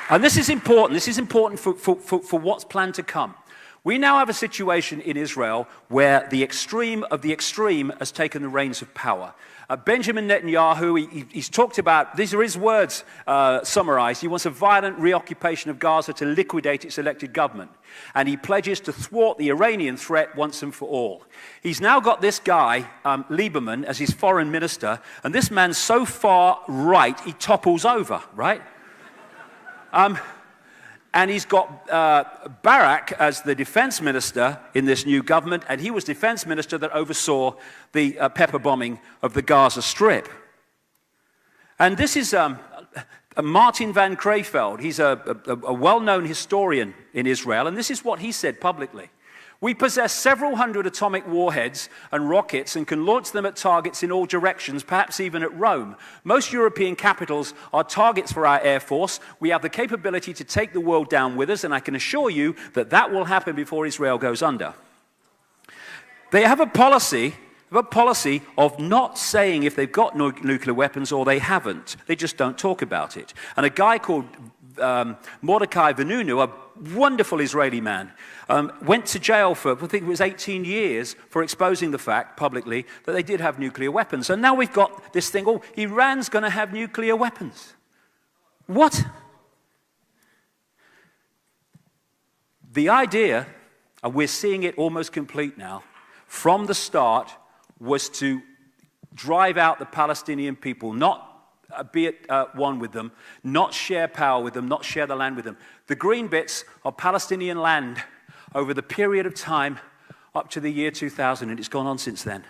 Speaker 1: And this is important. This is important for what's planned to come. We now have a situation in Israel where the extreme of the extreme has taken the reins of power. Benjamin Netanyahu, he's talked about, these are his words summarized, he wants a violent reoccupation of Gaza to liquidate its elected government. And he pledges to thwart the Iranian threat once and for all. He's now got this guy, Lieberman, as his foreign minister, and this man's so far right, he topples over, right? And he's got Barak as the defense minister in this new government, and he was defense minister that oversaw the pepper bombing of the Gaza Strip. And this is Martin van Creveld. He's a well-known historian in Israel, and this is what he said publicly. We possess several hundred atomic warheads and rockets and can launch them at targets in all directions, perhaps even at Rome. Most European capitals are targets for our Air Force. We have the capability to take the world down with us, and I can assure you that that will happen before Israel goes under. They have a policy of not saying if they've got nuclear weapons or they haven't. They just don't talk about it. And a guy called Mordecai Vanunu, a wonderful Israeli man, went to jail for, I think it was 18 years, for exposing the fact publicly that they did have nuclear weapons. And now we've got this thing, oh, Iran's going to have nuclear weapons. What? The idea, and we're seeing it almost complete now, from the start was to drive out the Palestinian people, not be at one with them, not share power with them, not share the land with them. The green bits are Palestinian land over the period of time up to the year 2000, and it's gone on since then,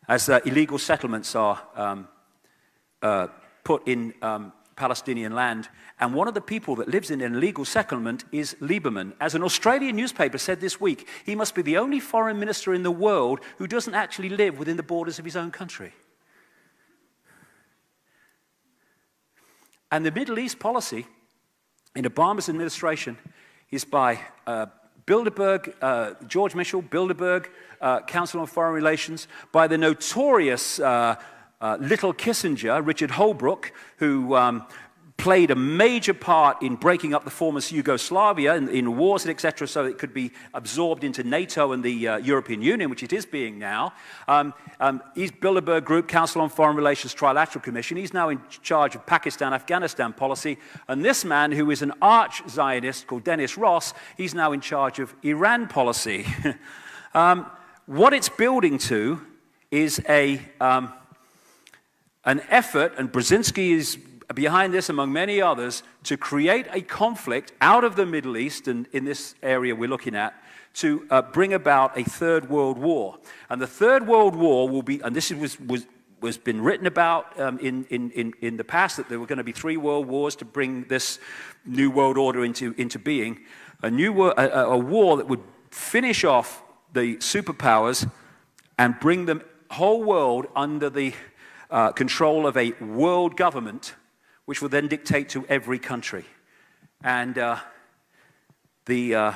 Speaker 1: as illegal settlements are put in Palestinian land. And one of the people that lives in an illegal settlement is Lieberman. As an Australian newspaper said this week, he must be the only foreign minister in the world who doesn't actually live within the borders of his own country. And the Middle East policy in Obama's administration is by Bilderberg, George Mitchell, Bilderberg, Council on Foreign Relations, by the notorious little Kissinger, Richard Holbrooke, who played a major part in breaking up the former Yugoslavia in wars, etc., so it could be absorbed into NATO and the European Union, which it is being now. He's Bilderberg Group, Council on Foreign Relations, Trilateral Commission. He's now in charge of Pakistan-Afghanistan policy. And this man, who is an arch-Zionist called Dennis Ross, he's now in charge of Iran policy. What it's building to is an effort, and Brzezinski is behind this, among many others, to create a conflict out of the Middle East, and in this area we're looking at, to bring about a third world war. And the third world war will be, and this was been written about in the past, that there were going to be 3 world wars to bring this new world order into being. A war that would finish off the superpowers and bring the whole world under the control of a world government, which will then dictate to every country. And the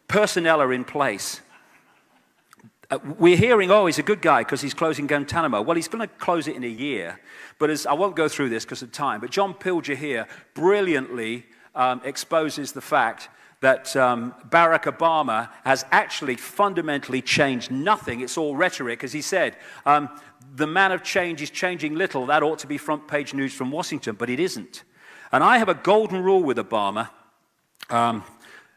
Speaker 1: personnel are in place. We're hearing, oh, he's a good guy because he's closing Guantanamo. Well, he's going to close it in a year. But I won't go through this because of time. But John Pilger here brilliantly exposes the fact that Barack Obama has actually fundamentally changed nothing. It's all rhetoric, as he said. The man of change is changing little. That ought to be front page news from Washington, but it isn't. And I have a golden rule with Obama.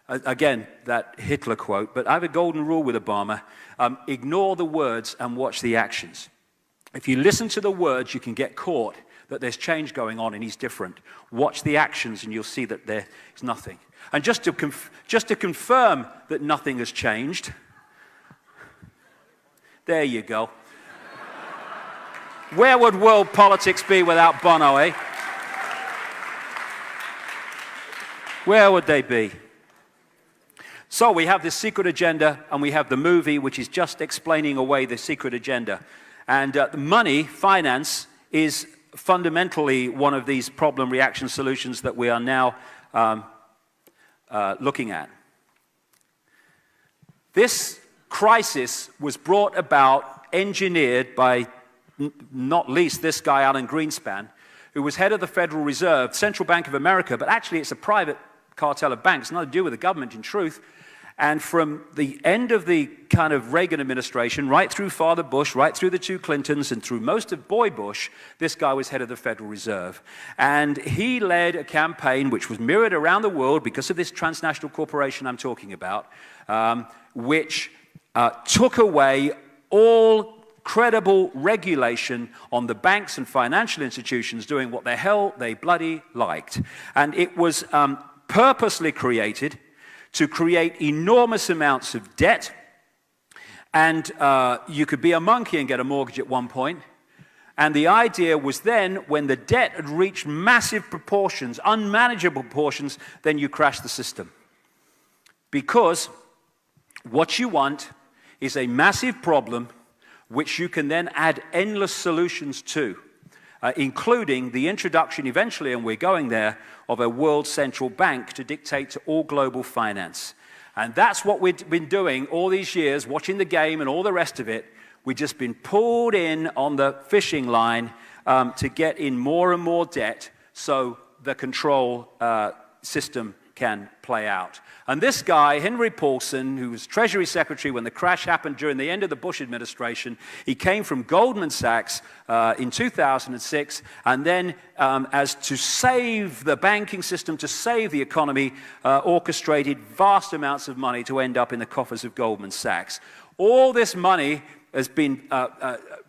Speaker 1: Again, that Hitler quote, but I have a golden rule with Obama. Ignore the words and watch the actions. If you listen to the words, you can get caught that there's change going on and he's different. Watch the actions and you'll see that there is nothing. And just to confirm that nothing has changed, there you go. Where would world politics be without Bono, eh? Where would they be? So we have this secret agenda, and we have the movie, which is just explaining away the secret agenda. And money, finance, is fundamentally one of these problem reaction solutions that we are now looking at. This crisis was brought about, engineered by not least this guy, Alan Greenspan, who was head of the Federal Reserve, Central Bank of America, but actually it's a private cartel of banks, nothing to do with the government in truth. And from the end of the kind of Reagan administration, right through Father Bush, right through the two Clintons, and through most of Boy Bush, this guy was head of the Federal Reserve. And he led a campaign which was mirrored around the world because of this transnational corporation I'm talking about, which took away all credible regulation on the banks and financial institutions doing what the hell they bloody liked. And it was purposely created to create enormous amounts of debt. And you could be a monkey and get a mortgage at one point. And the idea was then, when the debt had reached massive proportions, unmanageable proportions, then you crash the system. Because what you want is a massive problem which you can then add endless solutions to, including the introduction eventually, and we're going there, of a world central bank to dictate to all global finance. And that's what we've been doing all these years, watching the game and all the rest of it. We've just been pulled in on the fishing line to get in more and more debt so the control system can play out. And this guy, Henry Paulson, who was Treasury Secretary when the crash happened during the end of the Bush administration, he came from Goldman Sachs in 2006, and then as to save the banking system, to save the economy, orchestrated vast amounts of money to end up in the coffers of Goldman Sachs. All this money has been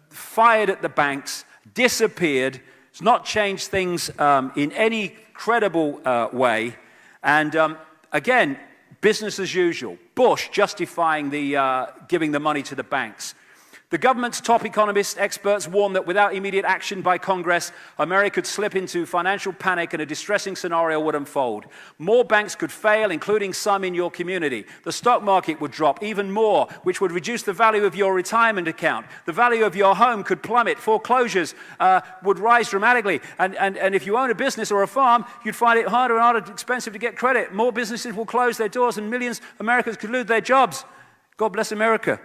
Speaker 1: fired at the banks, disappeared. It's not changed things in any credible way. And again, business as usual. Bush justifying the giving the money to the banks. The government's top economists, experts warn that without immediate action by Congress, America could slip into financial panic and a distressing scenario would unfold. More banks could fail, including some in your community. The stock market would drop even more, which would reduce the value of your retirement account. The value of your home could plummet. Foreclosures would rise dramatically. And if you own a business or a farm, you'd find it harder and harder, expensive to get credit. More businesses will close their doors and millions of Americans could lose their jobs. God bless America.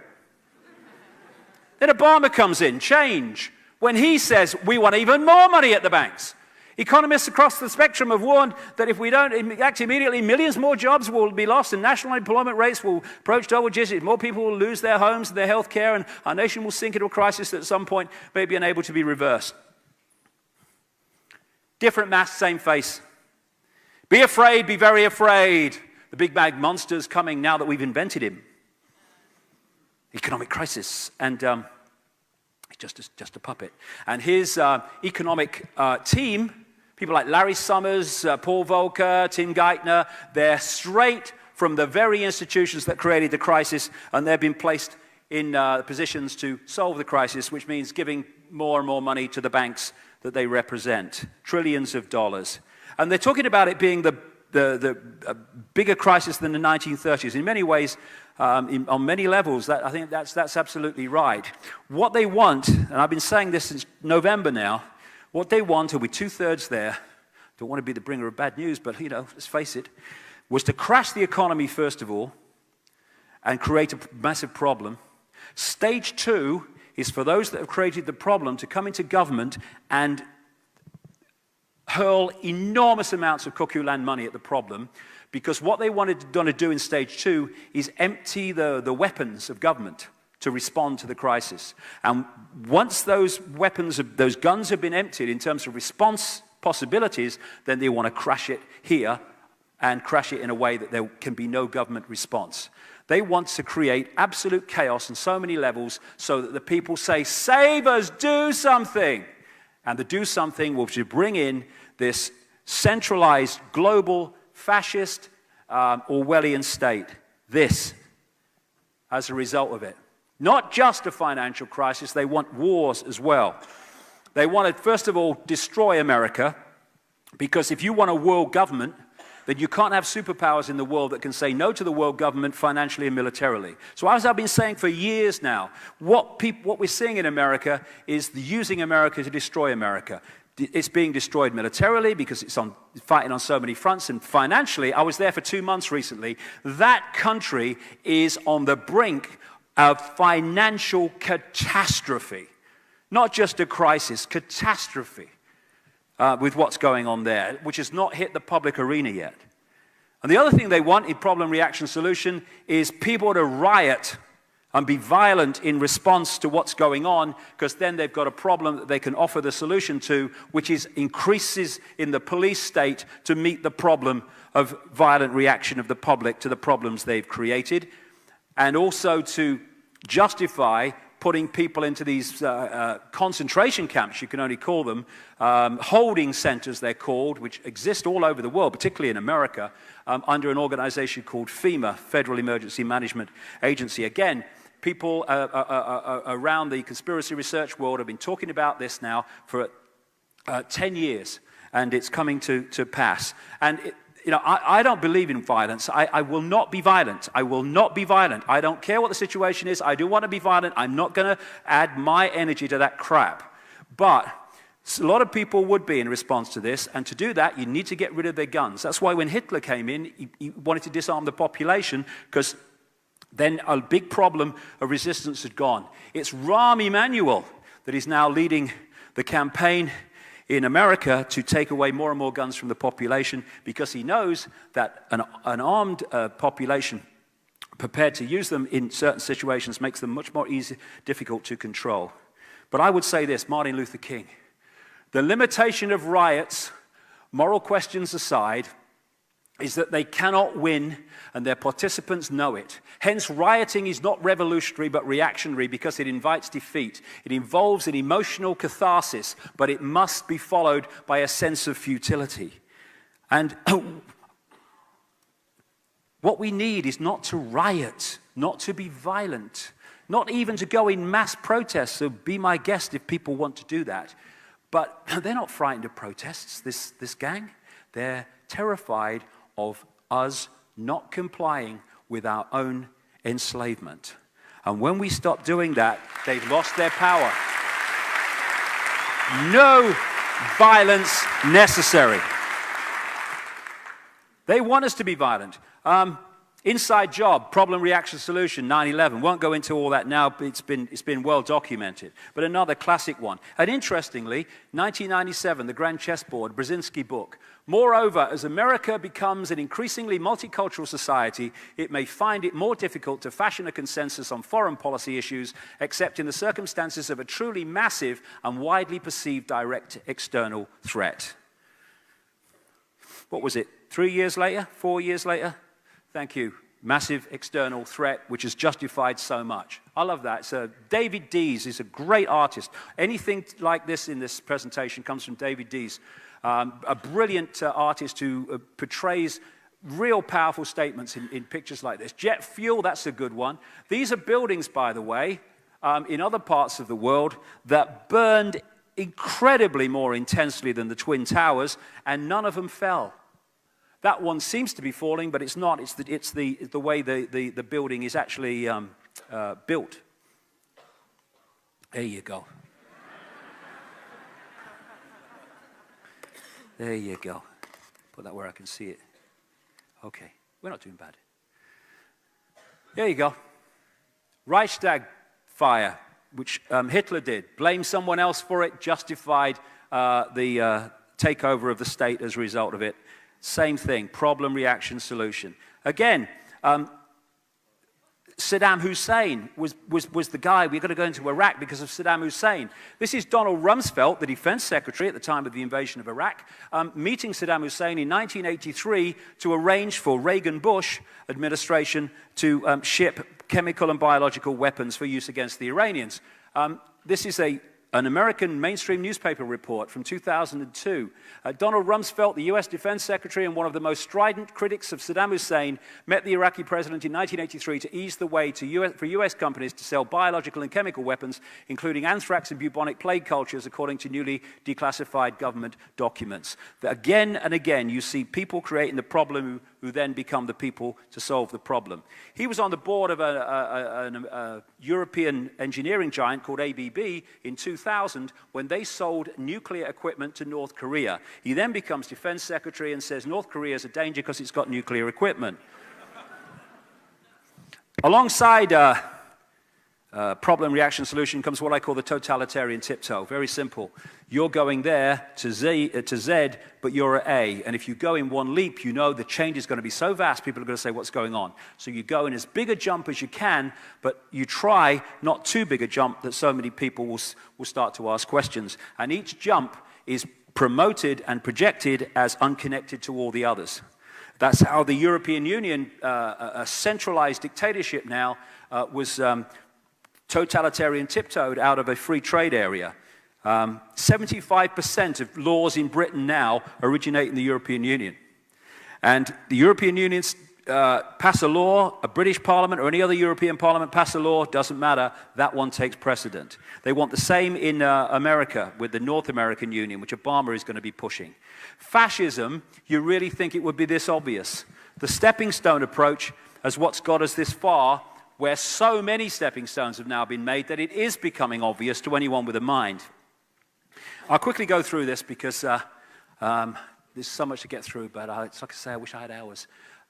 Speaker 1: Then Obama comes in, change, when he says we want even more money at the banks. Economists across the spectrum have warned that if we don't act immediately, millions more jobs will be lost and national unemployment rates will approach double digits. More people will lose their homes and their health care, and our nation will sink into a crisis that at some point may be unable to be reversed. Different mask, same face. Be afraid, be very afraid. The big bad monster's coming now that we've invented him. Economic crisis, and he's just a puppet. And his economic team, people like Larry Summers, Paul Volcker, Tim Geithner, they're straight from the very institutions that created the crisis, and they've been placed in positions to solve the crisis, which means giving more and more money to the banks that they represent, trillions of dollars. And they're talking about it being the bigger crisis than the 1930s. In many ways, on many levels, I think that's absolutely right. What they want, and I've been saying this since November now, what they want, and we're two-thirds there, don't want to be the bringer of bad news, but, let's face it, was to crash the economy, first of all, and create a massive problem. Stage two is for those that have created the problem to come into government and hurl enormous amounts of cuckoo land money at the problem, because what they wanted to do in stage two is empty the weapons of government to respond to the crisis. And once those weapons, those guns have been emptied in terms of response possibilities, then they want to crash it here and crash it in a way that there can be no government response. They want to create absolute chaos on so many levels so that the people say, save us, do something. And the do something will bring in this centralized global fascist Orwellian state. This, as a result of it. Not just a financial crisis, they want wars as well. They want to, first of all, destroy America, because if you want a world government, then you can't have superpowers in the world that can say no to the world government financially and militarily. So as I've been saying for years now, what we're seeing in America is using America to destroy America. It's being destroyed militarily because it's fighting on so many fronts, and financially, I was there for 2 months recently. That country is on the brink of financial catastrophe. Not just a crisis, catastrophe with what's going on there, which has not hit the public arena yet. And the other thing they want in problem, reaction, solution is people to riot and be violent in response to what's going on, because then they've got a problem that they can offer the solution to, which is increases in the police state to meet the problem of violent reaction of the public to the problems they've created, and also to justify putting people into these concentration camps, you can only call them, holding centers they're called, which exist all over the world, particularly in America, under an organization called FEMA, Federal Emergency Management Agency. Again, people around the conspiracy research world have been talking about this now for 10 years, and it's coming to pass. And I don't believe in violence. I will not be violent. I will not be violent. I don't care what the situation is. I do want to be violent. I'm not going to add my energy to that crap. But a lot of people would be in response to this, and to do that, you need to get rid of their guns. That's why when Hitler came in, he wanted to disarm the population, because then a big problem of resistance had gone. It's Rahm Emanuel that is now leading the campaign in America to take away more and more guns from the population, because he knows that an armed population prepared to use them in certain situations makes them much more difficult to control. But I would say this, Martin Luther King, the limitation of riots, moral questions aside, is that they cannot win, and their participants know it. Hence, rioting is not revolutionary but reactionary, because it invites defeat. It involves an emotional catharsis, but it must be followed by a sense of futility. And what we need is not to riot, not to be violent, not even to go in mass protests. So be my guest if people want to do that. But they're not frightened of protests, this gang. They're terrified of us not complying with our own enslavement. And when we stop doing that, they've lost their power. No violence necessary. They want us to be violent. Inside job, problem, reaction, solution, 9/11. Won't go into all that now, but it's been well documented. But another classic one. And interestingly, 1997, the Grand Chessboard, Brzezinski book. Moreover, as America becomes an increasingly multicultural society, it may find it more difficult to fashion a consensus on foreign policy issues, except in the circumstances of a truly massive and widely perceived direct external threat. What was it, 3 years later, 4 years later? Thank you. Massive external threat, which has justified so much. I love that. So David Dees is a great artist. Anything like this in this presentation comes from David Dees, a brilliant artist who portrays real powerful statements in pictures like this. Jet fuel, that's a good one. These are buildings, by the way, in other parts of the world that burned incredibly more intensely than the Twin Towers, and none of them fell. That one seems to be falling, but it's not. It's the way the building is actually built. There you go. There you go. Put that where I can see it. Okay, we're not doing bad. There you go. Reichstag fire, which Hitler did. Blamed someone else for it, justified the takeover of the state as a result of it. Same thing, problem, reaction, solution. Again, Saddam Hussein was the guy. We're going to go into Iraq because of Saddam Hussein. This is Donald Rumsfeld, the defense secretary at the time of the invasion of Iraq, meeting Saddam Hussein in 1983 to arrange for Reagan-Bush administration to ship chemical and biological weapons for use against the Iranians. This is a an American mainstream newspaper report from 2002. Donald Rumsfeld, the US Defense Secretary and one of the most strident critics of Saddam Hussein, met the Iraqi president in 1983 to ease the way for US companies to sell biological and chemical weapons, including anthrax and bubonic plague cultures, according to newly declassified government documents. Again and again, you see people creating the problem who then become the people to solve the problem. He was on the board of a European engineering giant called ABB in 2000 when they sold nuclear equipment to North Korea. He then becomes defense secretary and says North Korea is a danger because it's got nuclear equipment. Alongside problem, reaction, solution comes what I call the totalitarian tiptoe. Very simple. You're going there to Z, but you're at A. And if you go in one leap, you know the change is going to be so vast, people are going to say, what's going on? So you go in as big a jump as you can, but you try not too big a jump that so many people will start to ask questions. And each jump is promoted and projected as unconnected to all the others. That's how the European Union, a centralized dictatorship now, was totalitarian tiptoed out of a free trade area. 75% of laws in Britain now originate in the European Union. And the European Union pass a law, a British Parliament or any other European Parliament pass a law, doesn't matter, that one takes precedent. They want the same in America with the North American Union, which Obama is going to be pushing. Fascism, you really think it would be this obvious. The stepping stone approach is what's got us this far, where so many stepping stones have now been made that it is becoming obvious to anyone with a mind. I'll quickly go through this because there's so much to get through, but it's like I say, I wish I had hours.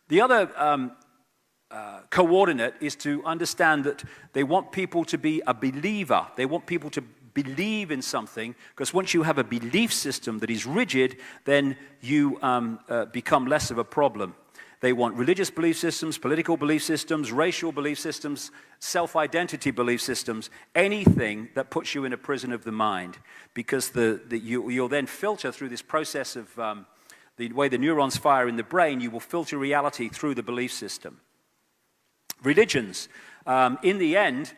Speaker 1: The other coordinate is to understand that they want people to be a believer. They want people to believe in something, because once you have a belief system that is rigid, then you become less of a problem. They want religious belief systems, political belief systems, racial belief systems, self-identity belief systems, anything that puts you in a prison of the mind, because you'll then filter through this process of the way the neurons fire in the brain, you will filter reality through the belief system. Religions. In the end,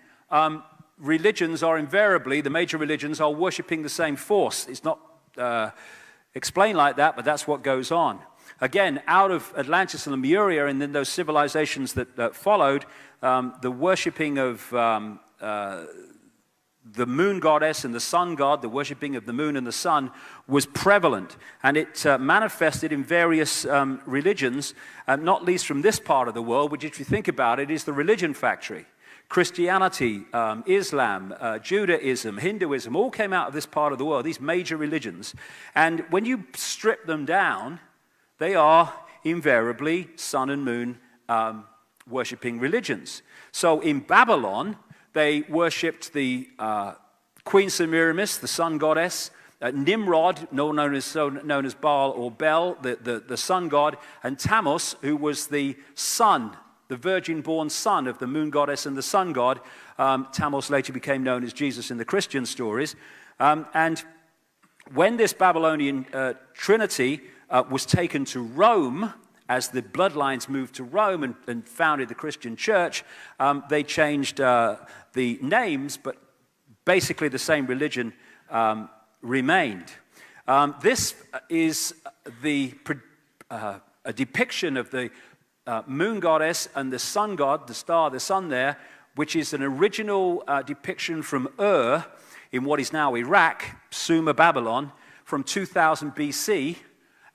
Speaker 1: religions are invariably, the major religions are worshipping the same force. It's not explained like that, but that's what goes on. Again, out of Atlantis and Lemuria and then those civilizations that followed, the worshipping of the moon goddess and the sun god, the worshipping of the moon and the sun, was prevalent. And it manifested in various religions, not least from this part of the world, which, if you think about it, is the religion factory. Christianity, Islam, Judaism, Hinduism, all came out of this part of the world, these major religions. And when you strip them down, they are invariably sun and moon worshipping religions. So in Babylon, they worshipped the Queen Semiramis, the sun goddess, Nimrod, known as Baal or Bel, the sun god, and Tammuz, who was the son, the virgin-born son of the moon goddess and the sun god. Tammuz later became known as Jesus in the Christian stories. And when this Babylonian trinity was taken to Rome, as the bloodlines moved to Rome and founded the Christian church, they changed the names, but basically the same religion remained. This is a depiction of the moon goddess and the sun god, the star, the sun there, which is an original depiction from Ur in what is now Iraq, Sumer, Babylon, from 2000 BC.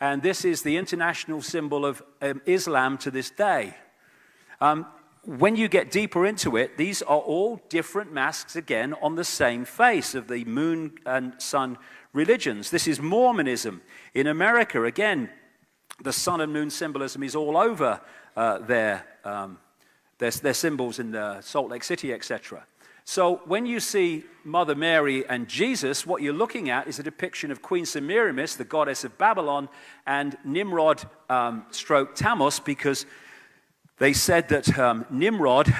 Speaker 1: And this is the international symbol of Islam to this day. When you get deeper into it, these are all different masks, again, on the same face of the moon and sun religions. This is Mormonism. In America, again, the sun and moon symbolism is all over their symbols in Salt Lake City, etc. So when you see Mother Mary and Jesus, what you're looking at is a depiction of Queen Semiramis, the goddess of Babylon, and Nimrod stroke Tammuz, because they said that Nimrod,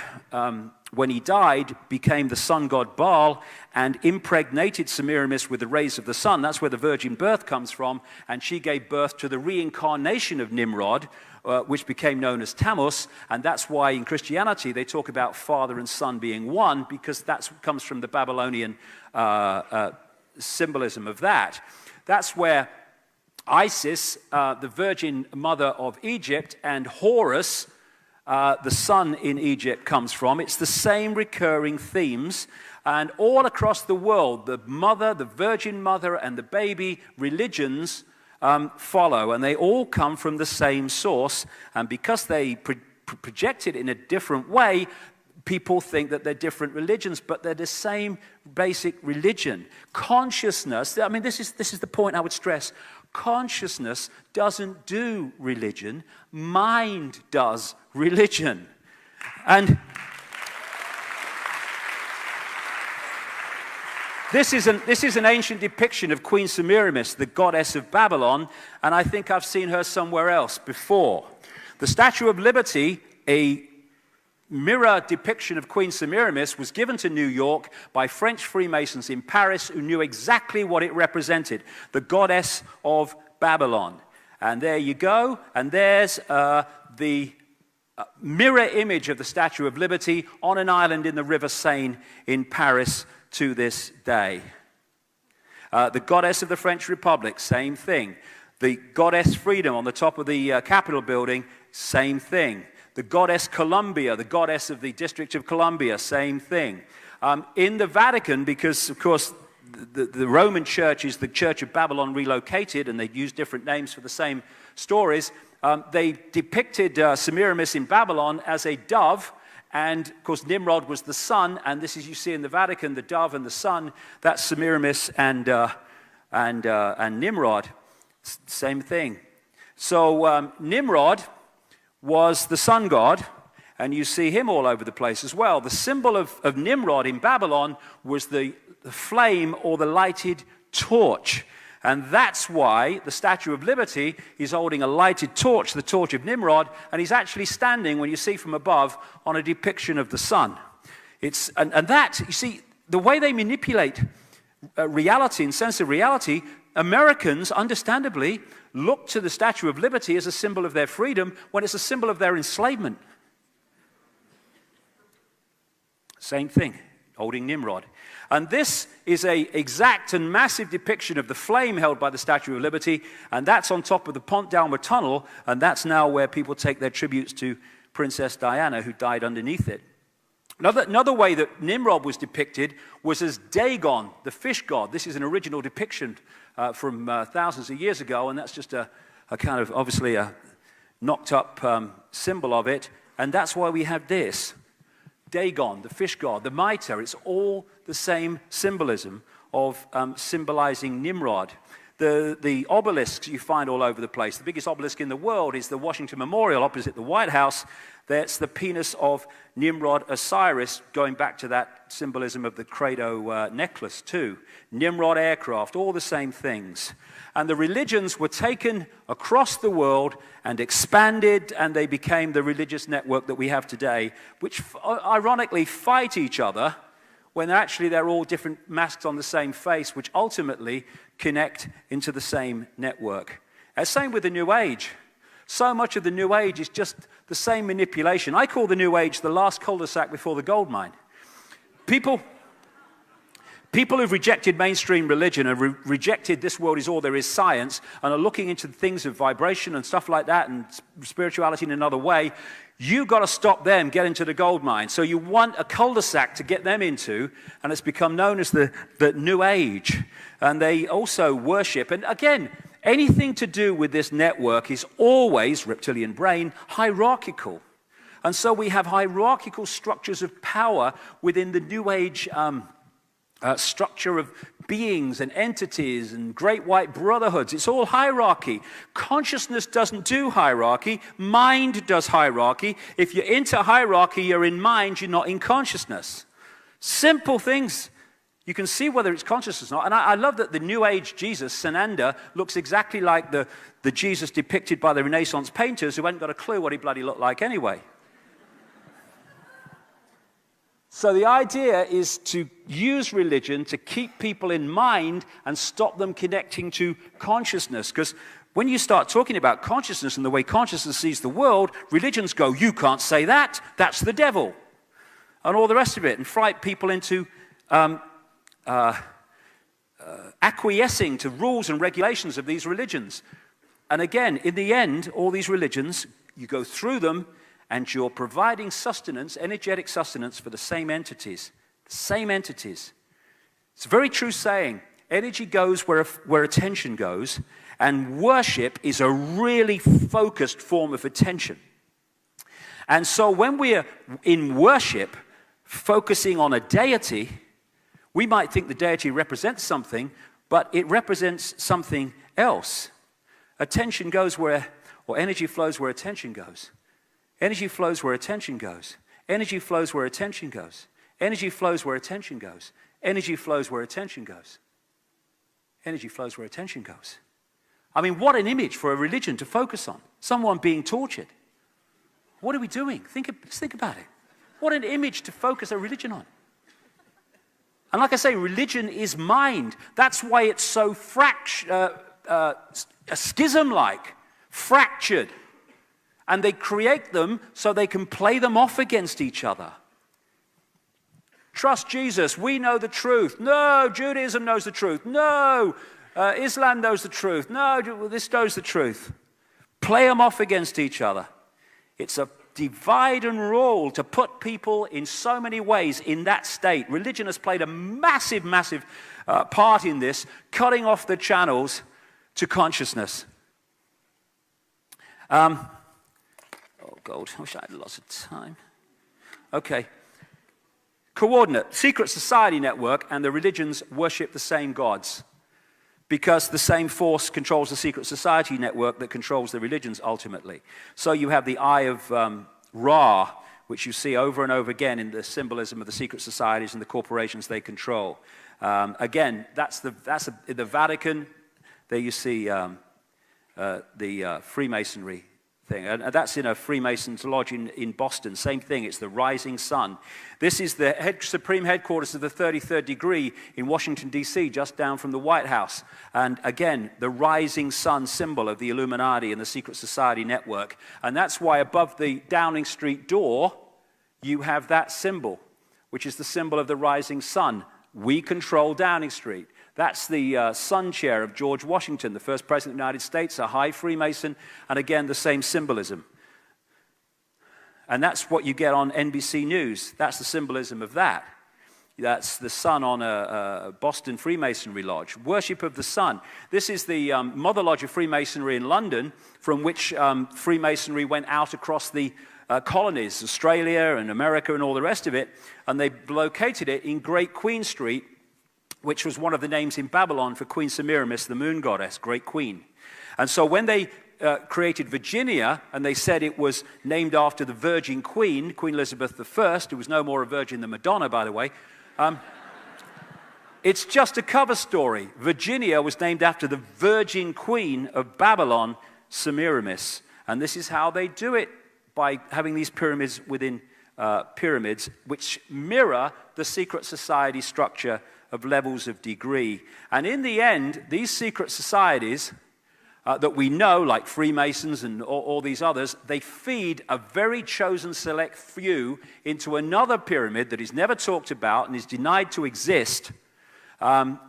Speaker 1: when he died, became the sun god Baal and impregnated Semiramis with the rays of the sun. That's where the virgin birth comes from, and she gave birth to the reincarnation of Nimrod, which became known as Tammuz, and that's why in Christianity they talk about Father and Son being one, because that comes from the Babylonian symbolism of that. That's where Isis, the Virgin Mother of Egypt, and Horus, the sun in Egypt, comes from. It's the same recurring themes. And all across the world, the mother, the Virgin Mother, and the baby religions follow. And they all come from the same source. And because they project it in a different way, people think that they're different religions, but they're the same basic religion. Consciousness, I mean, this is the point I would stress. Consciousness doesn't do religion. Mind does religion. And this is an ancient depiction of Queen Semiramis, the goddess of Babylon, and I think I've seen her somewhere else before. The Statue of Liberty, a mirror depiction of Queen Semiramis, was given to New York by French Freemasons in Paris who knew exactly what it represented, the goddess of Babylon. And there you go, and there's the mirror image of the Statue of Liberty on an island in the River Seine in Paris to this day. The goddess of the French Republic, same thing. The goddess Freedom on the top of the Capitol building, same thing. The goddess Columbia, the goddess of the District of Columbia, same thing. In the Vatican, because, of course, the Roman Church is the Church of Babylon relocated, and they use different names for the same stories, they depicted Semiramis in Babylon as a dove, and, of course, Nimrod was the sun, and this is, you see in the Vatican, the dove and the sun, that's Semiramis and Nimrod, same thing. So Nimrod was the sun god, and you see him all over the place as well. The symbol of Nimrod in Babylon was the flame or the lighted torch. And that's why the Statue of Liberty is holding a lighted torch, the torch of Nimrod, and he's actually standing, when you see from above, on a depiction of the sun. And that, you see, the way they manipulate reality and sense of reality, Americans, understandably, look to the Statue of Liberty as a symbol of their freedom when it's a symbol of their enslavement. Same thing, holding Nimrod. And this is an exact and massive depiction of the flame held by the Statue of Liberty, and that's on top of the Pont d'Alma tunnel, and that's now where people take their tributes to Princess Diana, who died underneath it. Another way that Nimrod was depicted was as Dagon, the fish god. This is an original depiction from thousands of years ago, and that's just a kind of, obviously, a knocked-up symbol of it, and that's why we have this. Dagon, the fish god, the mitre, it's all the same symbolism of symbolizing Nimrod. The obelisks you find all over the place. The biggest obelisk in the world is the Washington Memorial opposite the White House. That's the penis of Nimrod Osiris, going back to that symbolism of the Credo necklace too. Nimrod aircraft, all the same things. And the religions were taken across the world and expanded, and they became the religious network that we have today, which ironically fight each other when actually they're all different masks on the same face, which ultimately connect into the same network. And same with the New Age. So much of the New Age is just the same manipulation. I call the New Age the last cul-de-sac before the gold mine. People who've rejected mainstream religion and rejected this world is all there is science and are looking into things of vibration and stuff like that and spirituality in another way, you've got to stop them getting into the gold mine. So you want a cul-de-sac to get them into, and it's become known as the New Age. And they also worship, and again, anything to do with this network is always, reptilian brain, hierarchical. And so we have hierarchical structures of power within the New Age structure of beings and entities and great white brotherhoods. It's all hierarchy. Consciousness doesn't do hierarchy. Mind does hierarchy. If you're into hierarchy, you're in mind, you're not in consciousness. Simple things. You can see whether it's consciousness or not. And I love that the New Age Jesus, Sananda, looks exactly like the Jesus depicted by the Renaissance painters who hadn't got a clue what he bloody looked like anyway. So the idea is to use religion to keep people in mind and stop them connecting to consciousness. Because when you start talking about consciousness and the way consciousness sees the world, religions go, you can't say that, that's the devil. And all the rest of it, and fright people into acquiescing to rules and regulations of these religions. And again, in the end, all these religions, you go through them and you're providing sustenance, energetic sustenance for the same entities. The same entities. It's a very true saying. Energy goes where attention goes, and worship is a really focused form of attention. And so when we're in worship, focusing on a deity, we might think the deity represents something, but it represents something else. Attention goes where, or energy flows where attention goes. Energy flows where attention goes. Energy flows where attention goes. Energy flows where attention goes. Energy flows where attention goes. Energy flows where attention goes. I mean, what an image for a religion to focus on. Someone being tortured. What are we doing? Think about it. What an image to focus a religion on. And like I say, religion is mind. That's why it's so schism-like, fractured. And they create them so they can play them off against each other. Trust Jesus. We know the truth. No, Judaism knows the truth. No, Islam knows the truth. No, this knows the truth. Play them off against each other. It's a divide and rule to put people in so many ways in that state. Religion has played a massive, massive part in this, cutting off the channels to consciousness. Oh, God, I wish I had lots of time. Okay. Coordinate. Secret society network and the religions worship the same gods because the same force controls the secret society network that controls the religions ultimately. So you have the Eye of Ra, which you see over and over again in the symbolism of the secret societies and the corporations they control. Again, that's the Vatican. There you see the Freemasonry thing. And that's in a Freemasons lodge in Boston. Same thing, it's the rising sun. This is the supreme headquarters of the 33rd degree in Washington, D.C., just down from the White House. And again, the rising sun symbol of the Illuminati and the secret society network. And that's why above the Downing Street door, you have that symbol, which is the symbol of the rising sun. We control Downing Street. That's the sun chair of George Washington, the first president of the United States, a high Freemason, and again, the same symbolism. And that's what you get on NBC News. That's the symbolism of that. That's the sun on a Boston Freemasonry lodge. Worship of the sun. This is the Mother Lodge of Freemasonry in London, from which Freemasonry went out across the colonies, Australia and America and all the rest of it, and they located it in Great Queen Street, which was one of the names in Babylon for Queen Semiramis, the moon goddess, Great Queen. And so when they created Virginia, and they said it was named after the Virgin Queen, Queen Elizabeth I, who was no more a virgin than Madonna, by the way, it's just a cover story. Virginia was named after the Virgin Queen of Babylon, Semiramis. And this is how they do it, by having these pyramids within pyramids, which mirror the secret society structure of levels of degree. And in the end, these secret societies that we know, like Freemasons and all these others, they feed a very chosen select few into another pyramid that is never talked about and is denied to exist,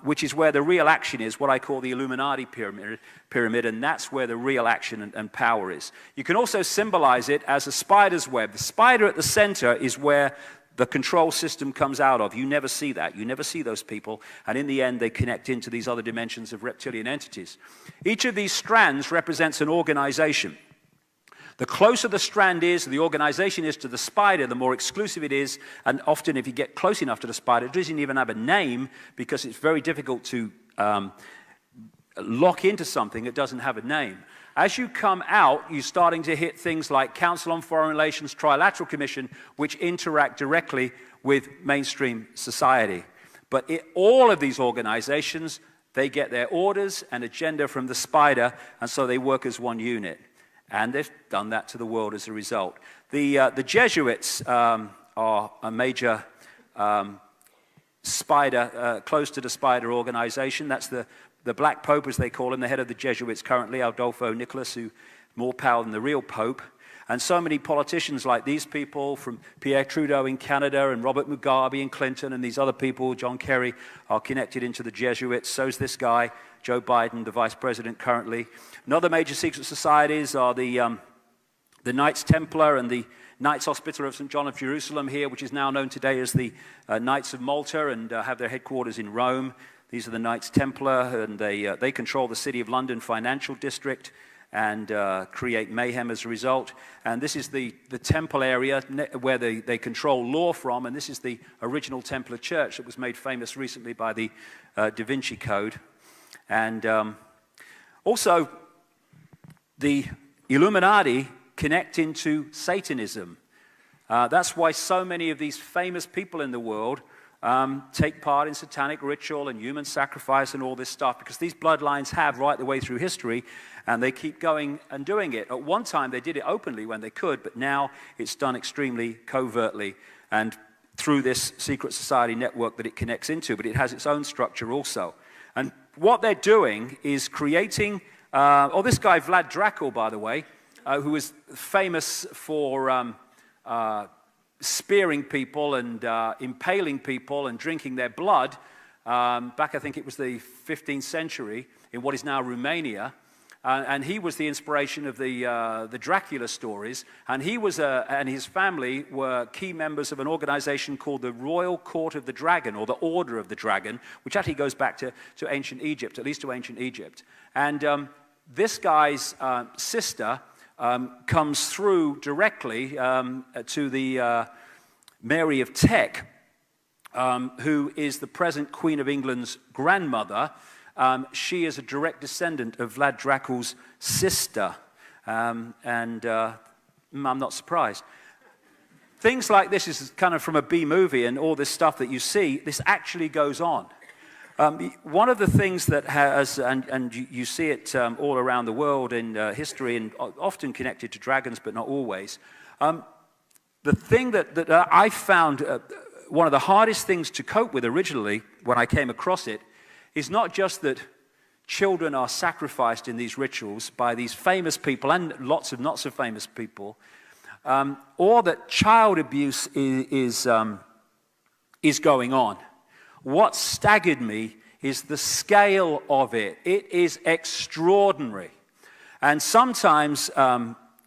Speaker 1: which is where the real action is, what I call the Illuminati pyramid, and that's where the real action and power is. You can also symbolize it as a spider's web. The spider at the center is where the control system comes out of. You never see that. You never see those people. And in the end, they connect into these other dimensions of reptilian entities. Each of these strands represents an organization. The closer the strand is, the organization is to the spider, the more exclusive it is. And often, if you get close enough to the spider, it doesn't even have a name because it's very difficult to lock into something that doesn't have a name. As you come out, you're starting to hit things like Council on Foreign Relations, Trilateral Commission, which interact directly with mainstream society. But all of these organizations, they get their orders and agenda from the spider, and so they work as one unit. And they've done that to the world as a result. The Jesuits are a major spider, close to the spider organization. That's the Black Pope, as they call him, the head of the Jesuits currently, Adolfo Nicolas, who more power than the real Pope. And so many politicians like these people, from Pierre Trudeau in Canada and Robert Mugabe and Clinton and these other people, John Kerry, are connected into the Jesuits. So's this guy, Joe Biden, the vice president currently. Another major secret societies are the Knights Templar and the Knights Hospitaller of St. John of Jerusalem here, which is now known today as the Knights of Malta, and have their headquarters in Rome. These are the Knights Templar, and they control the City of London financial district and create mayhem as a result. And this is the temple area where they control law from, and this is the original Templar church that was made famous recently by the Da Vinci Code. And also, the Illuminati connect into Satanism. That's why so many of these famous people in the world take part in satanic ritual and human sacrifice and all this stuff, because these bloodlines have right the way through history, and they keep going and doing it. At one time, they did it openly when they could, but now it's done extremely covertly and through this secret society network that it connects into, but it has its own structure also. And what they're doing is creating, this guy Vlad Dracul, by the way, who was famous for spearing people and impaling people and drinking their blood back, I think it was the 15th century, in what is now Romania. And he was the inspiration of the Dracula stories. And he was and his family were key members of an organization called the Royal Court of the Dragon, or the Order of the Dragon, which actually goes back to ancient Egypt, at least to ancient Egypt. And this guy's sister comes through directly to the Mary of Teck, who is the present Queen of England's grandmother. She is a direct descendant of Vlad Dracul's sister, and I'm not surprised. Things like this is kind of from a B-movie, and all this stuff that you see, this actually goes on. One of the things that has, and you see it all around the world in history, and often connected to dragons, but not always, the thing that I found one of the hardest things to cope with originally when I came across it is not just that children are sacrificed in these rituals by these famous people and lots of not so famous people, or that child abuse is going on. What staggered me is the scale of it. It is extraordinary. And sometimes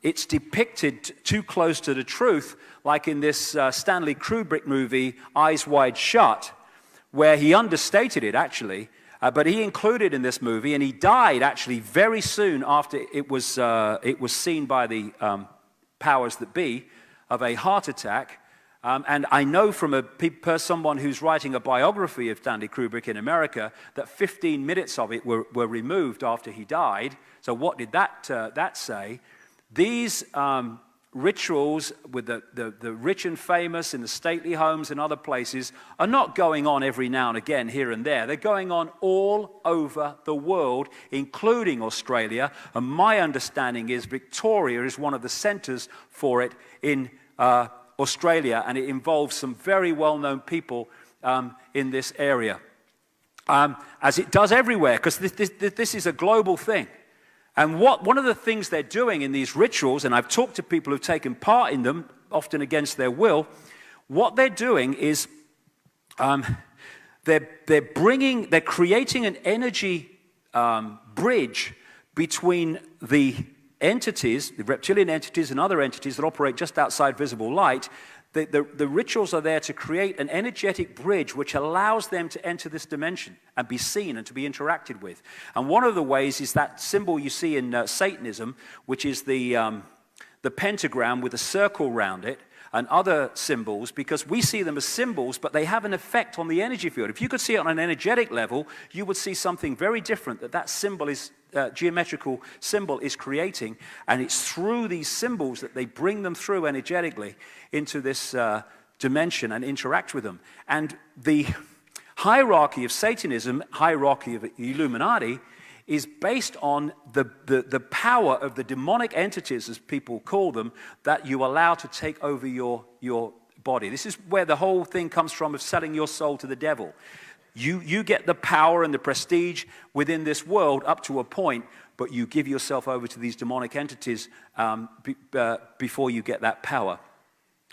Speaker 1: it's depicted too close to the truth, like in this Stanley Kubrick movie, Eyes Wide Shut, where he understated it, actually, but he included in this movie, and he died, actually, very soon after it was seen by the powers that be, of a heart attack. And I know from someone who's writing a biography of Stanley Kubrick in America that 15 minutes of it were removed after he died. So what did that say? These rituals with the rich and famous in the stately homes and other places are not going on every now and again here and there. They're going on all over the world, including Australia. And my understanding is Victoria is one of the centers for it in Australia, and it involves some very well-known people in this area, as it does everywhere, because this is a global thing. And one of the things they're doing in these rituals, and I've talked to people who've taken part in them, often against their will, what they're doing is they're creating an energy bridge between the entities, the reptilian entities and other entities that operate just outside visible light. The rituals are there to create an energetic bridge which allows them to enter this dimension and be seen and to be interacted with. And one of the ways is that symbol you see in Satanism, which is the pentagram with a circle around it, and other symbols, because we see them as symbols, but they have an effect on the energy field. If you could see it on an energetic level, you would see something very different that symbol is, geometrical symbol is creating, and it's through these symbols that they bring them through energetically into this dimension and interact with them. And the hierarchy of Satanism, hierarchy of Illuminati, is based on the power of the demonic entities, as people call them, that you allow to take over your body. This is where the whole thing comes from, of selling your soul to the devil. You get the power and the prestige within this world up to a point, but you give yourself over to these demonic entities before you get that power.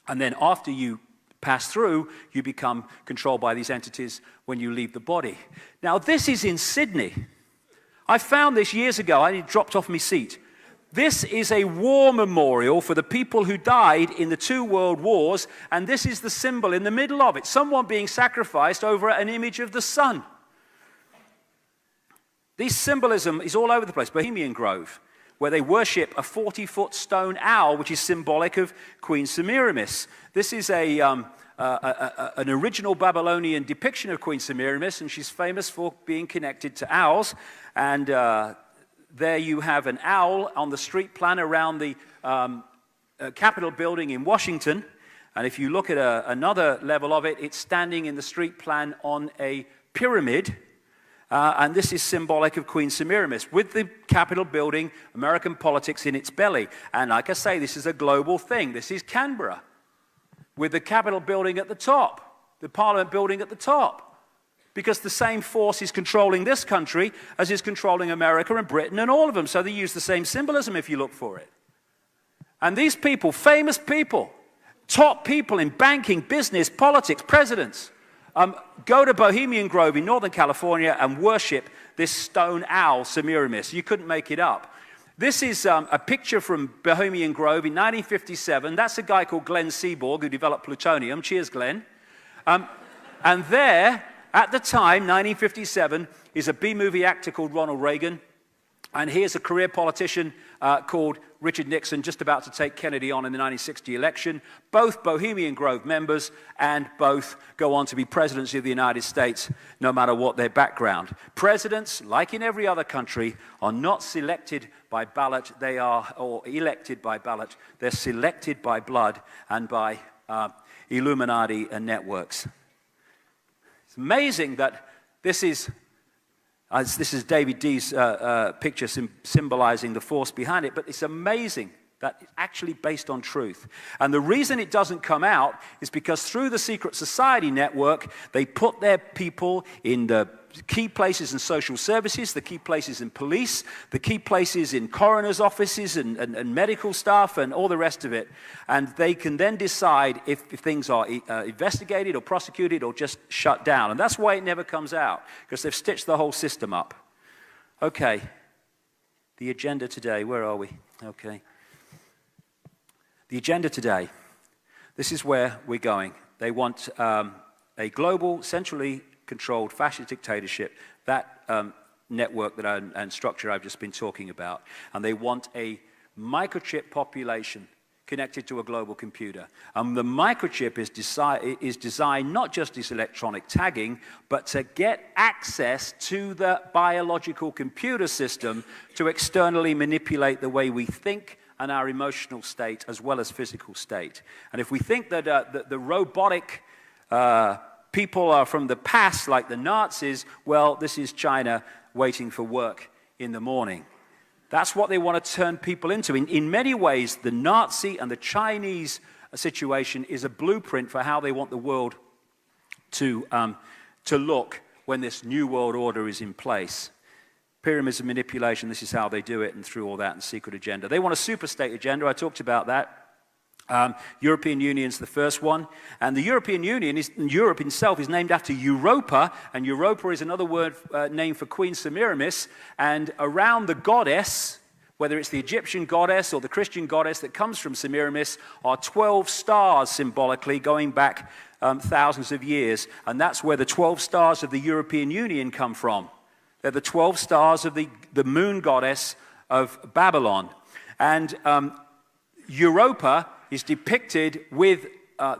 Speaker 1: And then after you pass through, you become controlled by these entities when you leave the body. Now, this is in Sydney. I found this years ago. I dropped off my seat. This is a war memorial for the people who died in the 2 world wars, and this is the symbol in the middle of it, someone being sacrificed over an image of the sun. This symbolism is all over the place. Bohemian Grove, where they worship a 40-foot stone owl, which is symbolic of Queen Semiramis. This is an original Babylonian depiction of Queen Semiramis, and she's famous for being connected to owls. And there you have an owl on the street plan around the Capitol building in Washington. And if you look at another level of it, it's standing in the street plan on a pyramid. And this is symbolic of Queen Semiramis, with the Capitol building, American politics in its belly. And like I say, this is a global thing. This is Canberra, with the Capitol building at the top, the Parliament building at the top. Because the same force is controlling this country as is controlling America and Britain and all of them. So they use the same symbolism if you look for it. And these people, famous people, top people in banking, business, politics, presidents, go to Bohemian Grove in Northern California and worship this stone owl, Semiramis. You couldn't make it up. This is a picture from Bohemian Grove in 1957. That's a guy called Glenn Seaborg who developed plutonium. Cheers, Glenn. And there, at the time, 1957, is a B-movie actor called Ronald Reagan. And here's a career politician called Richard Nixon, just about to take Kennedy on in the 1960 election. Both Bohemian Grove members, and both go on to be presidents of the United States, no matter what their background. Presidents, like in every other country, are not selected by ballot. They are, or elected by ballot. They're selected by blood and by Illuminati and networks. It's amazing that this is David D's picture symbolizing the force behind it, but it's amazing that it's actually based on truth. And the reason it doesn't come out is because through the secret society network, they put their people in the key places in social services, the key places in police, the key places in coroner's offices and medical staff and all the rest of it. And they can then decide if things are investigated or prosecuted or just shut down. And that's why it never comes out, because they've stitched the whole system up. Okay, the agenda today, where are we? Okay. The agenda today, this is where we're going. They want a global, centrally controlled fascist dictatorship, that network and structure I've just been talking about. And they want a microchip population connected to a global computer. And the microchip is designed not just as electronic tagging, but to get access to the biological computer system to externally manipulate the way we think and our emotional state as well as physical state. And if we think that the robotic people are from the past, like the Nazis, well, this is China waiting for work in the morning. That's what they want to turn people into. In many ways, the Nazi and the Chinese situation is a blueprint for how they want the world to look when this new world order is in place. Pyramids of manipulation, this is how they do it, and through all that and secret agenda. They want a superstate agenda. I talked about that. European Union's the first one, and the European Union Europe itself is named after Europa, and Europa is another word name for Queen Semiramis, and around the goddess, whether it's the Egyptian goddess or the Christian goddess that comes from Semiramis, are 12 stars symbolically going back thousands of years, and that's where the 12 stars of the European Union come from. They're the 12 stars of the moon goddess of Babylon, and Europa is depicted with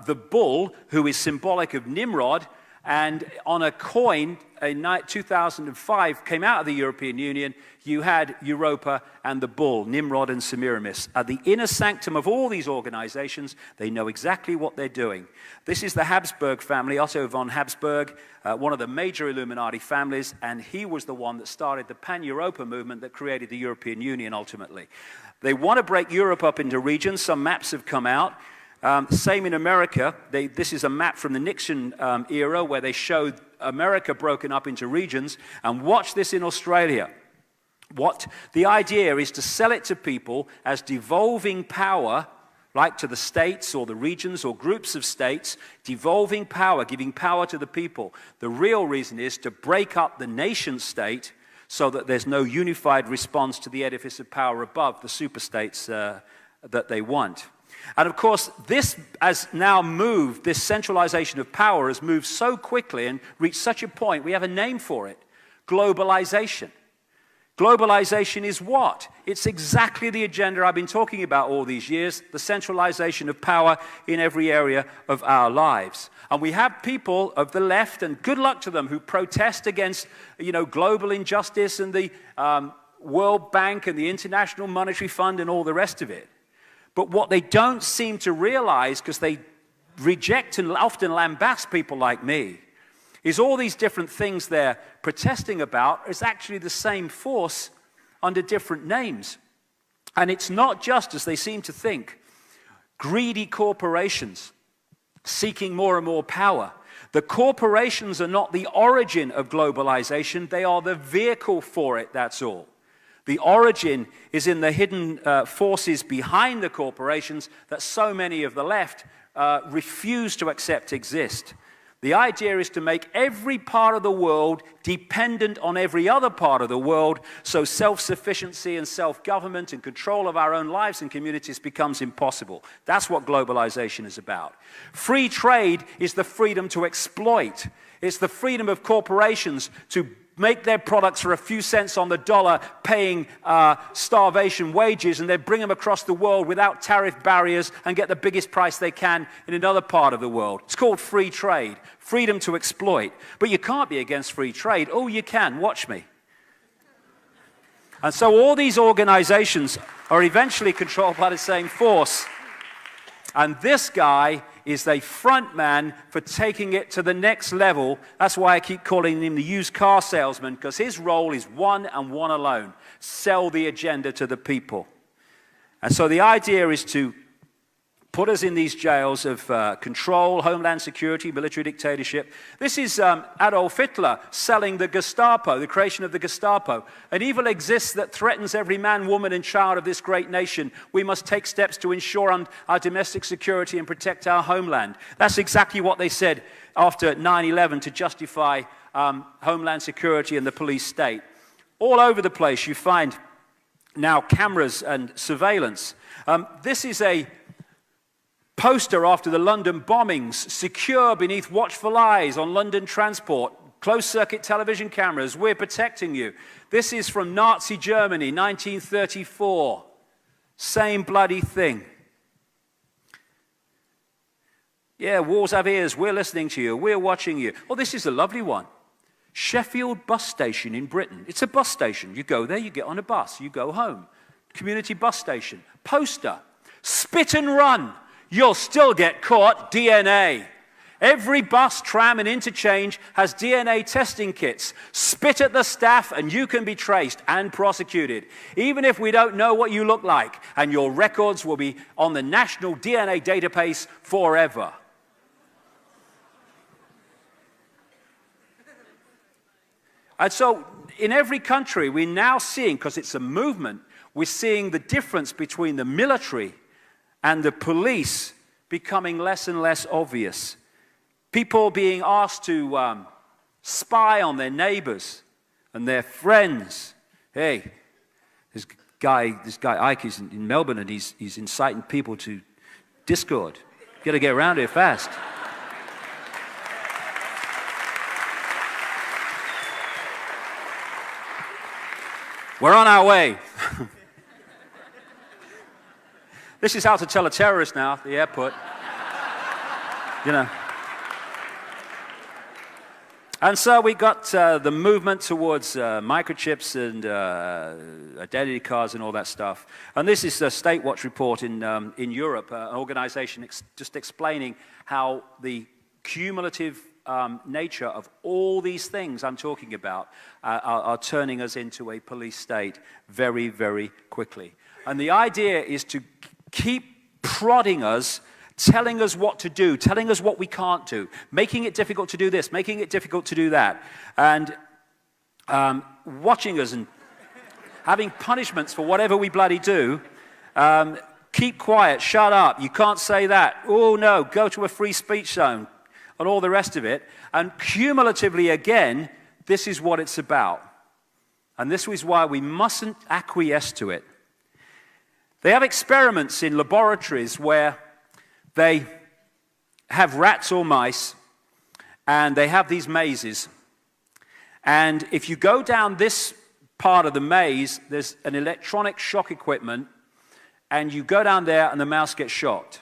Speaker 1: the bull, who is symbolic of Nimrod, and on a coin in 2005 came out of the European Union, you had Europa and the bull, Nimrod and Semiramis. At the inner sanctum of all these organizations, they know exactly what they're doing. This is the Habsburg family, Otto von Habsburg, one of the major Illuminati families, and he was the one that started the Pan-Europa movement that created the European Union ultimately. They want to break Europe up into regions. Some maps have come out. Same in America. This is a map from the Nixon era where they showed America broken up into regions. And watch this in Australia. What the idea is to sell it to people as devolving power, like to the states or the regions or groups of states, devolving power, giving power to the people. The real reason is to break up the nation state so that there's no unified response to the edifice of power above, the superstates that they want. And of course, this has now moved, this centralization of power has moved so quickly and reached such a point, we have a name for it: globalization. Globalization is what? It's exactly the agenda I've been talking about all these years, the centralization of power in every area of our lives. And we have people of the left, and good luck to them, who protest against, global injustice and the World Bank and the International Monetary Fund and all the rest of it. But what they don't seem to realize, because they reject and often lambast people like me, is all these different things they're protesting about is actually the same force under different names. And it's not just, as they seem to think, greedy corporations seeking more and more power. The corporations are not the origin of globalization, they are the vehicle for it, that's all. The origin is in the hidden forces behind the corporations that so many of the left refuse to accept exist. The idea is to make every part of the world dependent on every other part of the world, so self-sufficiency and self-government and control of our own lives and communities becomes impossible. That's what globalization is about. Free trade is the freedom to exploit. It's the freedom of corporations to make their products for a few cents on the dollar, paying starvation wages, and then bring them across the world without tariff barriers and get the biggest price they can in another part of the world. It's called free trade, freedom to exploit. But you can't be against free trade. Oh, you can. Watch me. And so all these organizations are eventually controlled by the same force. And this guy is a front man for taking it to the next level. That's why I keep calling him the used car salesman, because his role is one and one alone: sell the agenda to the people. And so the idea is to put us in these jails of control, homeland security, military dictatorship. This is Adolf Hitler selling the Gestapo, the creation of the Gestapo. An evil exists that threatens every man, woman, and child of this great nation. We must take steps to ensure our domestic security and protect our homeland. That's exactly what they said after 9/11 to justify homeland security and the police state. All over the place you find now cameras and surveillance. This is a poster after the London bombings: secure beneath watchful eyes on London transport, closed-circuit television cameras, we're protecting you. This is from Nazi Germany, 1934. Same bloody thing. Yeah, walls have ears, we're listening to you, we're watching you. Oh, this is a lovely one. Sheffield bus station in Britain. It's a bus station. You go there, you get on a bus, you go home. Community bus station. Poster: spit and run. You'll still get caught. DNA. Every bus, tram, and interchange has DNA testing kits. Spit at the staff and you can be traced and prosecuted, even if we don't know what you look like, and your records will be on the national DNA database forever. And so in every country we're now seeing, because it's a movement, we're seeing the difference between the military and the police becoming less and less obvious. People being asked to spy on their neighbors and their friends. Hey, this guy Icke is in Melbourne, and he's inciting people to discord. Got to get around here fast. We're on our way. This is how to tell a terrorist now at the airport. And so we got the movement towards microchips and identity cards and all that stuff. And this is a State Watch report in Europe, an organization just explaining how the cumulative nature of all these things I'm talking about are turning us into a police state very, very quickly. And the idea is to keep prodding us, telling us what to do, telling us what we can't do, making it difficult to do this, making it difficult to do that, and watching us and having punishments for whatever we bloody do. Keep quiet, shut up, you can't say that. Oh no, go to a free speech zone, and all the rest of it. And cumulatively again, this is what it's about. And this is why we mustn't acquiesce to it. They have experiments in laboratories where they have rats or mice, and they have these mazes. And if you go down this part of the maze, there's an electronic shock equipment, and you go down there and the mouse gets shocked.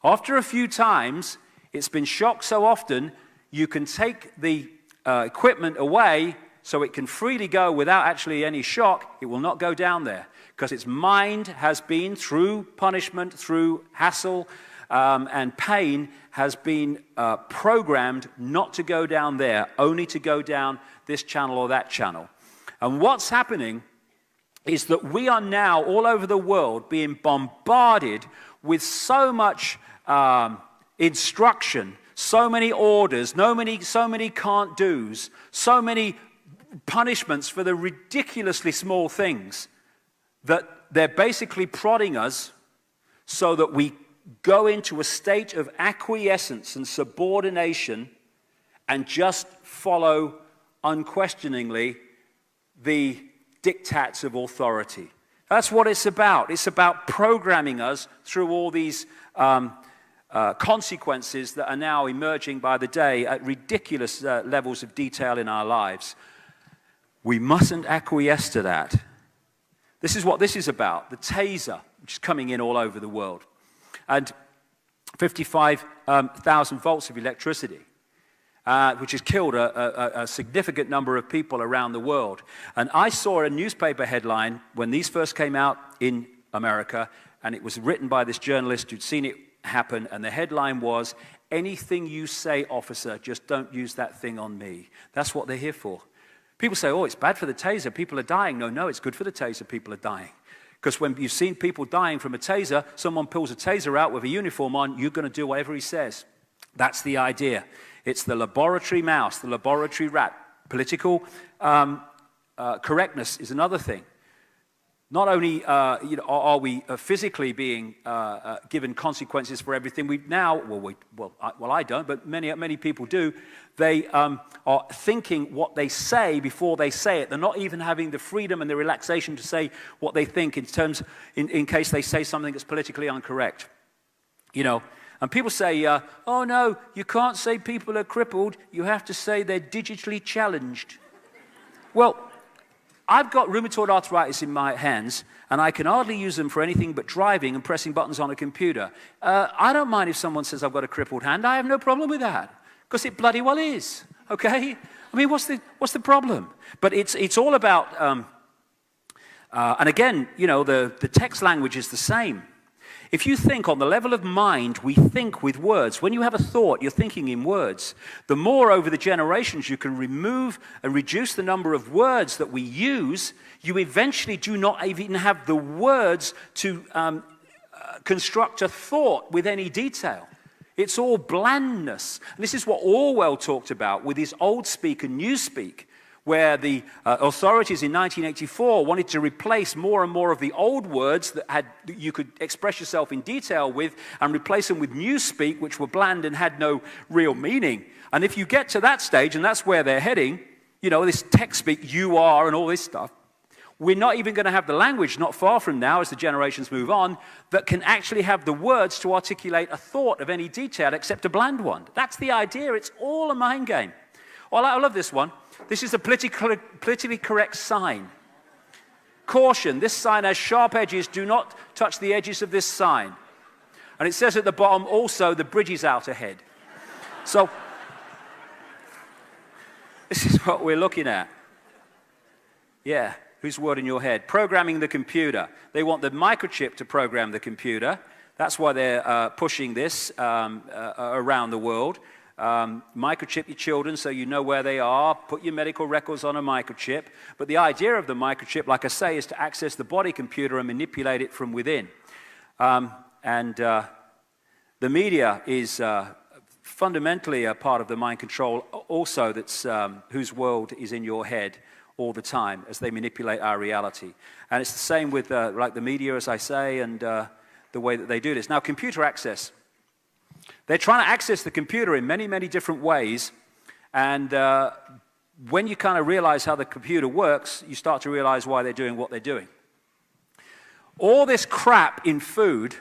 Speaker 1: After a few times, it's been shocked so often, you can take the equipment away so it can freely go without actually any shock. It will not go down there because its mind has been, through punishment, through hassle and pain, has been programmed not to go down there, only to go down this channel or that channel. And what's happening is that we are now all over the world being bombarded with so much instruction, so many orders, so many can't do's, so many punishments for the ridiculously small things, that they're basically prodding us so that we go into a state of acquiescence and subordination and just follow unquestioningly the diktats of authority. That's what it's about. It's about programming us through all these consequences that are now emerging by the day at ridiculous levels of detail in our lives. We mustn't acquiesce to that. This is what this is about, the taser, which is coming in all over the world. And 55,000 volts of electricity, which has killed a significant number of people around the world. And I saw a newspaper headline when these first came out in America, and it was written by this journalist who'd seen it happen, and the headline was, "Anything you say, officer, just don't use that thing on me." That's what they're here for. People say, oh, it's bad for the taser, people are dying. No, it's good for the taser, people are dying. Because when you've seen people dying from a taser, someone pulls a taser out with a uniform on, you're going to do whatever he says. That's the idea. It's the laboratory mouse, the laboratory rat. Political correctness is another thing. Not only are we physically being given consequences for everything, we now, I don't, but many people do, they are thinking what they say before they say it. They're not even having the freedom and the relaxation to say what they think in case they say something that's politically incorrect. And people say, oh no, you can't say people are crippled, you have to say they're digitally challenged. Well, I've got rheumatoid arthritis in my hands, and I can hardly use them for anything but driving and pressing buttons on a computer. I don't mind if someone says I've got a crippled hand. I have no problem with that, because it bloody well is, okay? I mean, what's the problem? But it's all about, and again, the text language is the same. If you think on the level of mind, we think with words. When you have a thought, you're thinking in words. The more over the generations you can remove and reduce the number of words that we use, you eventually do not even have the words to construct a thought with any detail. It's all blandness. And this is what Orwell talked about with his old speak and new speak, where the authorities in 1984 wanted to replace more and more of the old words that you could express yourself in detail with and replace them with newspeak, which were bland and had no real meaning. And if you get to that stage, and that's where they're heading, this text speak, you are, and all this stuff, we're not even going to have the language, not far from now, as the generations move on, that can actually have the words to articulate a thought of any detail except a bland one. That's the idea. It's all a mind game. Well, I love this one. This is a politically correct sign. Caution, this sign has sharp edges. Do not touch the edges of this sign. And it says at the bottom, also, the bridge is out ahead. So, this is what we're looking at. Yeah, whose word in your head? Programming the computer. They want the microchip to program the computer. That's why they're pushing this around the world. Microchip your children so you know where they are, put your medical records on a microchip. But the idea of the microchip, like I say, is to access the body computer and manipulate it from within. The media is fundamentally a part of the mind control also, that's whose world is in your head. all the time as they manipulate our reality. And it's the same with like the media, as I say, and the way that they do this. Now, computer access. They're trying to access the computer in many, many different ways. And when you kind of realize how the computer works, you start to realize why they're doing what they're doing. All this crap in food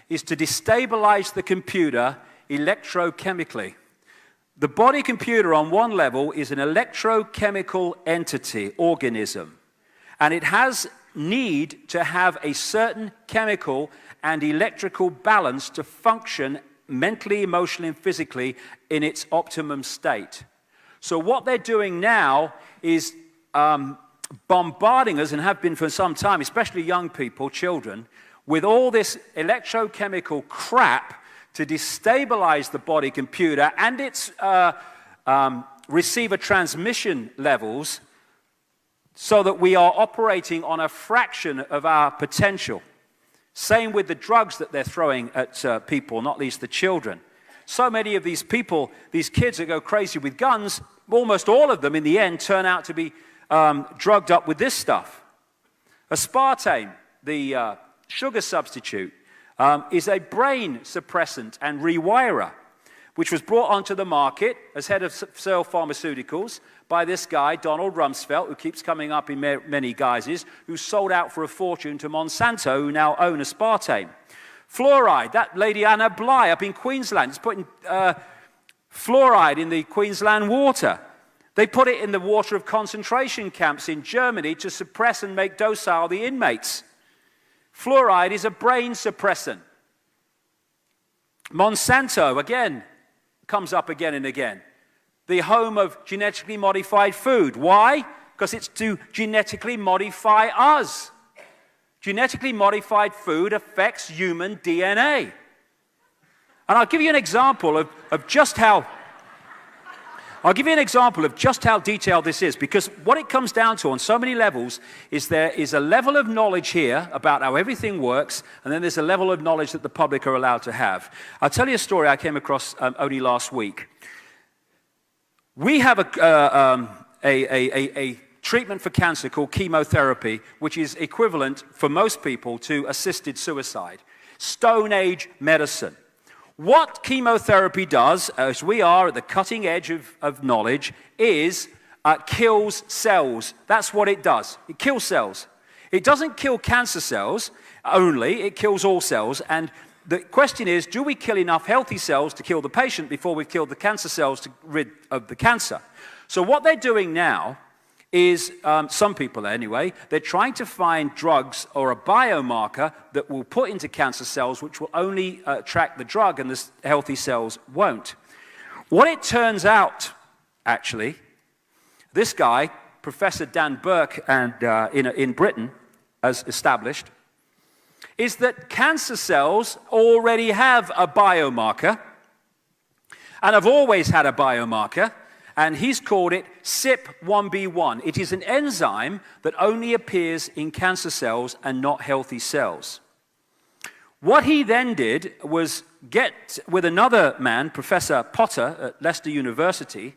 Speaker 1: is to destabilize the computer electrochemically. The body computer on one level is an electrochemical entity, organism. And it has need to have a certain chemical and electrical balance to function mentally, emotionally, and physically in its optimum state. So what they're doing now is bombarding us, and have been for some time, especially young people, children, with all this electrochemical crap to destabilize the body computer and its receiver transmission levels so that we are operating on a fraction of our potential. Same with the drugs that they're throwing at people, not least the children. So many of these people, these kids that go crazy with guns, almost all of them in the end turn out to be drugged up with this stuff. Aspartame, the sugar substitute, is a brain suppressant and rewirer, which was brought onto the market as head of Searle Pharmaceuticals by this guy, Donald Rumsfeld, who keeps coming up in many guises, who sold out for a fortune to Monsanto, who now own aspartame. Fluoride, that lady Anna Bligh up in Queensland is putting fluoride in the Queensland water. They put it in the water of concentration camps in Germany to suppress and make docile the inmates. Fluoride is a brain suppressant. Monsanto, again, comes up again and again. The home of genetically modified food. Why? Because it's to genetically modify us. Genetically modified food affects human DNA. And I'll give you an example of just how detailed this is, because what it comes down to on so many levels is there is a level of knowledge here about how everything works, and then there's a level of knowledge that the public are allowed to have. I'll tell you a story I came across only last week. We have a treatment for cancer called chemotherapy, which is equivalent for most people to assisted suicide. Stone Age medicine. What chemotherapy does, as we are at the cutting edge of knowledge, is kills cells. That's what it does. It kills cells. It doesn't kill cancer cells only, it kills all cells. And the question is, do we kill enough healthy cells to kill the patient before we've killed the cancer cells to rid of the cancer? So what they're doing now is, some people anyway, they're trying to find drugs or a biomarker that will put into cancer cells which will only track the drug and the healthy cells won't. What it turns out, actually, this guy, Professor Dan Burke, and in Britain, has established, is that cancer cells already have a biomarker and have always had a biomarker, and he's called it CYP1B1. It is an enzyme that only appears in cancer cells and not healthy cells. What he then did was get with another man, Professor Potter at Leicester University,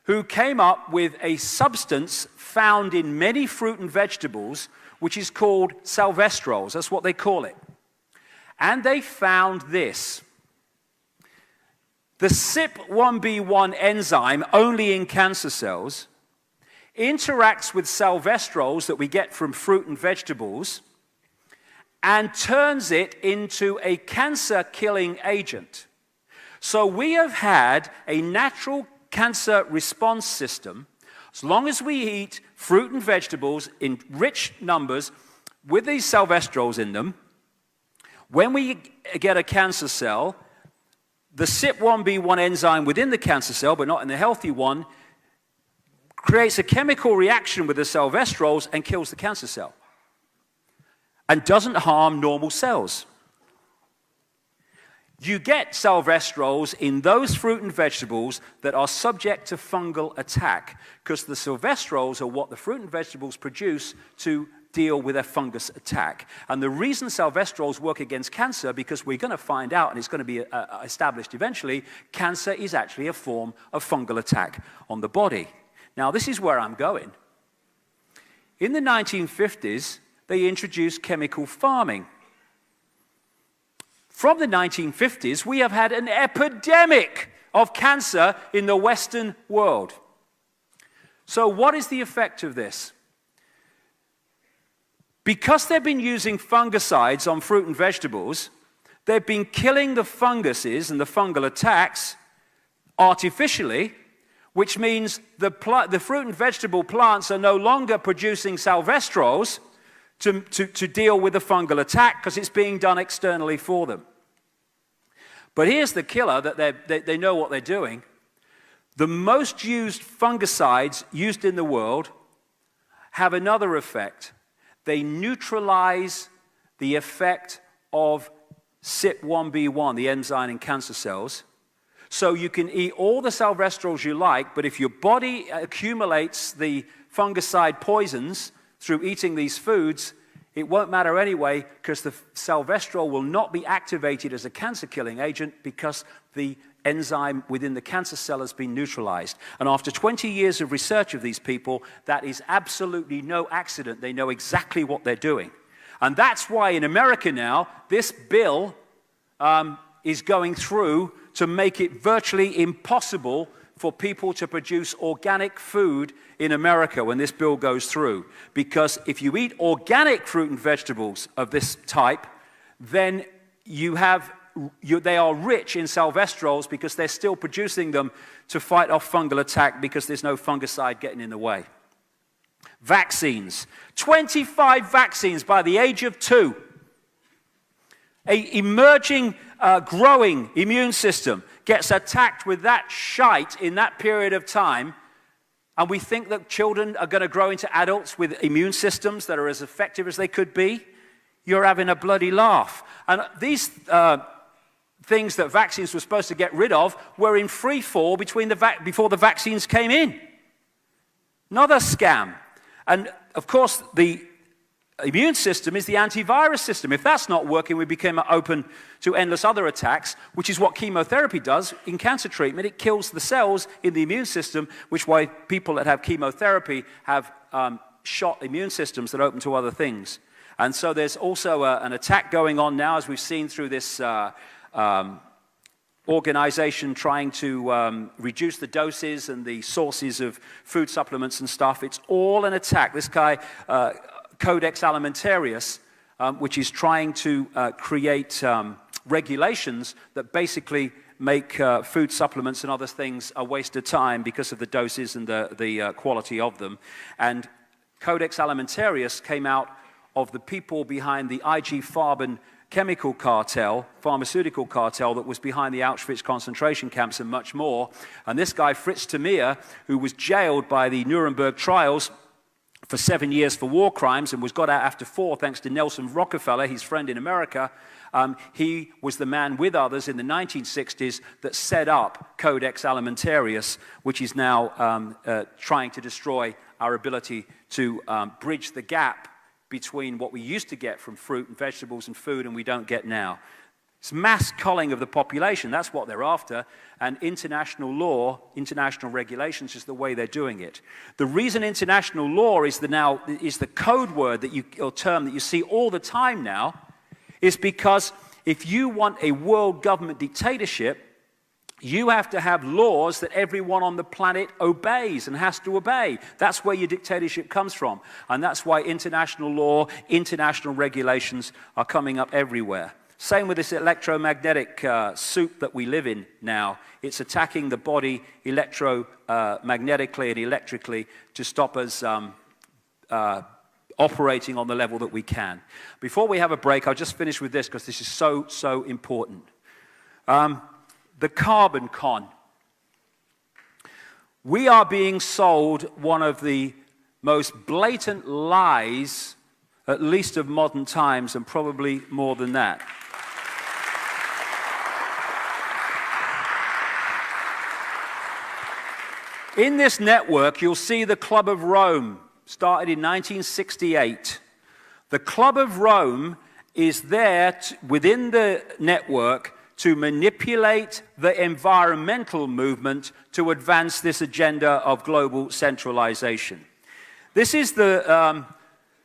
Speaker 1: who came up with a substance found in many fruit and vegetables, which is called salvestrols. That's what they call it. And they found this. The CYP1B1 enzyme, only in cancer cells, interacts with salvestrols that we get from fruit and vegetables and turns it into a cancer-killing agent. So we have had a natural cancer response system. As long as we eat fruit and vegetables in rich numbers with these salvestrols in them, when we get a cancer cell, the CYP1B1 enzyme within the cancer cell, but not in the healthy one, creates a chemical reaction with the salvestrols and kills the cancer cell and doesn't harm normal cells. You get salvestrols in those fruit and vegetables that are subject to fungal attack, because the salvestrols are what the fruit and vegetables produce to deal with a fungus attack. And the reason salvestrols work against cancer, because we're going to find out, and it's going to be established eventually, cancer is actually a form of fungal attack on the body. Now, this is where I'm going. in the 1950s, they introduced chemical farming. From the 1950s, we have had an epidemic of cancer in the Western world. So what is the effect of this? Because they've been using fungicides on fruit and vegetables, they've been killing the funguses and the fungal attacks artificially, which means the fruit and vegetable plants are no longer producing salvestrols to deal with the fungal attack because it's being done externally for them. But here's the killer, that they know what they're doing. The most used fungicides used in the world have another effect. They neutralize the effect of CYP1B1, the enzyme in cancer cells. So you can eat all the salvestrols you like, but if your body accumulates the fungicide poisons through eating these foods, it won't matter anyway, because the salvestrol will not be activated as a cancer-killing agent because the enzyme within the cancer cell has been neutralized. And after 20 years of research of these people, that is absolutely no accident. They know exactly what they're doing. And that's why in America now, this bill is going through to make it virtually impossible for people to produce organic food in America when this bill goes through. Because if you eat organic fruit and vegetables of this type, then they are rich in salvestrols because they're still producing them to fight off fungal attack because there's no fungicide getting in the way. Vaccines. 25 vaccines by the age of 2. An emerging, growing immune system gets attacked with that shite in that period of time, and we think that children are going to grow into adults with immune systems that are as effective as they could be. You're having a bloody laugh. And these things that vaccines were supposed to get rid of were in free fall before the vaccines came in. Another scam. And of course, the immune system is the antivirus system. If that's not working, we become open to endless other attacks, which is what chemotherapy does in cancer treatment. It kills the cells in the immune system, which is why people that have chemotherapy have shot immune systems that are open to other things. And so there's also an attack going on now, as we've seen through this organization trying to reduce the doses and the sources of food supplements and stuff. It's all an attack. This guy, Codex Alimentarius, which is trying to create regulations that basically make food supplements and other things a waste of time because of the doses and the quality of them. And Codex Alimentarius came out of the people behind the IG Farben chemical cartel, pharmaceutical cartel that was behind the Auschwitz concentration camps and much more. And this guy, Fritz Tamir, who was jailed by the Nuremberg trials for 7 years for war crimes and was got out after 4 thanks to Nelson Rockefeller, his friend in America. He was the man with others in the 1960s that set up Codex Alimentarius, which is now trying to destroy our ability to bridge the gap between what we used to get from fruit and vegetables and food and we don't get now. It's mass culling of the population. That's what they're after. And international law, international regulations is the way they're doing it. The reason international law is the code word or term that you see all the time now is because if you want a world government dictatorship, you have to have laws that everyone on the planet obeys and has to obey. That's where your dictatorship comes from. And that's why international law, international regulations are coming up everywhere. Same with this electromagnetic soup that we live in now. It's attacking the body electromagnetically and electrically to stop us operating on the level that we can. Before we have a break, I'll just finish with this because this is so, so important. The carbon con. We are being sold one of the most blatant lies, at least of modern times, and probably more than that. In this network, you'll see the Club of Rome, started in 1968. The Club of Rome is there within the network to manipulate the environmental movement to advance this agenda of global centralization. This is the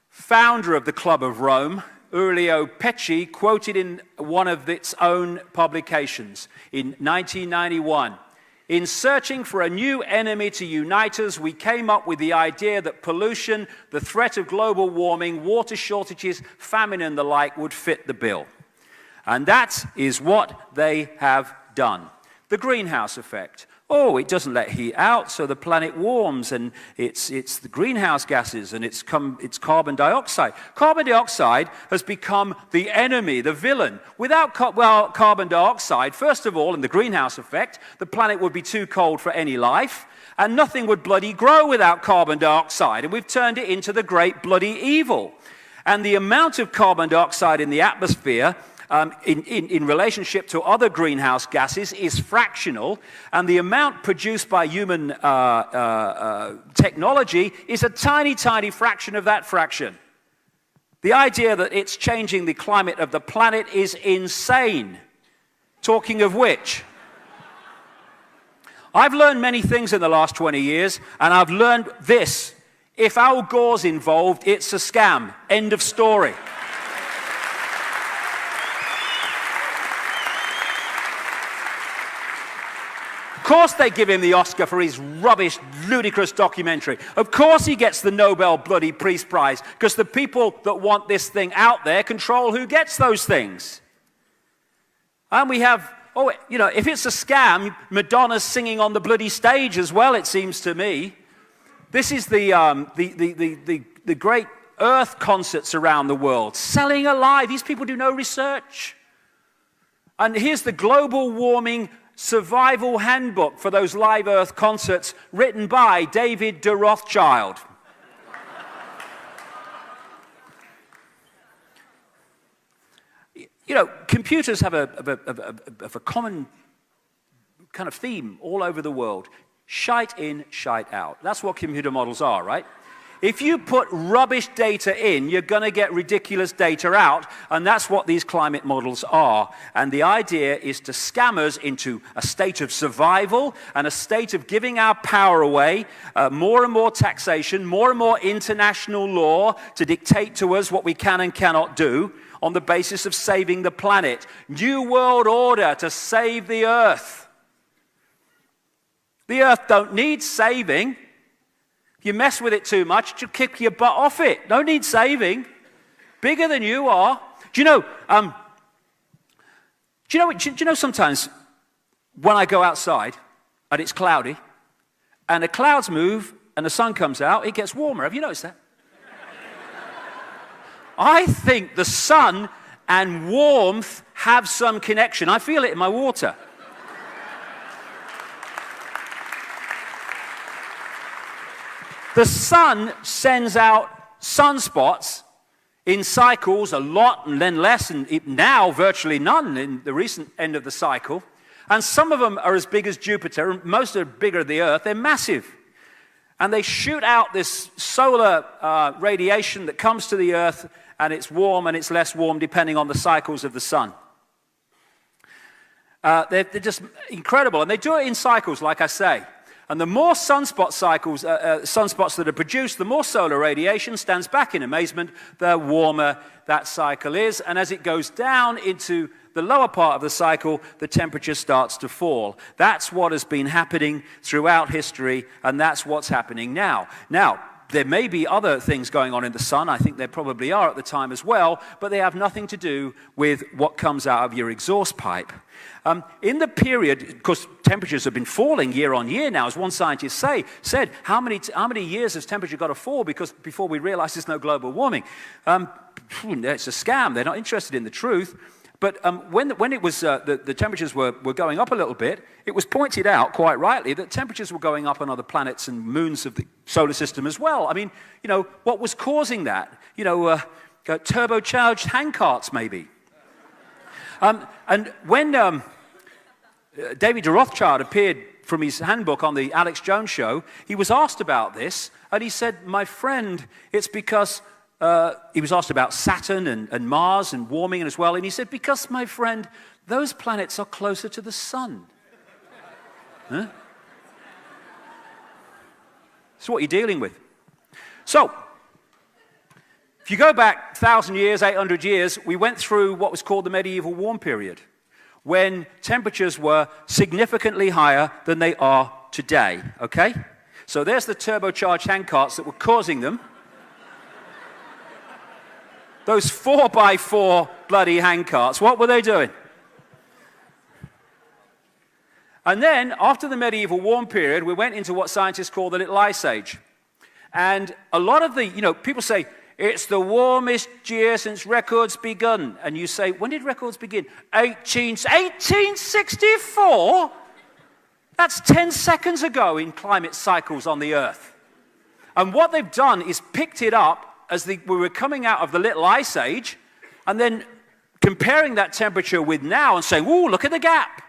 Speaker 1: founder of the Club of Rome, Uriel Pecci, quoted in one of its own publications in 1991. In searching for a new enemy to unite us, we came up with the idea that pollution, the threat of global warming, water shortages, famine and the like would fit the bill. And that is what they have done. The greenhouse effect. Oh, it doesn't let heat out, so the planet warms, and it's the greenhouse gases, and it's carbon dioxide. Carbon dioxide has become the enemy, the villain. Without carbon dioxide, first of all, in the greenhouse effect, the planet would be too cold for any life, and nothing would bloody grow without carbon dioxide, and we've turned it into the great bloody evil. And the amount of carbon dioxide in the atmosphere in relationship to other greenhouse gases is fractional, and the amount produced by human technology is a tiny, tiny fraction of that fraction. The idea that it's changing the climate of the planet is insane. Talking of which, I've learned many things in the last 20 years, and I've learned this. If Al Gore's involved, it's a scam. End of story. Of course they give him the Oscar for his rubbish, ludicrous documentary. Of course he gets the Nobel bloody Peace Prize, because the people that want this thing out there control who gets those things. And we have, oh, you know, if it's a scam, Madonna's singing on the bloody stage as well, it seems to me. This is the great Earth concerts around the world, selling alive. These people do no research. And here's the global warming survival handbook for those live Earth concerts, written by David de Rothschild. You know, computers have a common kind of theme all over the world. Shite in, shite out. That's what computer models are, right? If you put rubbish data in, you're going to get ridiculous data out, and that's what these climate models are. And the idea is to scam us into a state of survival and a state of giving our power away, more and more taxation, more and more international law to dictate to us what we can and cannot do on the basis of saving the planet. New world order to save the Earth. The Earth don't need saving. If you mess with it too much, it'll kick your butt off it. No need saving. Bigger than you are. Do you know sometimes when I go outside and it's cloudy and the clouds move and the sun comes out, it gets warmer. Have you noticed that? I think the sun and warmth have some connection. I feel it in my water. The sun sends out sunspots in cycles, a lot and then less, and now virtually none in the recent end of the cycle. And some of them are as big as Jupiter, and most are bigger than the Earth. They're massive. And they shoot out this solar radiation that comes to the Earth, and it's warm and it's less warm depending on the cycles of the sun. They're just incredible, and they do it in cycles, like I say. And the more sunspot cycles, sunspots that are produced, the more solar radiation stands back in amazement, the warmer that cycle is. And as it goes down into the lower part of the cycle, the temperature starts to fall. That's what has been happening throughout history, and that's what's happening now. Now, there may be other things going on in the sun. I think there probably are at the time as well, but they have nothing to do with what comes out of your exhaust pipe. In the period, because temperatures have been falling year on year now, as one scientist said, how many years has temperature got to fall before we realize there's no global warming? It's a scam. They're not interested in the truth. But when it was the temperatures were going up a little bit, it was pointed out quite rightly that temperatures were going up on other planets and moons of the solar system as well. I mean, you know, what was causing that? You know, turbocharged handcarts maybe. And when David de Rothschild appeared from his handbook on the Alex Jones show, he was asked about this, and he said, my friend, it's because he was asked about Saturn and Mars and warming as well, and he said, because, my friend, those planets are closer to the sun. Huh? That's what you're dealing with. So, if you go back 1,000 years, 800 years, we went through what was called the medieval warm period, when temperatures were significantly higher than they are today, okay? So there's the turbocharged handcarts that were causing them. Those 4x4 bloody handcarts, what were they doing? And then, after the medieval warm period, we went into what scientists call the Little Ice Age. And a lot of the, people say, it's the warmest year since records begun. And you say, when did records begin? 1864? That's 10 seconds ago in climate cycles on the Earth. And what they've done is picked it up as we were coming out of the Little Ice Age, and then comparing that temperature with now and saying, ooh, look at the gap.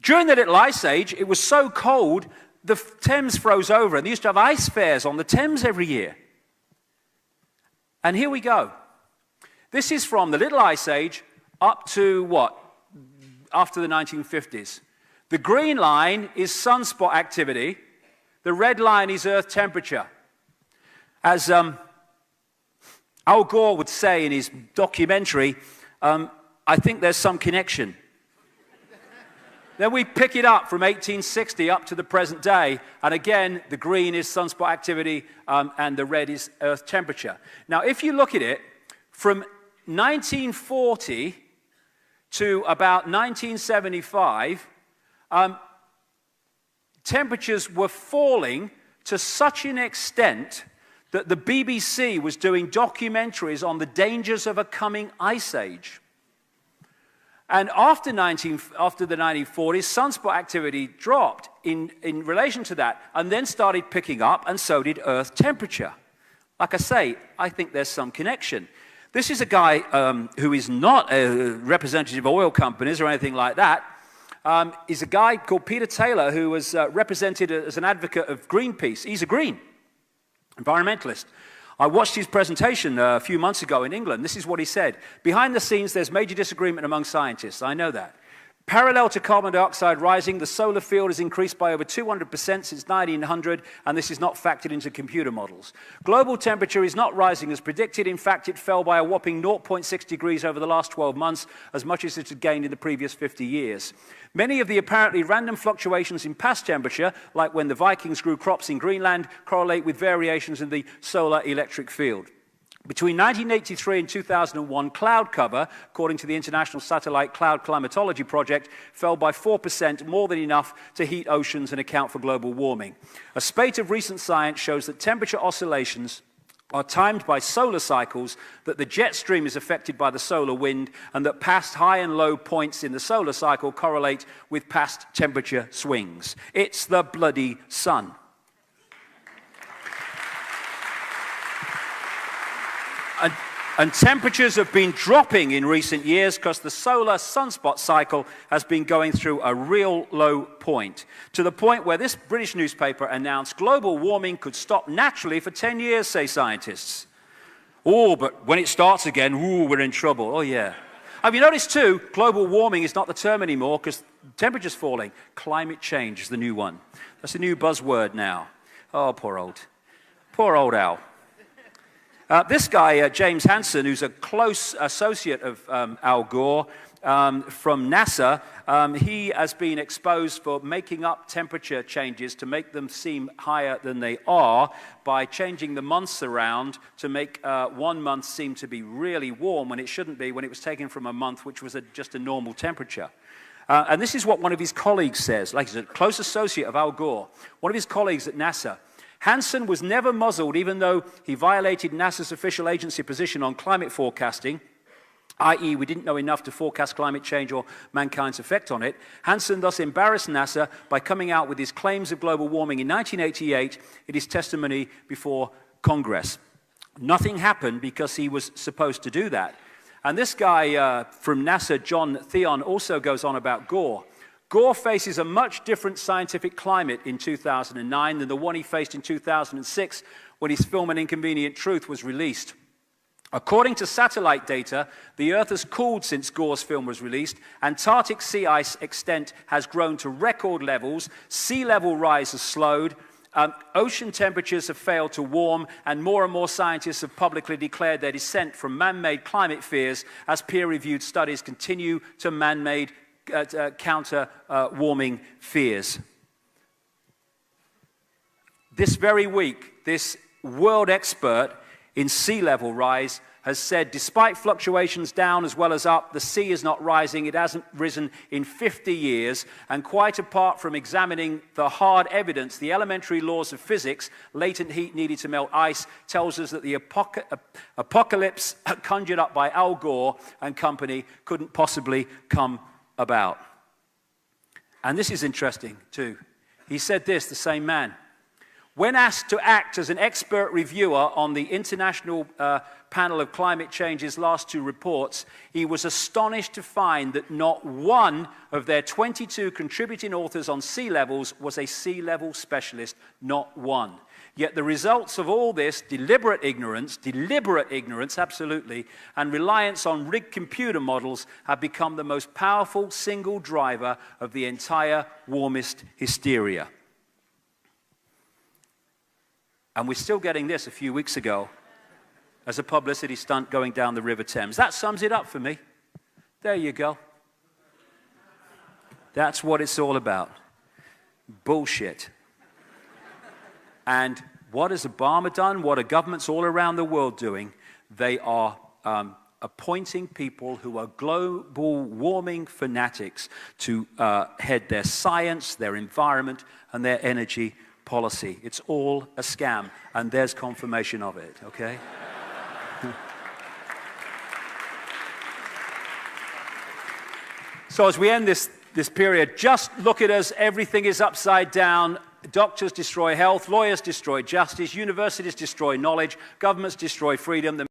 Speaker 1: During the Little Ice Age, it was so cold, the Thames froze over, and they used to have ice fairs on the Thames every year. And here we go. This is from the Little Ice Age up to what? After the 1950s. The green line is sunspot activity. The red line is Earth temperature. As Al Gore would say in his documentary, I think there's some connection. Then we pick it up from 1860 up to the present day, and again, the green is sunspot activity, and the red is Earth temperature. Now, if you look at it, from 1940 to about 1975, temperatures were falling to such an extent that the BBC was doing documentaries on the dangers of a coming ice age. And after the 1940s, sunspot activity dropped in relation to that, and then started picking up, and so did Earth temperature. Like I say, I think there's some connection. This is a guy who is not a representative of oil companies or anything like that. He's a guy called Peter Taylor, who was represented as an advocate of Greenpeace. He's a green environmentalist. I watched his presentation a few months ago in England. This is what he said. Behind the scenes, there's major disagreement among scientists. I know that. Parallel to carbon dioxide rising, the solar field has increased by over 200% since 1900, and this is not factored into computer models. Global temperature is not rising as predicted. In fact, it fell by a whopping 0.6 degrees over the last 12 months, as much as it had gained in the previous 50 years. Many of the apparently random fluctuations in past temperature, like when the Vikings grew crops in Greenland, correlate with variations in the solar electric field. Between 1983 and 2001, cloud cover, according to the International Satellite Cloud Climatology Project, fell by 4%, more than enough to heat oceans and account for global warming. A spate of recent science shows that temperature oscillations are timed by solar cycles, that the jet stream is affected by the solar wind, and that past high and low points in the solar cycle correlate with past temperature swings. It's the bloody sun. And temperatures have been dropping in recent years because the solar sunspot cycle has been going through a real low point, to the point where this British newspaper announced global warming could stop naturally for 10 years, say scientists. Oh, but when it starts again, ooh, we're in trouble. Oh, yeah. Have you noticed, too, global warming is not the term anymore because temperature's falling. Climate change is the new one. That's a new buzzword now. Oh, poor old Al. This guy, James Hansen, who's a close associate of Al Gore from NASA, he has been exposed for making up temperature changes to make them seem higher than they are by changing the months around to make 1 month seem to be really warm when it shouldn't be, when it was taken from a month which was just a normal temperature. And this is what one of his colleagues says, like he's a close associate of Al Gore, one of his colleagues at NASA. Hansen was never muzzled, even though he violated NASA's official agency position on climate forecasting, i.e. we didn't know enough to forecast climate change or mankind's effect on it. Hansen thus embarrassed NASA by coming out with his claims of global warming in 1988 in his testimony before Congress. Nothing happened because he was supposed to do that. And this guy from NASA, John Theon, also goes on about Gore. Gore faces a much different scientific climate in 2009 than the one he faced in 2006 when his film An Inconvenient Truth was released. According to satellite data, the Earth has cooled since Gore's film was released. Antarctic sea ice extent has grown to record levels. Sea level rise has slowed. Ocean temperatures have failed to warm, and more scientists have publicly declared their dissent from man-made climate fears as peer-reviewed studies continue to man-made counter warming fears. This very week, this world expert in sea level rise has said, despite fluctuations down as well as up, the sea is not rising. It hasn't risen in 50 years. And quite apart from examining the hard evidence, the elementary laws of physics, latent heat needed to melt ice, tells us that the apocalypse conjured up by Al Gore and company couldn't possibly come about. And this is interesting, too. He said this, the same man. When asked to act as an expert reviewer on the International Panel of Climate Change's last two reports, he was astonished to find that not one of their 22 contributing authors on sea levels was a sea level specialist, not one. Yet the results of all this deliberate ignorance, absolutely, and reliance on rigged computer models have become the most powerful single driver of the entire warmist hysteria. And we're still getting this a few weeks ago as a publicity stunt going down the River Thames. That sums it up for me. There you go. That's what it's all about. Bullshit. And what has Obama done? What are governments all around the world doing? They are appointing people who are global warming fanatics to head their science, their environment, and their energy policy. It's all a scam, and there's confirmation of it, okay? So as we end this period, just look at us. Everything is upside down. Doctors destroy health, lawyers destroy justice, universities destroy knowledge, governments destroy freedom.